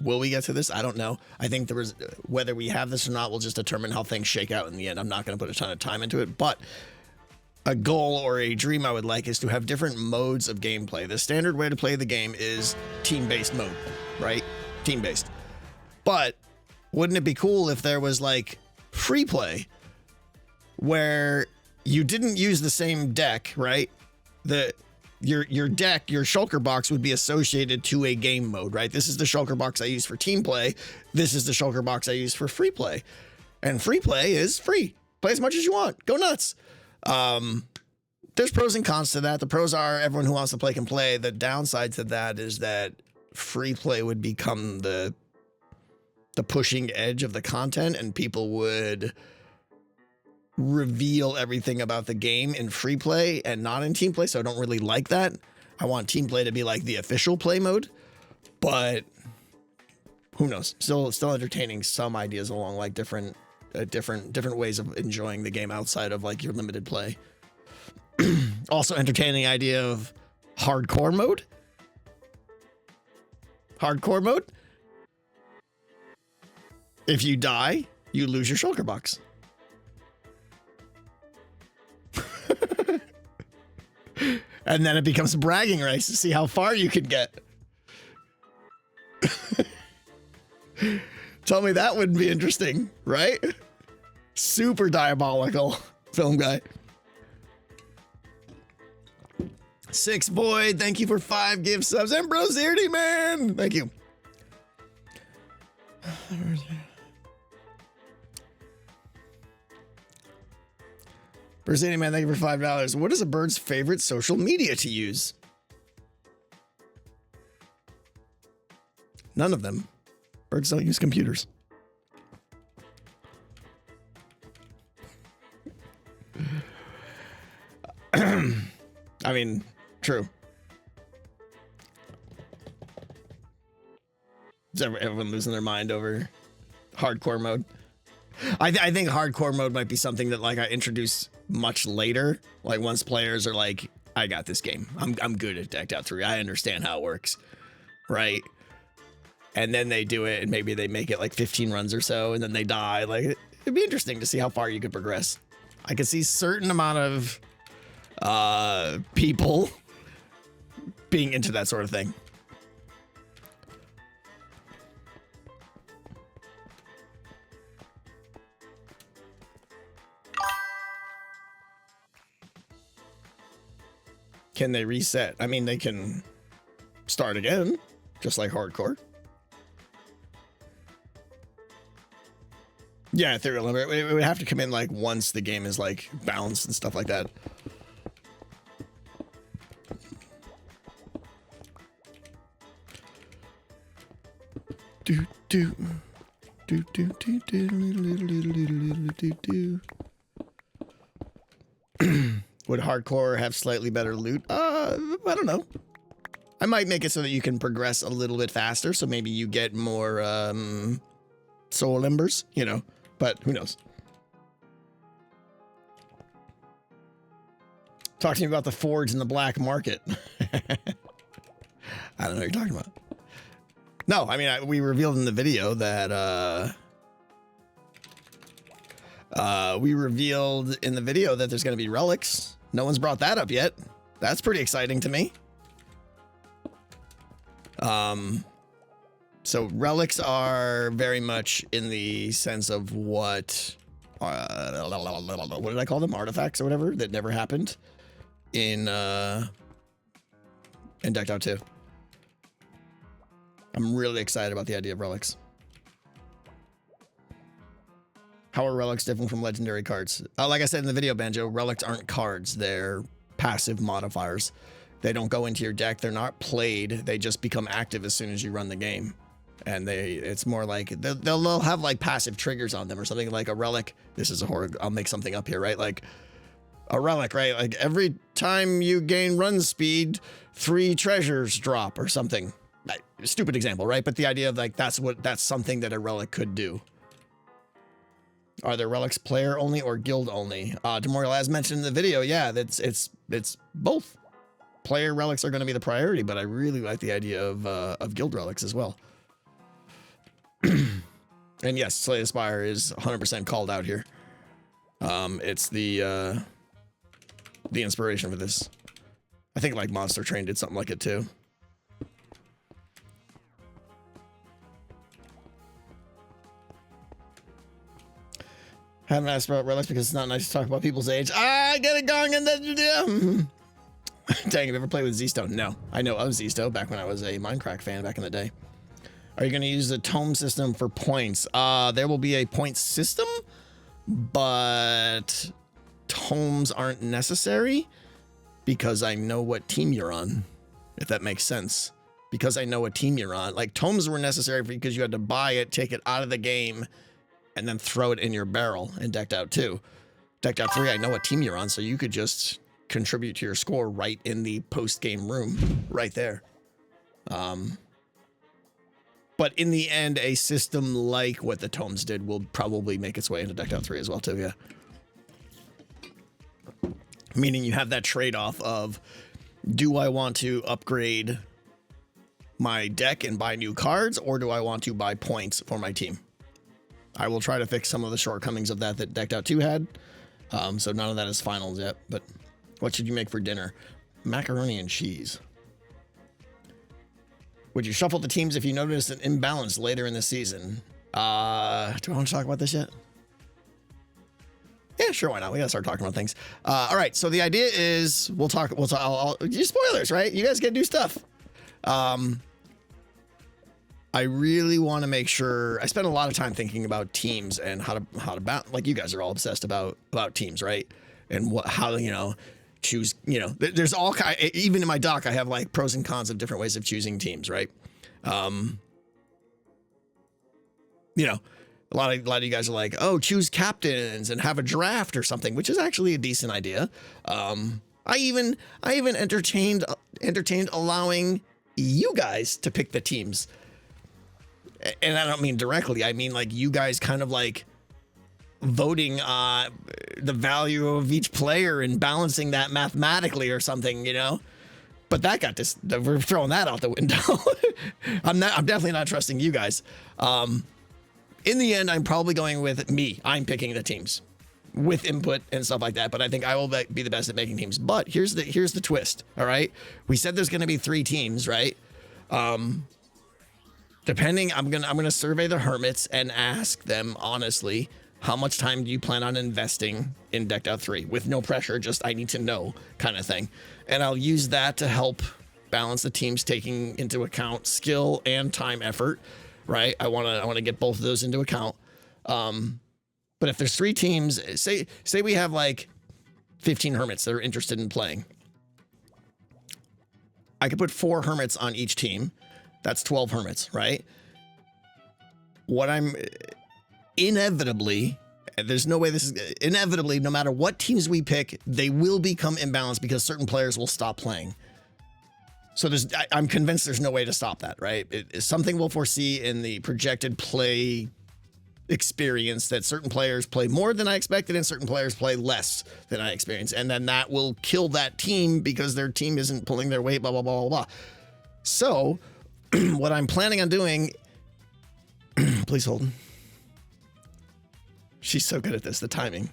will we get to this? I don't know. I think there was, whether we have this or not, will just determine how things shake out in the end. I'm not going to put a ton of time into it, but a goal or a dream I would like is to have different modes of gameplay. The standard way to play the game is team-based mode, right? Team-based. But wouldn't it be cool if there was like free play where you didn't use the same deck, right? Your deck, your shulker box would be associated to a game mode, right? This is the shulker box I use for team play. This is the shulker box I use for free play. And free play is free. Play as much as you want. Go nuts. There's pros and cons to that. The pros are everyone who wants to play can play. The downside to that is that free play would become the pushing edge of the content, and people would reveal everything about the game in free play and not in team play. So I don't really like that. I want team play to be like the official play mode, but who knows? Still entertaining some ideas along like different ways of enjoying the game outside of like your limited play. Also entertaining idea of hardcore mode. Hardcore mode. If you die, you lose your shulker box. And then it becomes a bragging race to see how far you can get. Tell me that wouldn't be interesting, right? Super diabolical film guy. Six Boy, thank you for 5 gift subs. Ambrose Eardy, man. Thank you. Mercenaries, man, thank you for $5. What is a bird's favorite social media to use? None of them. Birds don't use computers. I mean, true. Is everyone losing their mind over hardcore mode? I think hardcore mode might be something that like I introduce much later. Like once players are like, I got this game. I'm good at Decked Out 3. I understand how it works. right? And then they do it, and maybe they make it like 15 runs or so, and then they die. Like, it'd be interesting to see how far you could progress. I could see certain amount of people being into that sort of thing. Can they reset? I mean, they can start again, just like hardcore. Yeah, ethereal limit. It would have to come in like once the game is like balanced and stuff like that. Do do do do do do do. Would hardcore have slightly better loot? I don't know. I might make it so that you can progress a little bit faster, so maybe you get more soul embers, you know, but who knows? Talk to me about the forge in the black market. I don't know what you're talking about. No, I mean, we revealed in the video that there's going to be relics. No one's brought that up yet. That's pretty exciting to me. So relics are very much in the sense of what did I call them? Artifacts or whatever that never happened in Decked Out 2. I'm really excited about the idea of relics. How are relics different from legendary cards? Like I said in the video, Banjo, relics aren't cards. They're passive modifiers. They don't go into your deck. They're not played. They just become active as soon as you run the game. And it's more like they'll have like passive triggers on them or something. Like a relic. This is a horror. I'll make something up here, right? Like a relic, right? Like every time you gain run speed, 3 treasures drop or something. Stupid example, right? But the idea of like that's something that a relic could do. Are there relics player only or guild only? Demorial, as mentioned in the video, yeah, it's both. Player relics are going to be the priority, but I really like the idea of guild relics as well. And yes, Slay the Spire is 100% called out here. It's the inspiration for this. I think like Monster Train did something like it too. Haven't asked about relics because it's not nice to talk about people's age. I get it going in the Dang, have you ever played with Z-Stone? No. I know of Z-Stone back when I was a Minecraft fan back in the day. Are you going to use the tome system for points? There will be a point system, but tomes aren't necessary because I know what team you're on, if that makes sense. Because I know what team you're on. Like, tomes were necessary because you had to buy it, take it out of the game, and then throw it in your barrel in Decked Out 2. Decked Out 3, I know what team you're on, so you could just contribute to your score right in the post-game room, right there. But in the end, a system like what the tomes did will probably make its way into Decked Out 3 as well, too, yeah. Meaning you have that trade-off of, do I want to upgrade my deck and buy new cards, or do I want to buy points for my team? I will try to fix some of the shortcomings of that Decked Out 2 had. So none of that is finals yet, but what should you make for dinner? Macaroni and cheese. Would you shuffle the teams if you notice an imbalance later in the season? Do I want to talk about this yet? Yeah, sure, why not? We gotta start talking about things. All right, so the idea is we'll talk spoilers, right? You guys get new stuff. I really want to make sure I spend a lot of time thinking about teams and how to balance. Like, you guys are all obsessed about teams, right? And how choose. There's all kind. Even in my doc, I have like pros and cons of different ways of choosing teams, right? A lot of you guys are like, oh, choose captains and have a draft or something, which is actually a decent idea. I even entertained allowing you guys to pick the teams. And I don't mean directly. I mean, like, you guys kind of like voting the value of each player and balancing that mathematically or something, But that got this. We're throwing that out the window. I'm definitely not trusting you guys. In the end, I'm probably going with me. I'm picking the teams with input and stuff like that. But I think I will be the best at making teams. But here's the twist. All right, we said there's going to be 3 teams, right? Depending, I'm gonna survey the hermits and ask them honestly, how much time do you plan on investing in Decked Out 3? With no pressure, just I need to know kind of thing. And I'll use that to help balance the teams, taking into account skill and time effort, right? I wanna get both of those into account. But if there's 3 teams, say we have like 15 hermits that are interested in playing. I could put 4 hermits on each team. That's 12 hermits, right? What I'm inevitably, there's no way this is inevitably, no matter what teams we pick, they will become imbalanced because certain players will stop playing. So I'm convinced there's no way to stop that, right? It's something we'll foresee in the projected play experience that certain players play more than I expected and certain players play less than I experienced. And then that will kill that team because their team isn't pulling their weight, blah, blah, blah, blah, blah. So what I'm planning on doing, please hold. She's so good at this, the timing.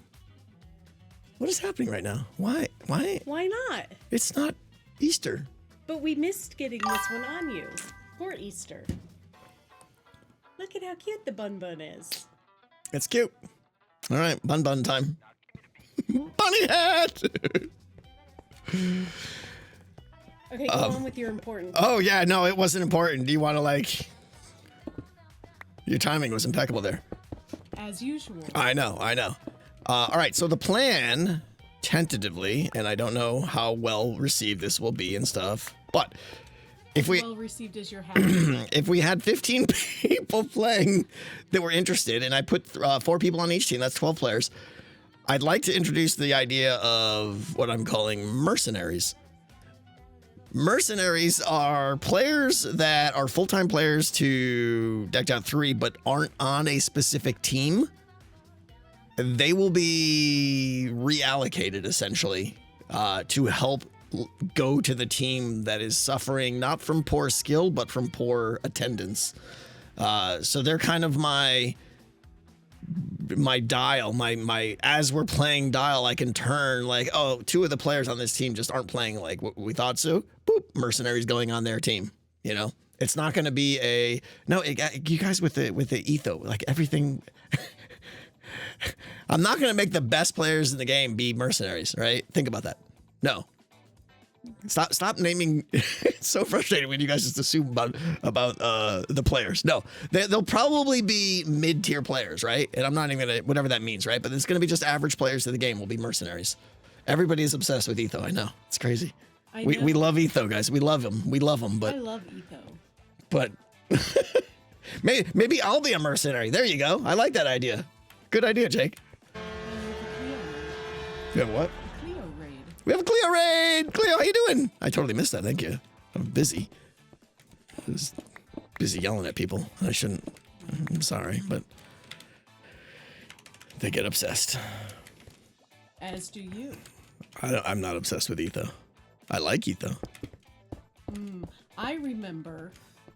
What is happening right now? Why? Why not? It's not Easter. But we missed getting this one on you. Poor Easter. Look at how cute the bun bun is. It's cute. All right, bun time. Bunny hat! Okay, go on with your important. Oh, yeah, no, it wasn't important. Do you want to, like... Your timing was impeccable there. As usual. I know. All right, so the plan, tentatively, and I don't know how well received this will be and stuff, but if we... Well received as your habit. If we had 15 people playing that were interested, and I put 4 people on each team, that's 12 players, I'd like to introduce the idea of what I'm calling mercenaries. Mercenaries are players that are full-time players to Decked Out 3, but aren't on a specific team. They will be reallocated, essentially, to help go to the team that is suffering not from poor skill, but from poor attendance. So they're kind of my dial, my as we're playing dial, I can turn like, oh, 2 of the players on this team just aren't playing like what we thought so. Boop, mercenaries going on their team. You know, it's not going to be you guys with the etho, like everything. I'm not going to make the best players in the game be mercenaries, right? Think about that. No. Stop naming. It's so frustrating when you guys just assume about the players. No, they'll probably be mid-tier players, right? And I'm not even gonna, whatever that means, right? But it's gonna be just average players of the game will be mercenaries. Everybody is obsessed with etho. I know, it's crazy. We love etho, guys. We love him. But I love etho. But maybe I'll be a mercenary. There you go. I like that idea. Good idea, Jake. You have what? We have a Cleo raid! Cleo, how you doing? I totally missed that, thank you. I'm busy. I was busy yelling at people. I shouldn't. I'm sorry, but they get obsessed. As do you. I'm not obsessed with etho. I like etho. I remember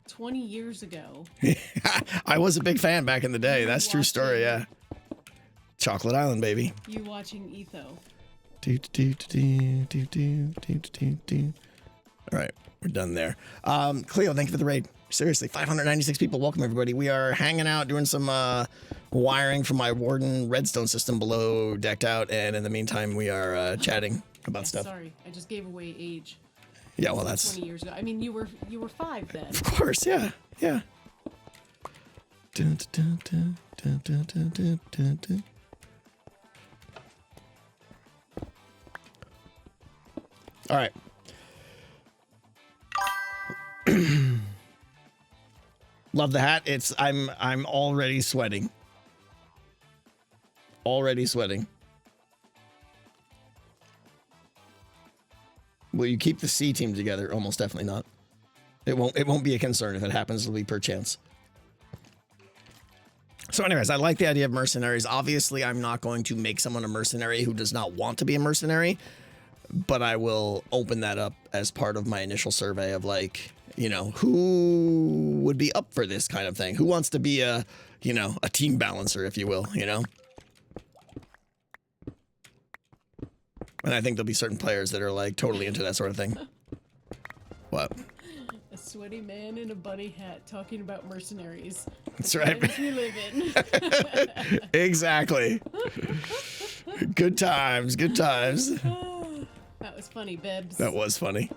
20 years ago. I was a big fan back in the day. That's true story, yeah. Chocolate Island, baby. You watching etho. All right, we're done there. Cleo, thank you for the raid. Seriously, 596 people. Welcome, everybody. We are hanging out, doing some wiring for my warden redstone system below Decked Out, and in the meantime, we are chatting about stuff. Sorry, I just gave away age. Yeah, well, that's 20 years ago. I mean, you were 5 then. Of course, yeah. All right. Love the hat. I'm already sweating. Already sweating. Will you keep the C team together? Almost definitely not. It won't be a concern if it happens. It'll be per chance. So anyways, I like the idea of mercenaries. Obviously, I'm not going to make someone a mercenary who does not want to be a mercenary. but I will open that up as part of my initial survey of like, you know, who would be up for this kind of thing? Who wants to be a, you know, a team balancer, if you will, you know? And I think there'll be certain players that are like totally into that sort of thing. What? A sweaty man in a bunny hat talking about mercenaries. That's right. Times we live in. Exactly. Good times, good times. That was funny, Bebs. That was funny.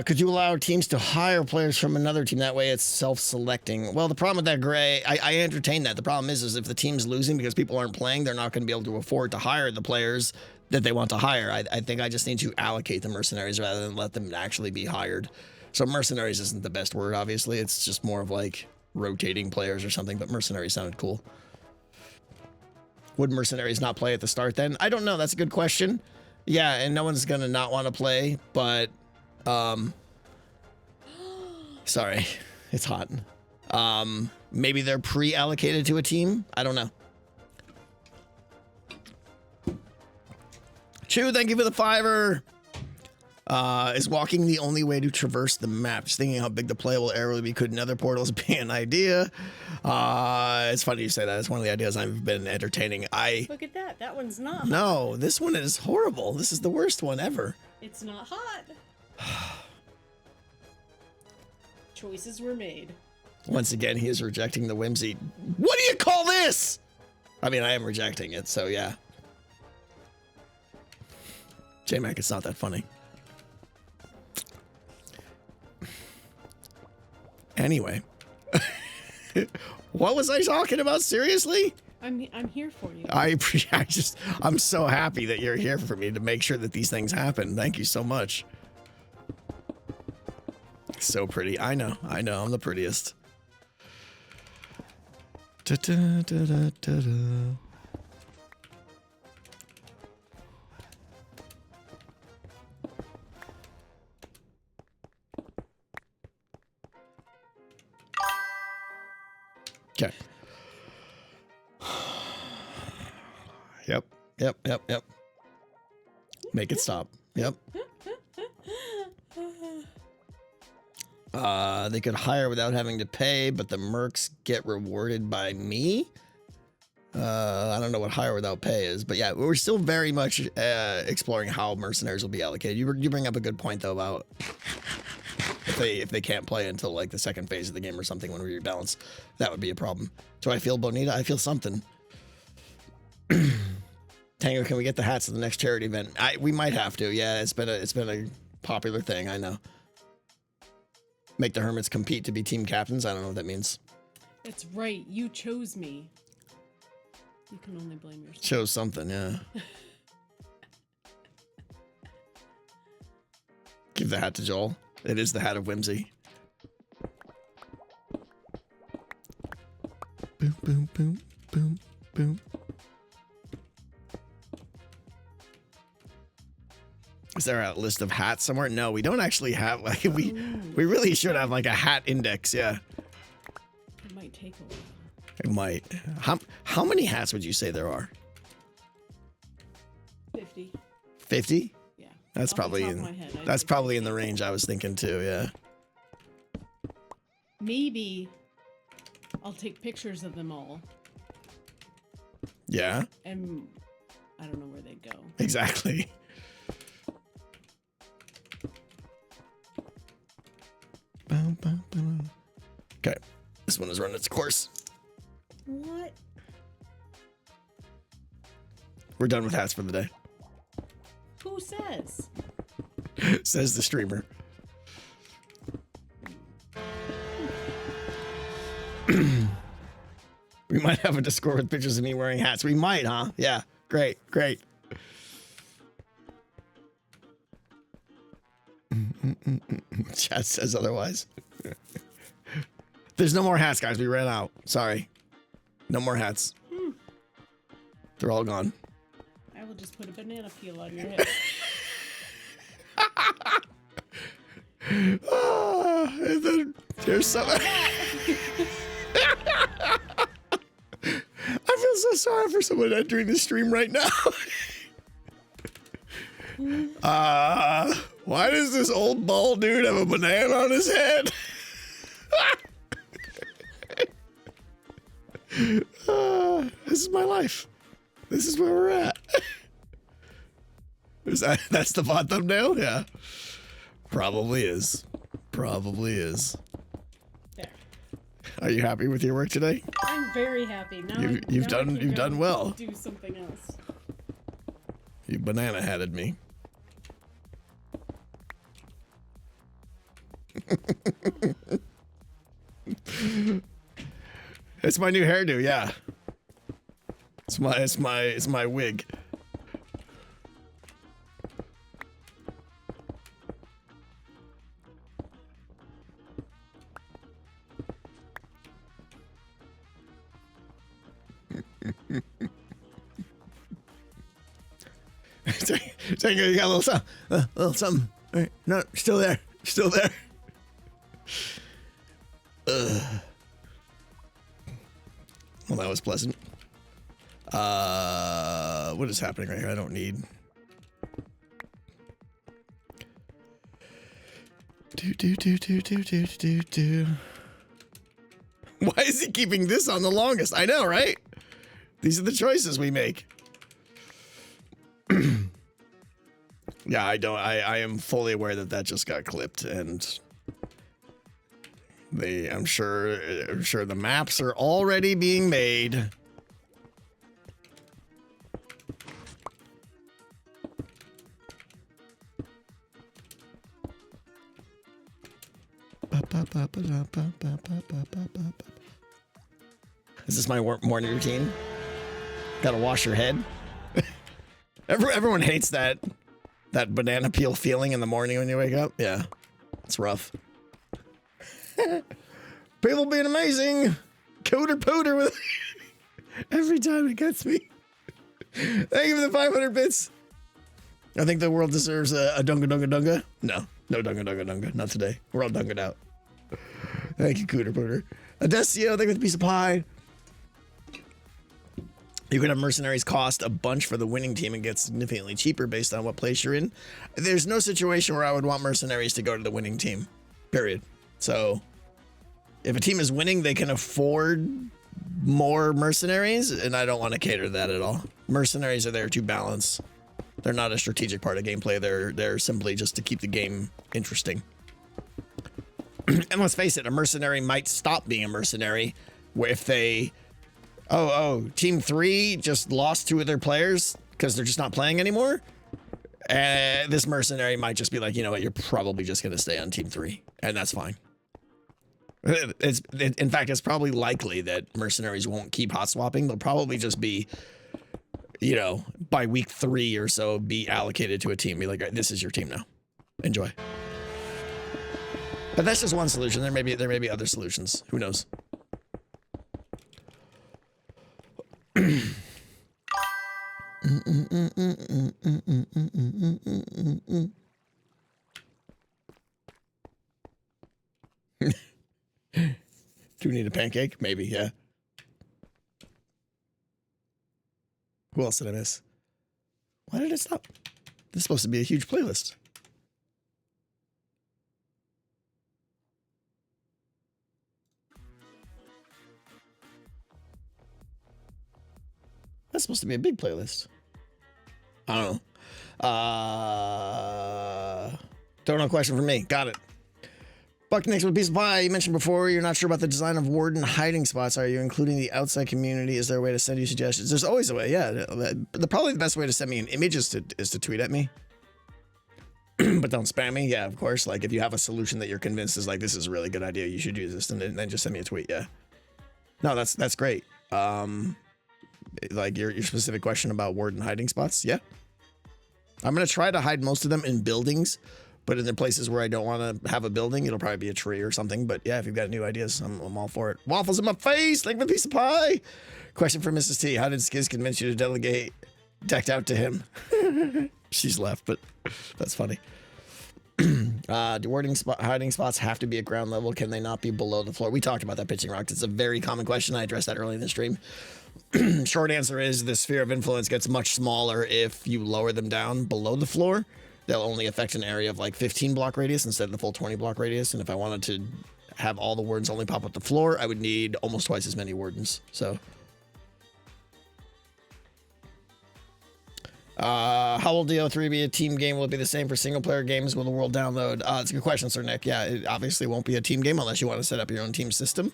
Could you allow teams to hire players from another team? That way it's self-selecting. Well, the problem with that, Gray, I entertain that. The problem is if the team's losing because people aren't playing, they're not going to be able to afford to hire the players that they want to hire. I think I just need to allocate the mercenaries rather than let them actually be hired. So mercenaries isn't the best word, obviously. It's just more of like rotating players or something, but mercenaries sounded cool. Would mercenaries not play at the start then? I don't know. That's a good question. Yeah, and no one's going to not want to play, but... sorry, it's hot. Maybe they're pre-allocated to a team. I don't know. Chew, thank you for the $5. Is walking the only way to traverse the map? Just thinking how big the playable area would be. Could nether portals be an idea? It's funny you say that. It's one of the ideas I've been entertaining. Look at that. That one's not hot. No, this one is horrible. This is the worst one ever. It's not hot. Choices were made. Once again, he is rejecting the whimsy. What do you call this? I mean, I am rejecting it, so yeah. J-Mac, it's not that funny. Anyway. What was I talking about? Seriously? I'm here for you. I'm so happy that you're here for me to make sure that these things happen. Thank you so much. So pretty. I know. I'm the prettiest. Da, da, da, da, da, da. Okay. Yep. Make it stop. Yep. They could hire without having to pay, but the mercs get rewarded by me. I don't know what hire without pay is, but yeah, we're still very much exploring how mercenaries will be allocated. You bring up a good point though about if they can't play until like the second phase of the game or something when we rebalance, that would be a problem. Do I feel Bonita? I feel something. Tango, can we get the hats at the next charity event? We might have to. Yeah, it's been a popular thing. I know. Make the hermits compete to be team captains. I don't know what that means. It's right. You chose me. You can only blame yourself. Chose something, yeah. Give the hat to Joel. It is the hat of whimsy. Boom, boom, boom, boom, boom. Is there a list of hats somewhere? No, we don't actually have, like, we really should have, like, a hat index, yeah. It might take a while. It might. How many hats would you say there are? 50. 50? Yeah. That's probably in the range I was thinking too, yeah. Maybe I'll take pictures of them all. Yeah? And I don't know where they go. Exactly. Okay, this one has run its course. What? We're done with hats for the day. Who says? Says the streamer. We might have a Discord with pictures of me wearing hats. We might, huh? Yeah, great. Chat says otherwise. There's no more hats, guys. We ran out. Sorry. No more hats. They're all gone. I will just put a banana peel on your head. And then there's some. I feel so sorry for someone entering the stream right now. Why does this old bald dude have a banana on his head? This is my life. This is where we're at. That's the bot thumbnail? Yeah. Probably is. Probably is. There. Are you happy with your work today? I'm very happy. Now You've done well. Do something else. You banana hatted me. It's my new hairdo, yeah. It's my wig. Tango, you got a little something. Little something. All right. No, still there. Still there. Well, that was pleasant. What is happening right here? I don't need. Do. Why is he keeping this on the longest? I know, right? These are the choices we make. Yeah, I am fully aware that just got clipped, and I'm sure the maps are already being made. Is this my morning routine? Gotta wash your head. Everyone hates that banana peel feeling in the morning when you wake up. Yeah, it's rough. People being amazing. Coder pooter with every time it gets me. Thank you for the 500 bits. I think the world deserves a dunga dunga dunga. No dunga dunga dunga. Not today. We're all dungaed out. Thank you, Cooter Pooter. Adesio, thank you for the piece of pie. You can have mercenaries cost a bunch for the winning team and get significantly cheaper based on what place you're in. There's no situation where I would want mercenaries to go to the winning team. Period. So if a team is winning, they can afford more mercenaries, and I don't want to cater to that at all. Mercenaries are there to balance. They're not a strategic part of gameplay. They're simply just to keep the game interesting. And let's face it, a mercenary might stop being a mercenary if they... Oh, Team 3 just lost 2 of their players because they're just not playing anymore. And this mercenary might just be like, you know what, you're probably just going to stay on Team 3. And that's fine. In fact, it's probably likely that mercenaries won't keep hot swapping. They'll probably just be, you know, by week 3 or so, be allocated to a team. Be like, this is your team now. Enjoy. But that's just one solution. There may be other solutions. Who knows? Do we need a pancake? Maybe, yeah. Who else did I miss? Why did it stop? This is supposed to be a huge playlist. That's supposed to be a big playlist. I don't know. Don't know question for me. Got it. Buck next with a piece of pie. You mentioned before you're not sure about the design of warden hiding spots. Are you including the outside community? Is there a way to send you suggestions? There's always a way, yeah. Probably the best way to send me an image is to tweet at me. But don't spam me. Yeah, of course. Like if you have a solution that you're convinced is like, this is a really good idea, you should use this, and then just send me a tweet. Yeah. No, that's great. Like your specific question about warden hiding spots. Yeah. I'm going to try to hide most of them in buildings, but in the places where I don't want to have a building, it'll probably be a tree or something. But yeah, if you've got new ideas, I'm all for it. Waffles in my face. Thank you for the piece of pie. Question for Mrs. T. How did Skiz convince you to delegate decked out to him? She's left, but that's funny. Do hiding spots have to be at ground level? Can they not be below the floor? We talked about that pitching rocks. It's a very common question. I addressed that early in the stream. Short answer is the sphere of influence gets much smaller if you lower them down below the floor. They'll only affect an area of like 15 block radius instead of the full 20 block radius. And if I wanted to have all the wardens only pop up the floor, I would need almost twice as many wardens. So, how will DO3 be a team game? Will it be the same for single player games? Will the world download? It's a good question, Sir Nick. Yeah, it obviously won't be a team game unless you want to set up your own team system.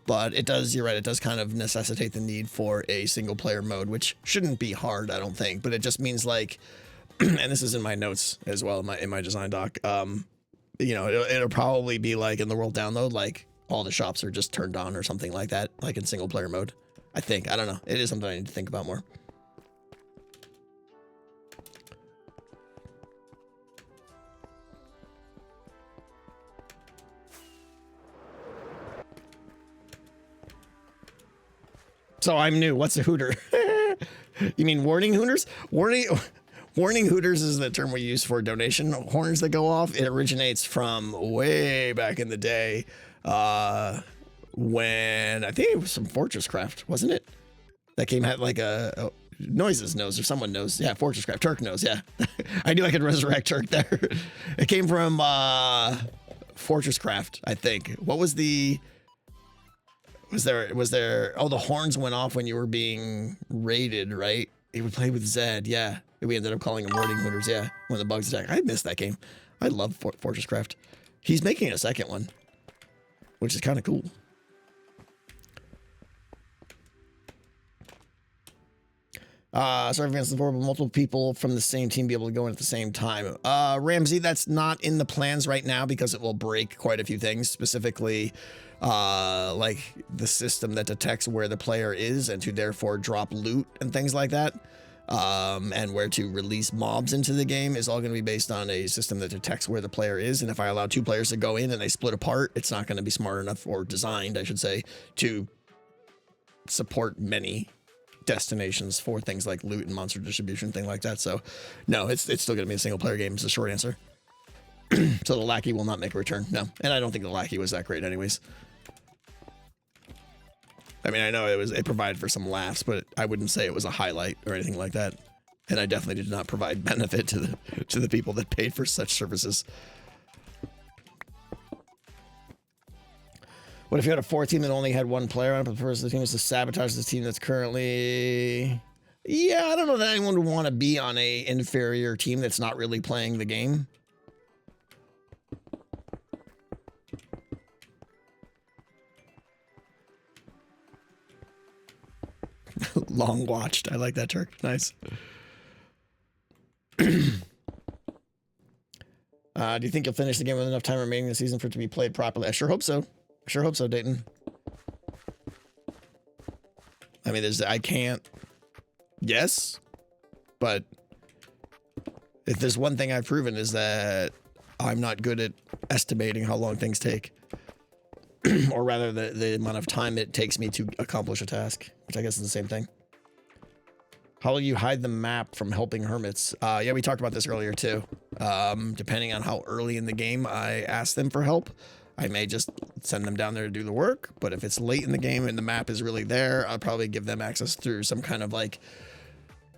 But it does, you're right, it does kind of necessitate the need for a single player mode, which shouldn't be hard, I don't think. But it just means like, and this is in my notes as well in my design doc. You know, it'll probably be like in the world download, like all the shops are just turned on or something like that, like in single player mode. I think, I don't know. It is something I need to think about more. So I'm new. What's a hooter? You mean warning hooters? Warning hooters is the term we use for donation horns that go off. It originates from way back in the day when I think it was some Fortresscraft, wasn't it? That game had like a Noises knows or someone knows. Yeah, Fortresscraft. Turk knows. Yeah, I knew I could resurrect Turk there. It came from Fortresscraft, I think. What was the... Was there, oh, the horns went off when you were being raided, right? He would play with Zed, yeah. We ended up calling him Warning Hooters, yeah. When the bugs attack. I missed that game. I love Fortresscraft. He's making a second one, which is kind of cool. Sorry, Vince, but multiple people from the same team be able to go in at the same time. Ramsey, that's not in the plans right now because it will break quite a few things, specifically like the system that detects where the player is and to therefore drop loot and things like that. And where to release mobs into the game is all going to be based on a system that detects where the player is. And if I allow two players to go in and they split apart, it's not going to be smart enough, or designed, I should say, to support many destinations for things like loot and monster distribution, thing like that. So no, it's still going to be a single player game is the short answer. So the lackey will not make a return. No. And I don't think the lackey was that great anyways. I mean, I know it provided for some laughs, but I wouldn't say it was a highlight or anything like that. And I definitely did not provide benefit to the people that paid for such services. What if you had a 4 team that only had one player on it, but the first team is to sabotage the team that's currently... Yeah, I don't know that anyone would want to be on a inferior team that's not really playing the game. Long watched. I like that, Turk. Nice. Do you think you'll finish the game with enough time remaining in the season for it to be played properly? I sure hope so. I sure hope so, Dayton. I mean, I can't. Yes. But if there's one thing I've proven is that I'm not good at estimating how long things take. Or rather, the amount of time it takes me to accomplish a task, which I guess is the same thing. How will you hide the map from helping hermits? Yeah, we talked about this earlier too. Depending on how early in the game I ask them for help, I may just send them down there to do the work. But if it's late in the game and the map is really there, I'll probably give them access through some kind of like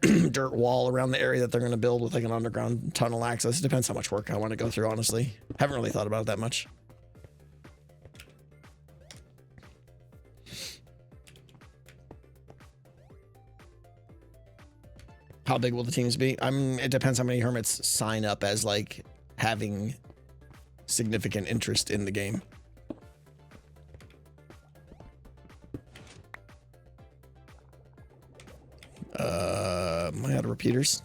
dirt wall around the area that they're going to build with like an underground tunnel access. It depends how much work I want to go through, honestly. Haven't really thought about it that much. How big will the teams be? It depends how many hermits sign up as like having significant interest in the game. Am I out of repeaters?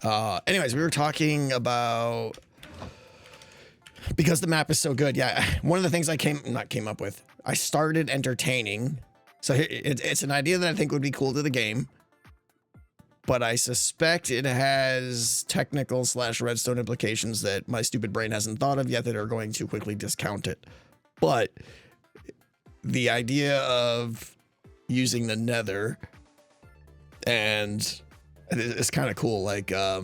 Anyways, we were talking about, because the map is so good. Yeah, one of the things I came up with, I started entertaining. So it's an idea that I think would be cool to the game, but I suspect it has technical / redstone implications that my stupid brain hasn't thought of yet that are going to quickly discount it. But the idea of using the nether and it's kind of cool. Like, I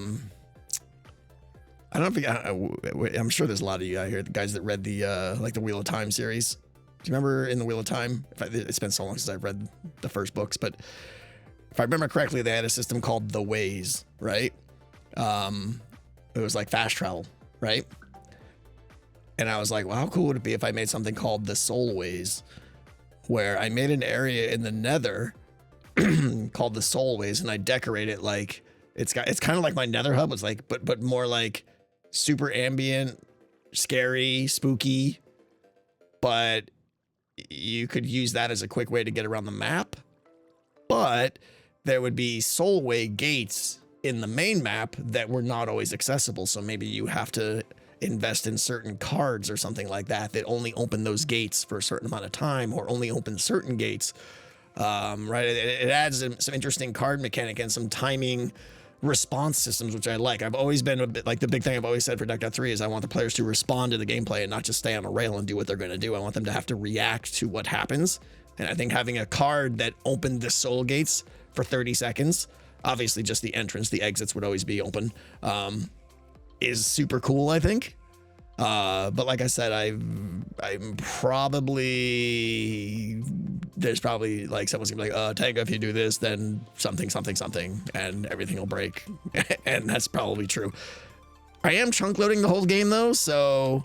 don't know if I'm sure there's a lot of you out here, the guys that read the like the Wheel of Time series. Do you remember in the Wheel of Time? It's been so long since I've read the first books, but if I remember correctly, they had a system called the Ways, right? It was like fast travel, right? And I was like, well, how cool would it be if I made something called the Soul Ways, where I made an area in the Nether called the Soul Ways, and I decorate it like it's kind of like my Nether hub. It's like, but more like super ambient, scary, spooky. But you could use that as a quick way to get around the map. But there would be Soulway gates in the main map that were not always accessible. So maybe you have to invest in certain cards or something like that that only open those gates for a certain amount of time, or only open certain gates. Right? It adds some interesting card mechanic and some timing response systems, which I like. I've always been a bit like, the big thing I've always said for Deck 3 is I want the players to respond to the gameplay and not just stay on a rail and do what they're going to do. I want them to have to react to what happens. And I think having a card that opened the soul gates for 30 seconds, obviously just the entrance, the exits would always be open, is super cool, I think. But like I said, I'm probably, there's probably like someone's gonna be like, Tango, if you do this, then something, and everything will break. And that's probably true. I am chunk loading the whole game though, so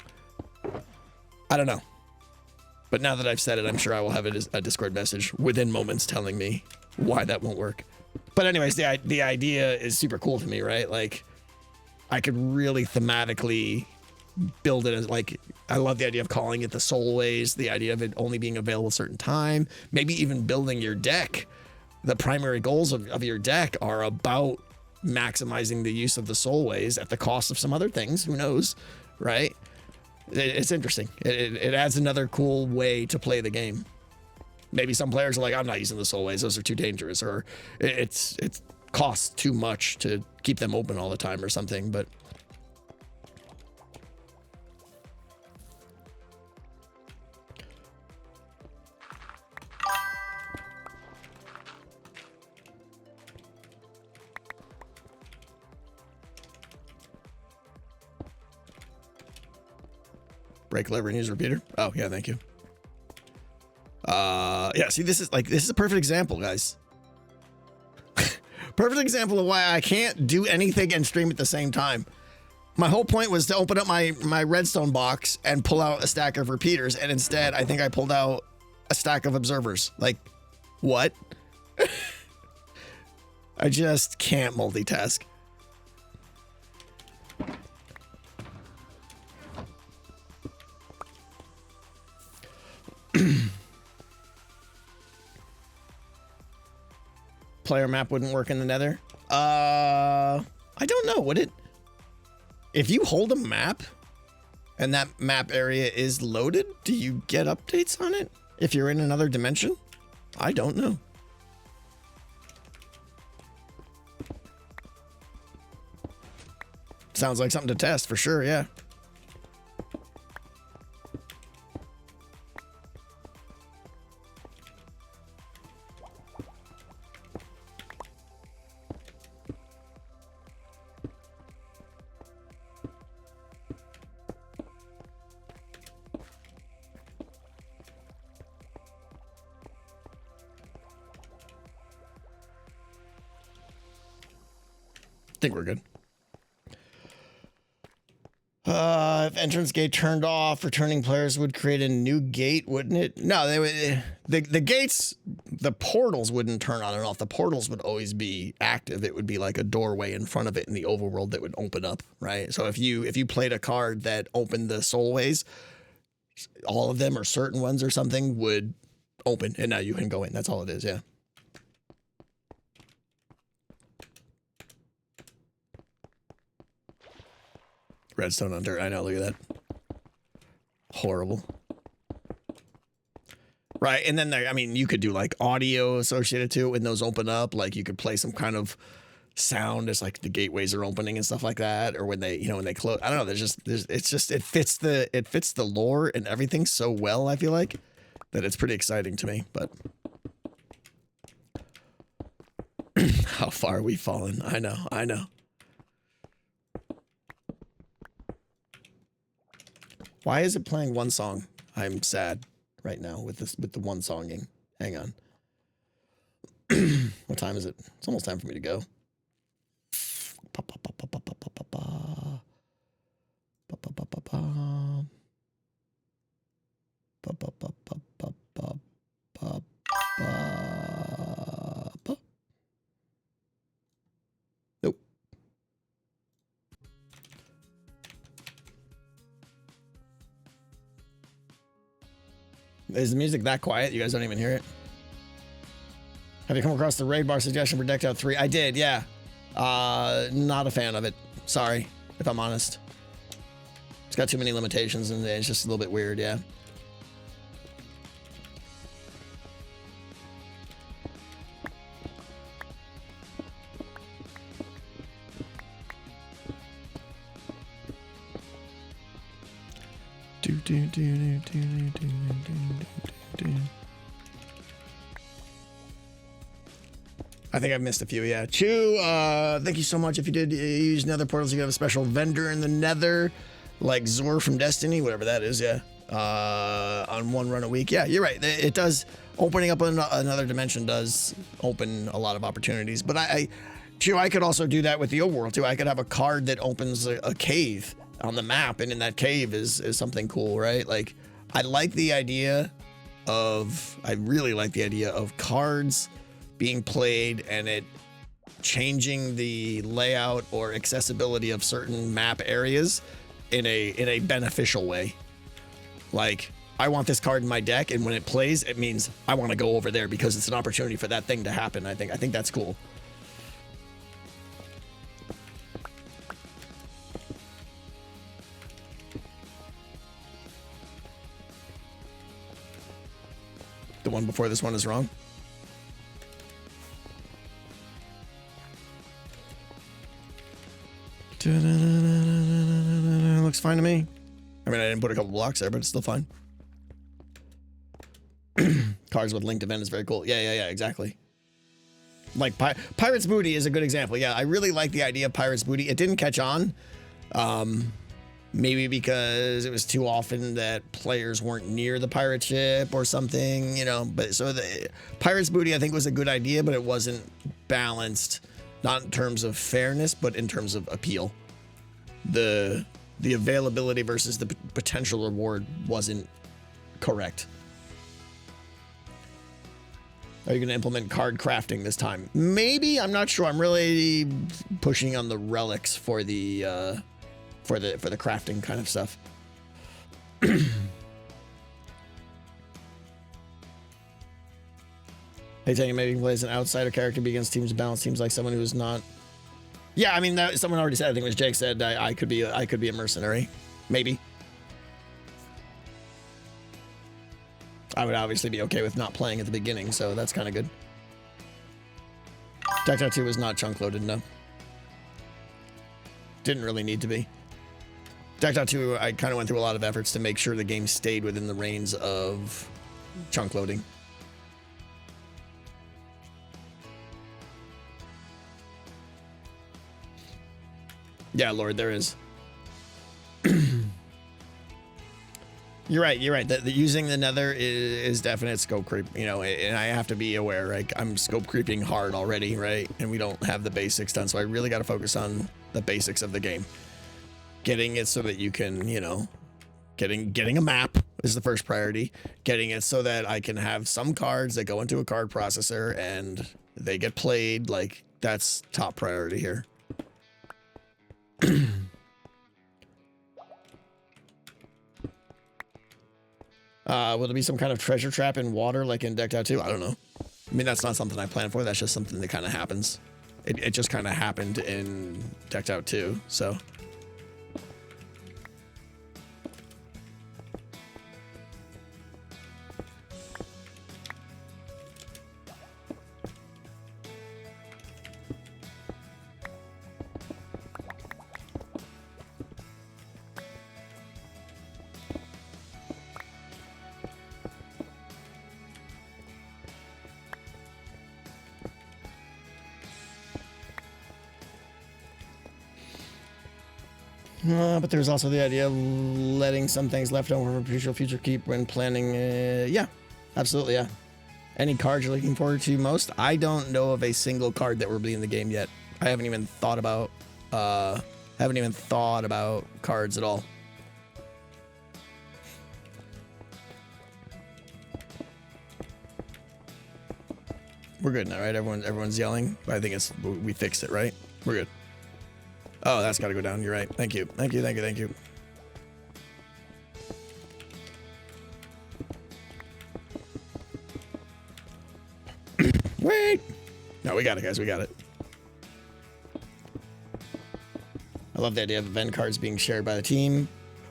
I don't know. But now that I've said it, I'm sure I will have a Discord message within moments telling me why that won't work. But anyways, the idea is super cool to me, right? Like, I could really thematically build it as, like, I love the idea of calling it the Soulways, the idea of it only being available a certain time, maybe even building your deck. The primary goals of your deck are about maximizing the use of the Soulways at the cost of some other things. Who knows, right? It's interesting. It adds another cool way to play the game. Maybe some players are like, I'm not using the Soulways, those are too dangerous, or it costs too much to keep them open all the time or something, but break lever and use repeater. Oh yeah, thank you. Yeah, see, this is a perfect example, guys. Perfect example of why I can't do anything and stream at the same time. My whole point was to open up my redstone box and pull out a stack of repeaters, and instead I think I pulled out a stack of observers. Like, what? I just can't multitask. Player map wouldn't work in the Nether. I don't know. Would it? If you hold a map and that map area is loaded, do you get updates on it if you're in another dimension? I don't know. Sounds like something to test for sure, yeah. I think we're good. If entrance gate turned off, returning players would create a new gate, wouldn't it? No, they would. The gates, the portals wouldn't turn on and off. The portals would always be active. It would be like a doorway in front of it in the overworld that would open up, right? So if you played a card that opened the soulways, all of them or certain ones or something would open, and now you can go in. That's all it is, yeah. Redstone on dirt. I know, look at that. Horrible. Right, and then there, I mean, you could do like audio associated to it when those open up. Like you could play some kind of sound as like the gateways are opening and stuff like that, or when they, when they close. I don't know. It fits the lore and everything so well. I feel like that it's pretty exciting to me. But How far we've fallen. I know, I know. Why is it playing one song? I'm sad right now with this, with the one songing. Hang on. What time is it? It's almost time for me to go. Nope. Is the music that quiet? You guys don't even hear it? Have you come across the raid bar suggestion for Decked Out 3? I did, yeah. Not a fan of it. Sorry, if I'm honest. It's got too many limitations and it's just a little bit weird, yeah. I think I've missed a few, yeah. Chew, thank you so much. If you did use Nether portals, you have a special vendor in the Nether, like Zor from Destiny, whatever that is, yeah. On one run a week. Yeah, you're right. It does, opening up another dimension does open a lot of opportunities. But Chew, I could also do that with the overworld too. I could have a card that opens a cave on the map, and in that cave is something cool, right? Like, I really like the idea of cards being played and it changing the layout or accessibility of certain map areas in a beneficial way. Like, I want this card in my deck, and when it plays, it means I want to go over there because it's an opportunity for that thing to happen. I think that's cool. The one before this one is wrong. Looks fine to me. I mean, I didn't put a couple blocks there, but it's still fine. Cards with linked event is very cool. Yeah, exactly. Like Pirate's Booty is a good example. Yeah, I really like the idea of Pirate's Booty. It didn't catch on. Maybe because it was too often that players weren't near the pirate ship or something, you know. But so the Pirate's Booty, I think, was a good idea, but it wasn't balanced, not in terms of fairness, but in terms of appeal. The availability versus the potential reward wasn't correct. Are you going to implement card crafting this time? Maybe. I'm not sure. I'm really pushing on the relics for the for the crafting kind of stuff. Hey, telling you maybe you can play as an outsider character, be against teams balanced seems like someone who is not. Yeah, I mean, that someone already said. I think it was Jake said I could be a mercenary, maybe. I would obviously be okay with not playing at the beginning, so that's kind of good. Decked Out 2 was not chunk loaded, no. Didn't really need to be. Decked Out 2, I kind of went through a lot of efforts to make sure the game stayed within the reins of chunk loading. Yeah, Lord, there is. You're right. The using the Nether is definite scope creep, you know, and I have to be aware, right? I'm scope creeping hard already, right? And we don't have the basics done, so I really got to focus on the basics of the game. Getting it so that you can, you know, getting a map is the first priority. Getting it so that I can have some cards that go into a card processor and they get played. Like, that's top priority here. Will there be some kind of treasure trap in water like in Decked Out 2? I don't know. I mean, that's not something I plan for. That's just something that kind of happens. It just kind of happened in Decked Out 2, so. But there's also the idea of letting some things left over for potential future keep when planning. Yeah, absolutely, yeah. Any cards you're looking forward to most? I don't know of a single card that will be in the game yet. I haven't even thought about cards at all. We're good now, right? Everyone's yelling. I think we fixed it, right? We're good. Oh, that's got to go down. You're right. Thank you. Thank you. Thank you. Thank you. Wait. No, we got it, guys. We got it. I love the idea of event cards being shared by the team.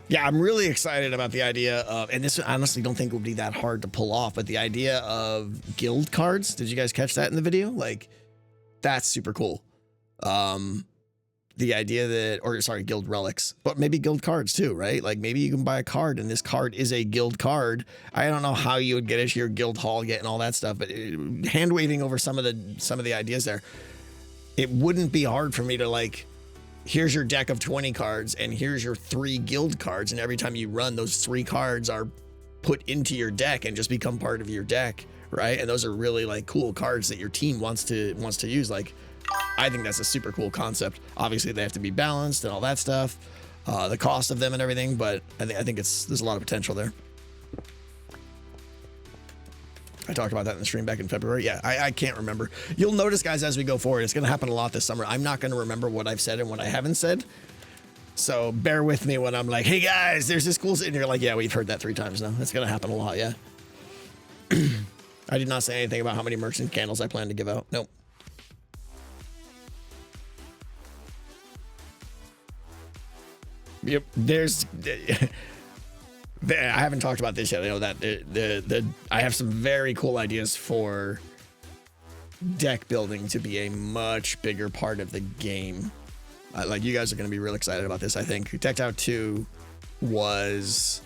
Yeah, I'm really excited about the idea of, and this I honestly don't think would be that hard to pull off, but the idea of guild cards. Did you guys catch that in the video? Like, that's super cool. The idea that, or sorry, guild relics, but maybe guild cards too, right? Like maybe you can buy a card and this card is a guild card. I don't know how you would get it to your guild hall, getting all that stuff, but hand waving over some of the ideas there. It wouldn't be hard for me to like, here's your deck of 20 cards and here's your 3 guild cards. And every time you run, those 3 cards are put into your deck and just become part of your deck, right? And those are really like cool cards that your team wants to use. Like, I think that's a super cool concept. Obviously, they have to be balanced and all that stuff, the cost of them and everything. But I think there's a lot of potential there. I talked about that in the stream back in February. Yeah, I can't remember. You'll notice, guys, as we go forward, it's going to happen a lot this summer. I'm not going to remember what I've said and what I haven't said. So bear with me when I'm like, hey, guys, there's this cool... And you're like, yeah, we've heard that 3 times now. That's going to happen a lot, yeah. I did not say anything about how many merchant candles I plan to give out. Nope. Yep, I haven't talked about this yet. I know that I have some very cool ideas for deck building to be a much bigger part of the game. Like, you guys are going to be real excited about this, I think. Decked Out 2 was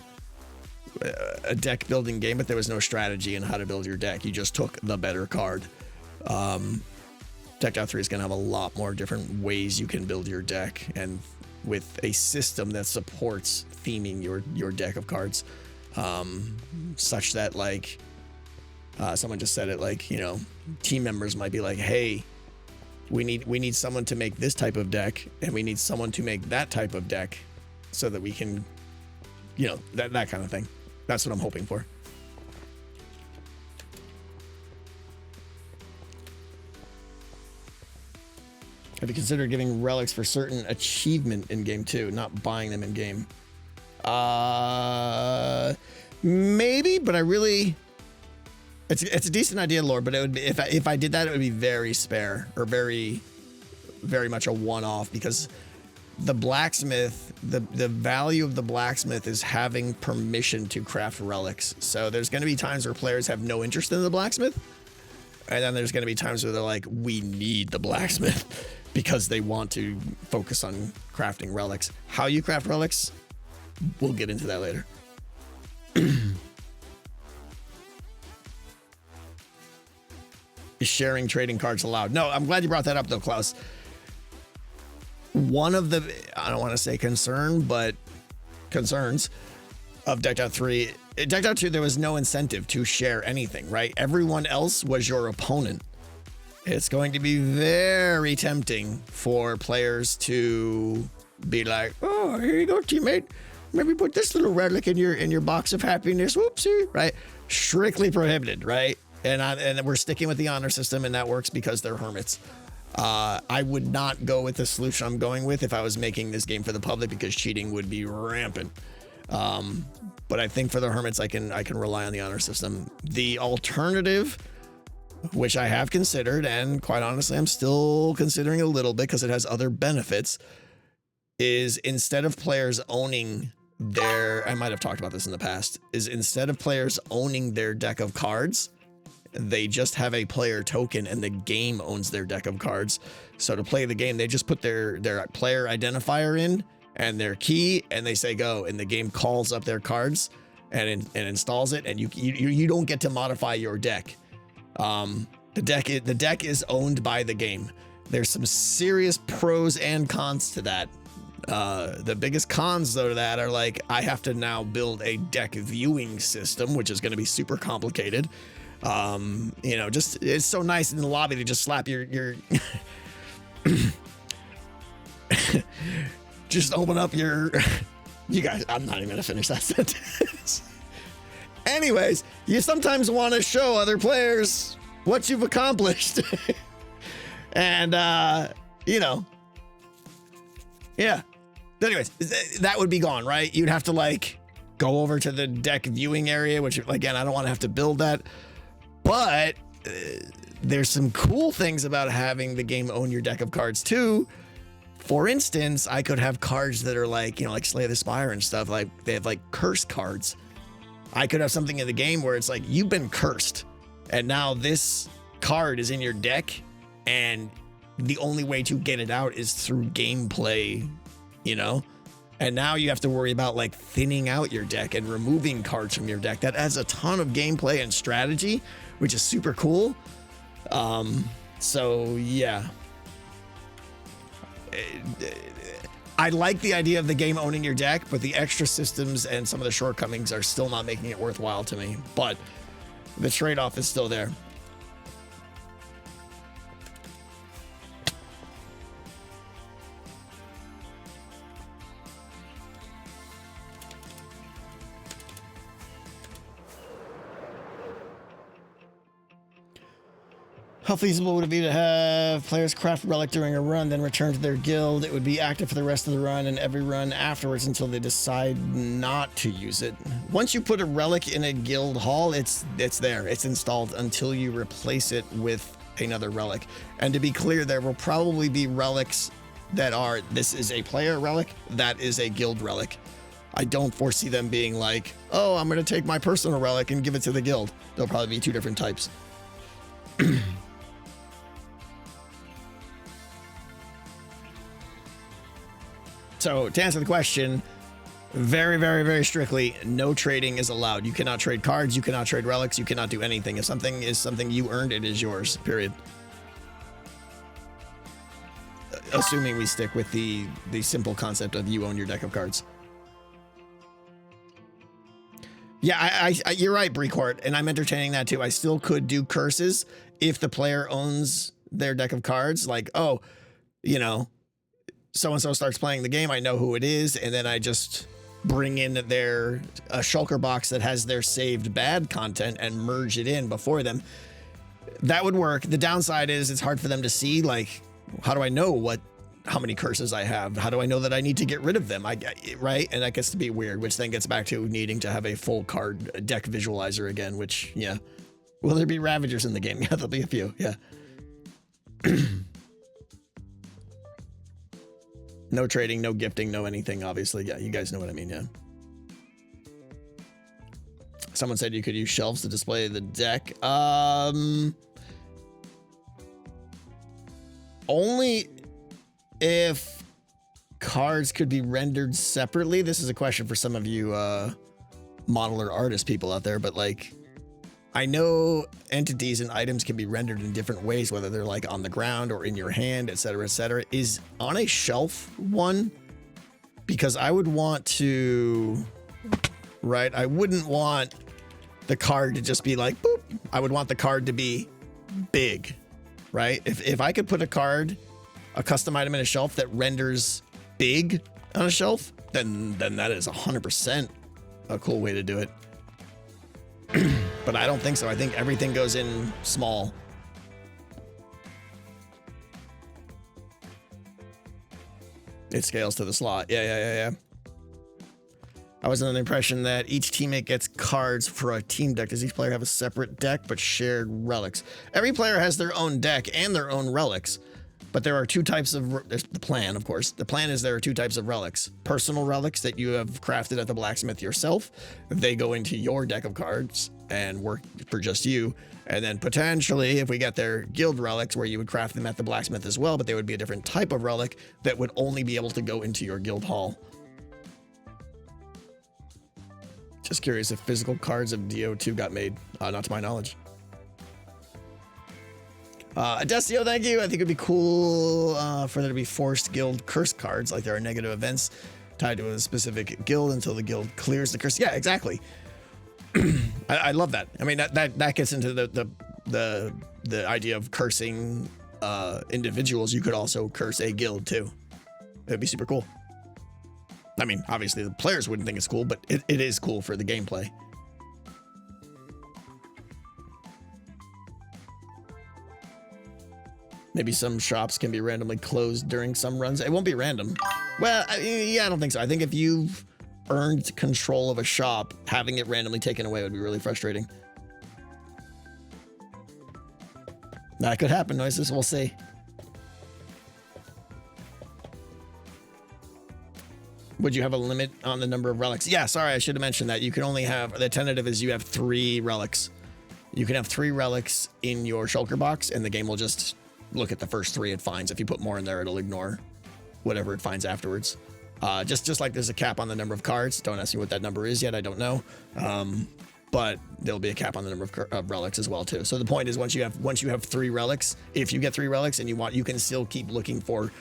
a deck building game, but there was no strategy in how to build your deck. You just took the better card. Decked Out 3 is going to have a lot more different ways you can build your deck, and with a system that supports theming your deck of cards, such that, like, someone just said it, like, you know, team members might be like, hey, we need someone to make this type of deck, and we need someone to make that type of deck, so that we can, you know, that kind of thing. That's what I'm hoping for. Have you considered giving relics for certain achievement in game 2, not buying them in game? Maybe, but I really, it's a decent idea, Lord, but it would be, if I did that, it would be very spare, or very, very much a one-off, because the blacksmith, the value of the blacksmith is having permission to craft relics. So there's going to be times where players have no interest in the blacksmith, and then there's going to be times where they're like, we need the blacksmith, because they want to focus on crafting relics. How you craft relics, we'll get into that later. Is sharing trading cards allowed? No, I'm glad you brought that up, though, Klaus. One of the, I don't want to say concern, but concerns of Decked Out 3, Decked Out 2, there was no incentive to share anything, right? Everyone else was your opponent. It's going to be very tempting for players to be like, oh, here you go, teammate. Maybe put this little relic in your box of happiness. Whoopsie, right? Strictly prohibited, right? And we're sticking with the honor system, and that works because they're hermits. I would not go with the solution I'm going with if I was making this game for the public, because cheating would be rampant. But I think for the hermits, I can rely on the honor system. The alternative, which I have considered, and quite honestly, I'm still considering a little bit because it has other benefits, is instead of players owning their, I might have talked about this in the past, is instead of players owning their deck of cards, they just have a player token and the game owns their deck of cards. So to play the game, they just put their player identifier in and their key, and they say go, and the game calls up their cards and installs it, and you don't get to modify your deck. The deck is owned by the game. There's some serious pros and cons to that. The biggest cons though to that are like I have to now build a deck viewing system, which is going to be super complicated. You know, just it's so nice in the lobby to just slap your just open up your you guys, I'm not even gonna finish that sentence. Anyways, you sometimes want to show other players what you've accomplished. And you know, yeah. Anyways, that would be gone, right? You'd have to like go over to the deck viewing area, which again, I don't want to have to build that. But there's some cool things about having the game own your deck of cards too. For instance, I could have cards that are like, you know, like Slay the Spire and stuff. Like they have like curse cards. I could have something in the game where it's like you've been cursed, and now this card is in your deck, and the only way to get it out is through gameplay. You know, and now you have to worry about like thinning out your deck and removing cards from your deck. That adds a ton of gameplay and strategy, which is super cool. So yeah, I like the idea of the game owning your deck, but the extra systems and some of the shortcomings are still not making it worthwhile to me. But the trade-off is still there. How feasible would it be to have players craft relic during a run, then return to their guild? It would be active for the rest of the run and every run afterwards until they decide not to use it. Once you put a relic in a guild hall, it's there. It's installed until you replace it with another relic. And to be clear, there will probably be relics that are, this is a player relic, that is a guild relic. I don't foresee them being like, oh, I'm going to take my personal relic and give it to the guild. There'll probably be two different types. So to answer the question, very, very, very strictly, no trading is allowed. You cannot trade cards. You cannot trade relics. You cannot do anything. If something is something you earned, it is yours, period. Assuming we stick with the simple concept of you own your deck of cards. Yeah, you're right, Brecourt, and I'm entertaining that too. I still could do curses if the player owns their deck of cards. Like, oh, you know, so-and-so starts playing the game, I know who it is, and then I just bring in a shulker box that has their saved bad content and merge it in before them. That would work. The downside is it's hard for them to see, like, how do I know how many curses I have? How do I know that I need to get rid of them? Right? And that gets to be weird, which then gets back to needing to have a full card deck visualizer again, which, yeah. Will there be Ravagers in the game? Yeah, there'll be a few, yeah. No trading, no gifting, no anything, obviously. Yeah, you guys know what I mean, yeah. Someone said you could use shelves to display the deck. Only if cards could be rendered separately. This is a question for some of you modeler artist people out there, but like, I know entities and items can be rendered in different ways, whether they're like on the ground or in your hand, etc., etc. Is on a shelf one? Because I would want to, right? I wouldn't want the card to just be like, boop. I would want the card to be big, right? If I could put a card, a custom item in a shelf that renders big on a shelf, then that is 100% a cool way to do it. But I don't think so. I think everything goes in small. It scales to the slot. Yeah. I was under the impression that each teammate gets cards for a team deck. Does each player have a separate deck but shared relics? Every player has their own deck and their own relics. But there are two types of, there's the plan, of course. The plan is there are two types of relics. Personal relics that you have crafted at the blacksmith yourself. They go into your deck of cards and work for just you. And then potentially, if we get their guild relics, where you would craft them at the blacksmith as well, but they would be a different type of relic that would only be able to go into your guild hall. Just curious if physical cards of DO2 got made. Not to my knowledge. Adesio, thank you. I think it'd be cool for there to be forced guild curse cards, like there are negative events tied to a specific guild until the guild clears the curse. Yeah, exactly. I love that. I mean, that gets into the idea of cursing individuals. You could also curse a guild too. It'd be super cool. I mean, obviously the players wouldn't think it's cool, but it is cool for the gameplay. Maybe some shops can be randomly closed during some runs. It won't be random. Well, yeah, I don't think so. I think if you've earned control of a shop, having it randomly taken away would be really frustrating. That could happen, Noises. We'll see. Would you have a limit on the number of relics? Yeah, sorry, I should have mentioned that. You can only have, the tentative is you have 3 relics. You can have 3 relics in your shulker box, and the game will just look at the first 3 it finds. If you put more in there, it'll ignore whatever it finds afterwards. Just like there's a cap on the number of cards. Don't ask me what that number is yet. I don't know. But there'll be a cap on the number of relics as well too. So the point is, once you have 3 relics, if you get 3 relics and you can still keep looking for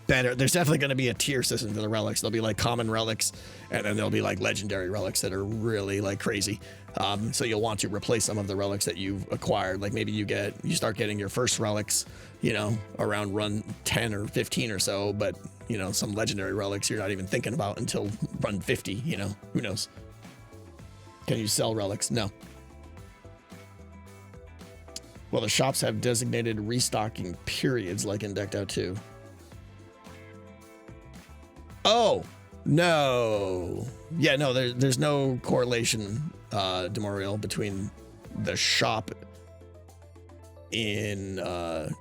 better. There's definitely going to be a tier system to the relics. There'll be like common relics, and then there'll be like legendary relics that are really like crazy. So you'll want to replace some of the relics that you've acquired. Like maybe you start getting your first relics, around run 10 or 15 or so, but some legendary relics you're not even thinking about until run 50, who knows? Can you sell relics? No. Well, the shops have designated restocking periods like in Decked Out 2. Oh, no. Yeah, no, there's no correlation, Demorial, between the shop in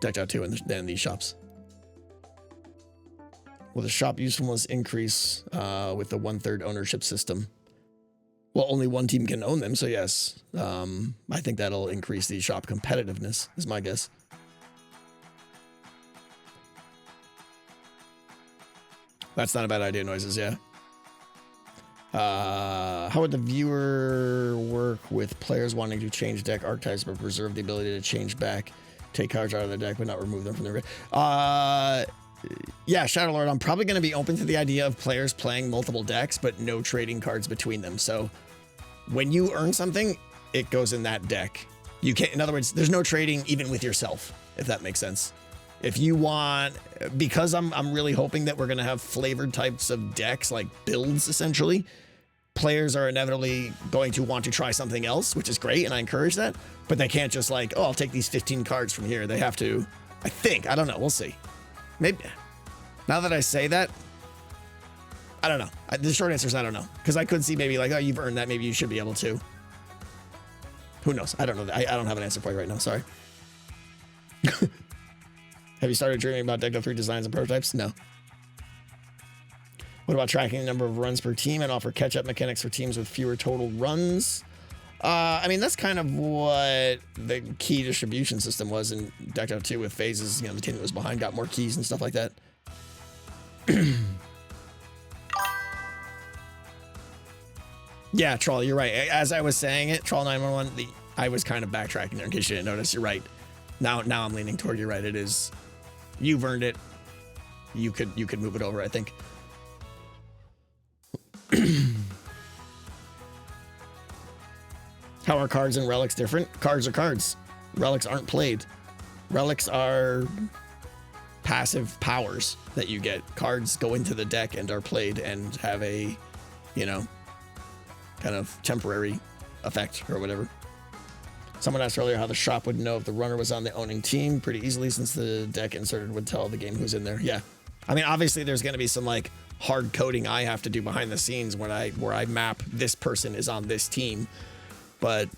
Decked Out 2 and these shops. Will the shop usefulness increase with the 1/3 ownership system? Well, only one team can own them, so yes. I think that'll increase the shop competitiveness, is my guess. That's not a bad idea, Noises, yeah. How would the viewer work with players wanting to change deck archetypes but preserve the ability to change back, take cards out of the deck but not remove them from the yeah, Shadowlord, I'm probably going to be open to the idea of players playing multiple decks but no trading cards between them. So when you earn something, it goes in that deck. You can't, in other words, there's no trading even with yourself, if that makes sense. If you want, because I'm really hoping that we're going to have flavored types of decks, like builds essentially, players are inevitably going to want to try something else, which is great, and I encourage that, but they can't just like, oh, I'll take these 15 cards from here. They have to, I don't know, we'll see. Maybe, now that I say that, I don't know. The short answer is I don't know, because I could see maybe like, oh, you've earned that, maybe you should be able to. Who knows? I don't know. I don't have an answer for you right now, sorry. Have you started dreaming about Decked Out 3 designs and prototypes? No. What about tracking the number of runs per team and offer catch-up mechanics for teams with fewer total runs? I mean, that's kind of what the key distribution system was in Decked Out 2 with phases. The team that was behind got more keys and stuff like that. Yeah, Troll, you're right. As I was saying it, Troll 911, I was kind of backtracking there in case you didn't notice. You're right. Now I'm leaning toward you're right. It is. You've earned it. You could move it over, I think. How are cards and relics different? Cards are cards. Relics aren't played. Relics are passive powers that you get. Cards go into the deck and are played and have a, kind of temporary effect or whatever. Someone asked earlier how the shop would know if the runner was on the owning team. Pretty easily, since the deck inserted would tell the game who's in there. Yeah. I mean, obviously there's going to be some like hard coding I have to do behind the scenes where I map this person is on this team. But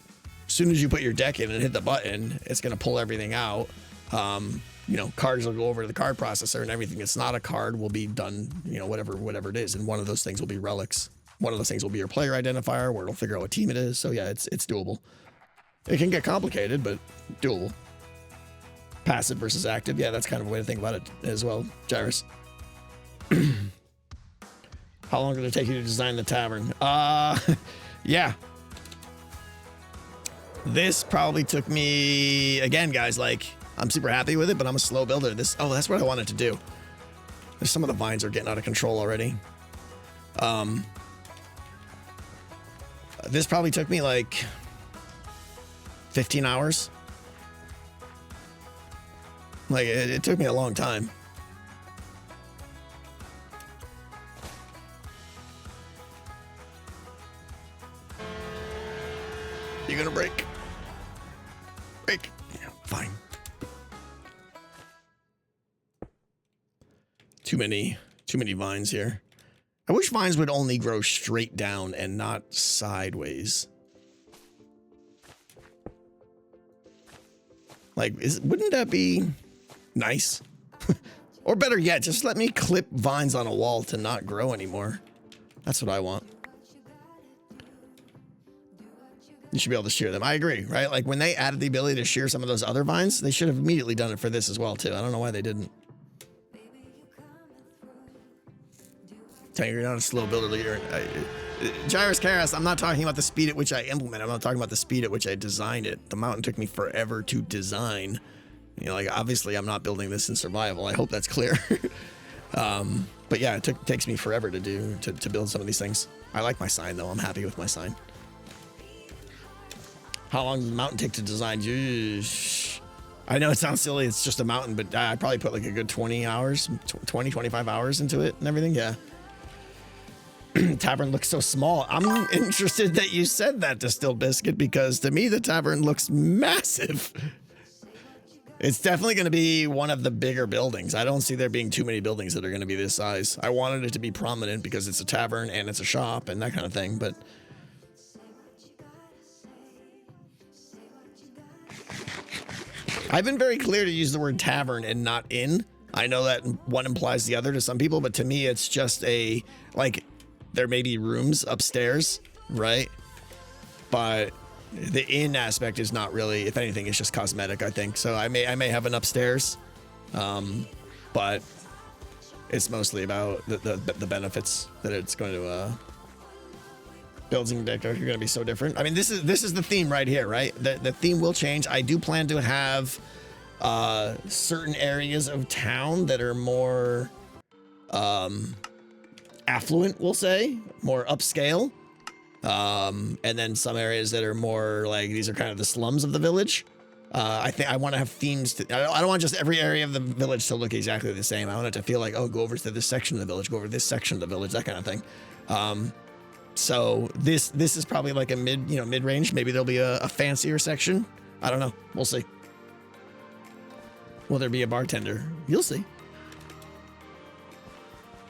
as soon as you put your deck in and hit the button, it's going to pull everything out. Cards will go over to the card processor, and everything that's not a card will be done, whatever it is. And one of those things will be relics. One of those things will be your player identifier, where it'll figure out what team it is. So yeah, it's doable. It can get complicated, but doable. Passive versus active. Yeah, that's kind of a way to think about it as well, Jairus. How long did it take you to design the tavern? Yeah. This probably took me, again, guys, like, I'm super happy with it, but I'm a slow builder. That's what I wanted to do. Some of the vines are getting out of control already. This probably took me like 15 hours. Like, it took me a long time. You gonna break? Break. Yeah, fine. Too many vines here. I wish vines would only grow straight down and not sideways. Like, wouldn't that be nice? Or better yet, just let me clip vines on a wall to not grow anymore. That's what I want. You should be able to shear them. I agree, right? Like, when they added the ability to shear some of those other vines, they should have immediately done it for this as well, too. I don't know why they didn't. You're not a slow builder. Gyrus Karas, I'm not talking about the speed at which I implement. I'm not talking about the speed at which I designed it. The mountain took me forever to design. You know, like, obviously I'm not building this in survival. I hope that's clear. But yeah, it takes me forever to build some of these things. I like my sign though. I'm happy with my sign. How long does the mountain take to design? I know it sounds silly. It's just a mountain, but I probably put like a good 20 hours, 20, 25 hours into it and everything. Yeah. Tavern looks so small. I'm interested that you said that, Distilled Biscuit, because to me the tavern looks massive. It's definitely going to be one of the bigger buildings. I don't see there being too many buildings that are going to be this size. I wanted it to be prominent because it's a tavern and it's a shop and that kind of thing, but I've been very clear to use the word tavern and not inn. I know that one implies the other to some people, but to me it's just a, like, there may be rooms upstairs, right? But the inn aspect is not really, if anything, it's just cosmetic, I think. So I may have an upstairs, but it's mostly about the benefits that it's going to builds and deck are going to be so different. I mean, this is the theme right here, right? The theme will change. I do plan to have certain areas of town that are more affluent, we'll say, more upscale, and then some areas that are more like, these are kind of the slums of the village. I think I want to have themes. I don't want just every area of the village to look exactly the same. I want it to feel like, oh, go over to this section of the village, go over to this section of the village, that kind of thing. So this is probably like a mid-range. Maybe there'll be a fancier section. I don't know. We'll see. Will there be a bartender? You'll see.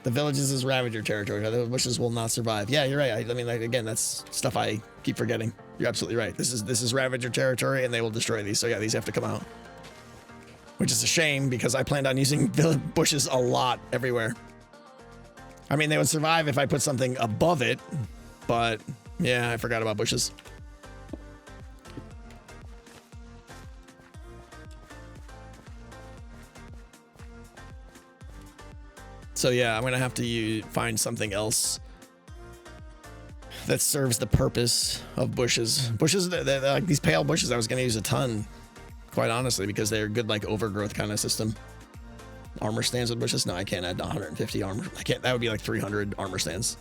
The villages is Ravager territory. The bushes will not survive. Yeah, you're right. I mean, like, again, that's stuff I keep forgetting. You're absolutely right. This is Ravager territory, and they will destroy these. So yeah, these have to come out. Which is a shame because I planned on using bushes a lot everywhere. I mean, they would survive if I put something above it, but yeah, I forgot about bushes. So yeah, I'm gonna have to find something else that serves the purpose of bushes. Bushes, they're like these pale bushes. I was gonna use a ton, quite honestly, because they're good, like, overgrowth kind of system. Armor stands with bushes? No, I can't add 150 armor. I can't. That would be like 300 armor stands.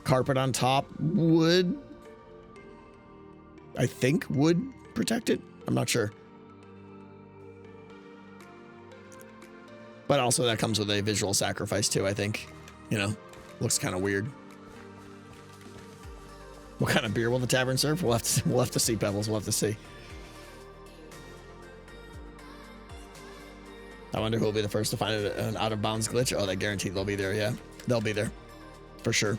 Carpet on top would, I think, would protect it. I'm not sure. But also that comes with a visual sacrifice too, I think. You know, looks kind of weird. What kind of beer will the tavern serve? We'll have to see, Pebbles. We'll have to see. I wonder who will be the first to find an out of bounds glitch. Oh, that guaranteed they'll be there. Yeah, they'll be there for sure.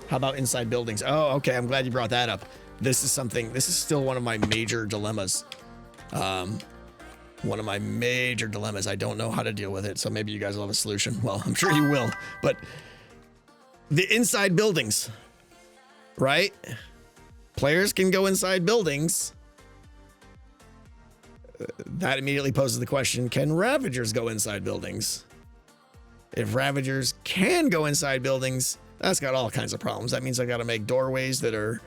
How about inside buildings? Oh, okay. I'm glad you brought that up. This is still one of my major dilemmas. One of my major dilemmas. I don't know how to deal with it, so maybe you guys will have a solution. Well, I'm sure you will. But the inside buildings, right? Players can go inside buildings. That immediately poses the question, can Ravagers go inside buildings? If Ravagers can go inside buildings, that's got all kinds of problems. That means I got to make doorways that are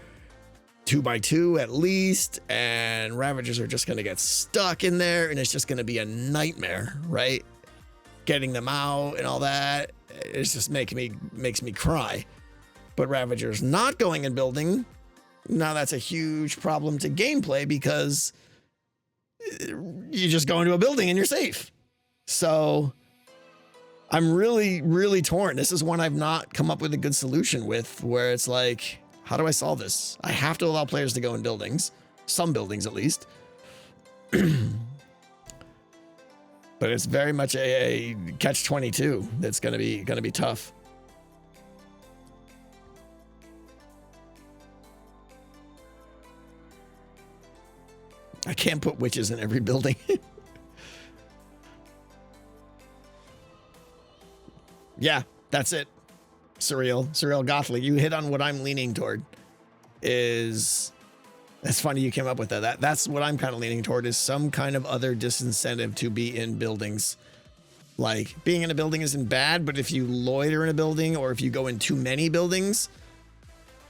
2x2 at least, and Ravagers are just going to get stuck in there, and it's just going to be a nightmare, right? Getting them out and all that, it's just makes me cry. But Ravagers not going and building, now that's a huge problem to gameplay because you just go into a building and you're safe. So I'm really, really torn. This is one I've not come up with a good solution with, where it's like, how do I solve this? I have to allow players to go in buildings, some buildings at least. But it's very much a catch-22 that's gonna be tough. I can't put witches in every building. Yeah, that's it. Surreal Gothly. You hit on what I'm leaning toward. It's funny you came up with that. That's what I'm kind of leaning toward, is some kind of other disincentive to be in buildings. Like, being in a building isn't bad, but if you loiter in a building or if you go in too many buildings,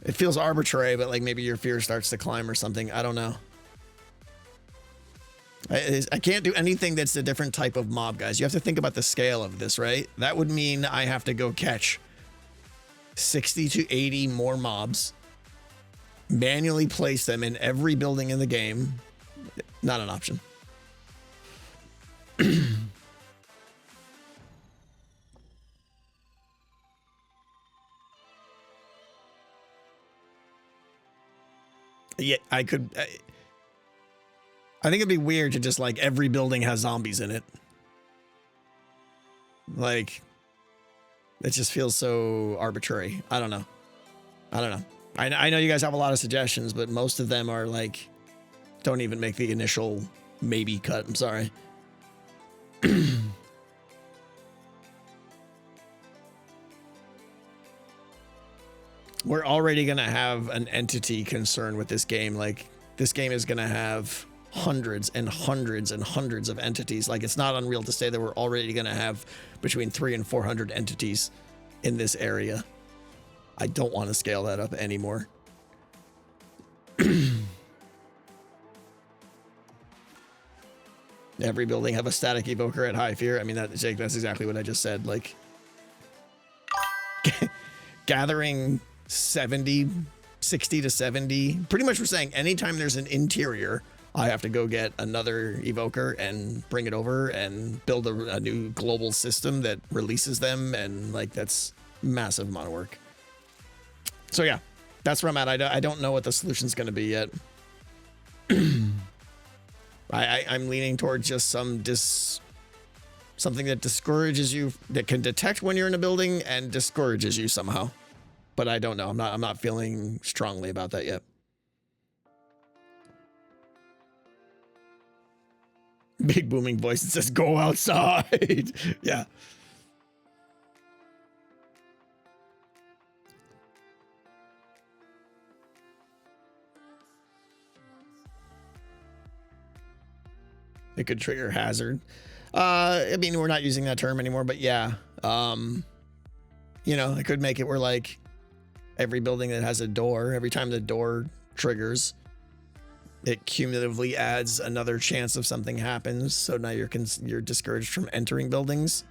it feels arbitrary, but like maybe your fear starts to climb or something. I don't know. I can't do anything that's a different type of mob, guys. You have to think about the scale of this, right? That would mean I have to go catch 60 to 80 more mobs, manually place them in every building in the game. Not an option. Yeah, I think it'd be weird to just like every building has zombies in it. Like, it just feels so arbitrary. I don't know. I know you guys have a lot of suggestions, but most of them are like, don't even make the initial maybe cut. I'm sorry. We're already going to have an entity concern with this game. Like, this game is going to have hundreds and hundreds and hundreds of entities. Like, it's not unreal to say that we're already going to have between 300 and 400 entities in this area. I don't want to scale that up anymore. Every building have a static evoker at high fear. I mean, Jake, that's exactly what I just said. Like, gathering 60 to 70. Pretty much we're saying anytime there's an interior, I have to go get another evoker and bring it over and build a new global system that releases them. And like, that's massive amount of work. So yeah, that's where I'm at. I don't know what the solution's going to be yet. I'm leaning towards just something that discourages you, that can detect when you're in a building and discourages you somehow. But I don't know. I'm not feeling strongly about that yet. Big booming voice that says, go outside. Yeah. It could trigger hazard. I mean, we're not using that term anymore, but yeah. You know, it could make it where like every building that has a door, every time the door triggers, it cumulatively adds another chance of something happens. So now you're discouraged from entering buildings.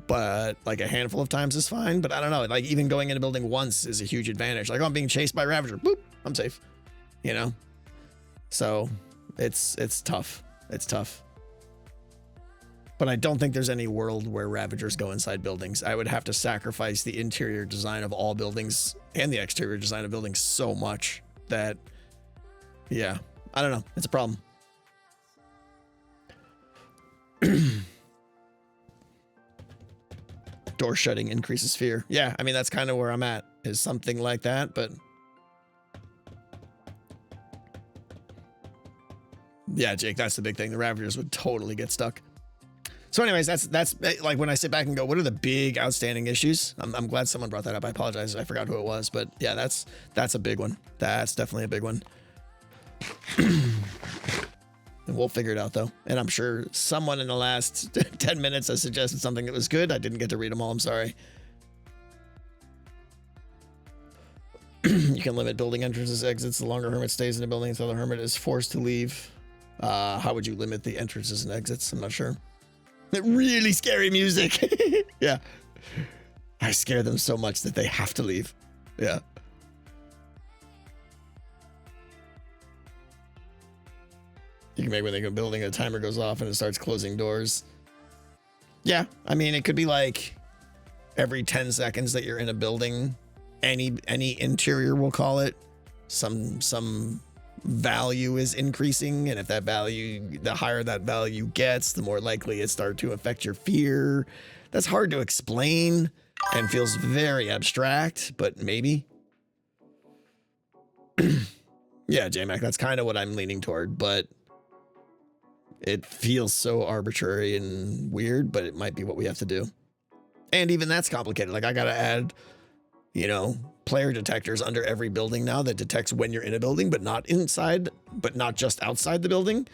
But like a handful of times is fine. But I don't know. Like even going in a building once is a huge advantage. Like, oh, I'm being chased by Ravager. Boop, I'm safe. You know? So it's tough. It's tough. But I don't think there's any world where Ravagers go inside buildings. I would have to sacrifice the interior design of all buildings and the exterior design of buildings so much that, yeah, I don't know. It's a problem. Door shutting increases fear. Yeah, I mean, that's kind of where I'm at, is something like that, but yeah, Jake, that's the big thing. The Ravagers would totally get stuck. So anyways, that's like when I sit back and go, what are the big outstanding issues? I'm glad someone brought that up. I apologize. I forgot who it was, but yeah, that's a big one. That's definitely a big one. And we'll figure it out though. And I'm sure someone in the last 10 minutes has suggested something that was good. I didn't get to read them all. I'm sorry. You can limit building entrances, exits. The longer hermit stays in the building until the hermit is forced to leave. How would you limit the entrances and exits? I'm not sure. Really scary music. Yeah. I scare them so much that they have to leave. Yeah. You can make when they go building, a timer goes off and it starts closing doors. Yeah, I mean, it could be like every 10 seconds that you're in a building, any interior, we'll call it, some value is increasing, and if that value, the higher that value gets, the more likely it starts to affect your fear. That's hard to explain and feels very abstract, but maybe. Yeah, J-Mac, that's kind of what I'm leaning toward, but it feels so arbitrary and weird, but it might be what we have to do. And even that's complicated. Like, I got to add, you know, player detectors under every building now that detects when you're in a building, but not inside, but not just outside the building.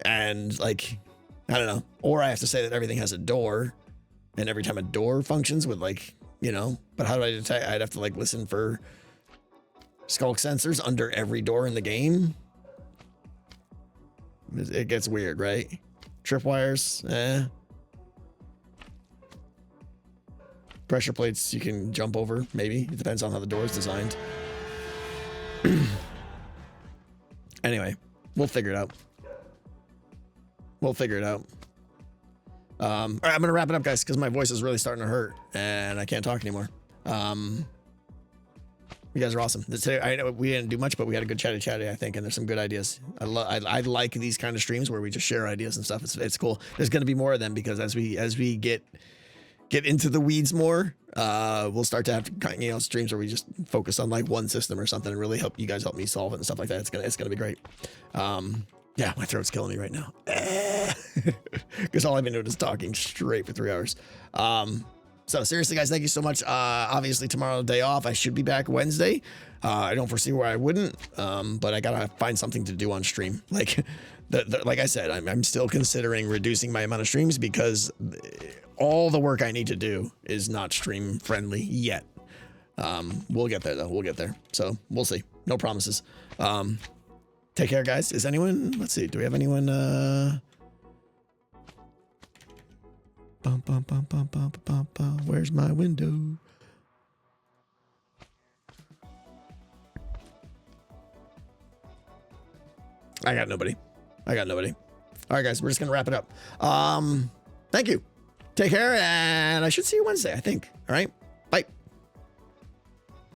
And like, I don't know. Or I have to say that everything has a door, and every time a door functions with, like, you know, but how do I detect? I'd have to like listen for skulk sensors under every door in the game. It gets weird, right? Tripwires, Pressure plates you can jump over, maybe. It depends on how the door is designed. Anyway, we'll figure it out. All right, I'm gonna wrap it up, guys, because my voice is really starting to hurt and I can't talk anymore. You guys are awesome. Today, I know we didn't do much, but we had a good chatty, I think, and there's some good ideas. I like these kind of streams where we just share ideas and stuff. It's cool. There's going to be more of them because as we get into the weeds more, we'll start to have, you know, streams where we just focus on like one system or something and really help you guys help me solve it and stuff like that. It's gonna be great. Yeah, my throat's killing me right now because all I've been doing is talking straight for 3 hours. So seriously, guys, thank you so much. Obviously tomorrow, day off. I should be back Wednesday. I don't foresee where I wouldn't, but I gotta find something to do on stream. Like, like I said, I'm still considering reducing my amount of streams because all the work I need to do is not stream friendly yet. We'll get there though. We'll get there. So we'll see. No promises. Take care, guys. Is anyone? Let's see. Do we have anyone? Bum, bum, bum, bum, bum, bum, bum. Where's my window? I got nobody. All right, guys, we're just gonna wrap it up. Thank you. Take care, and I should see you Wednesday, I think. All right, bye.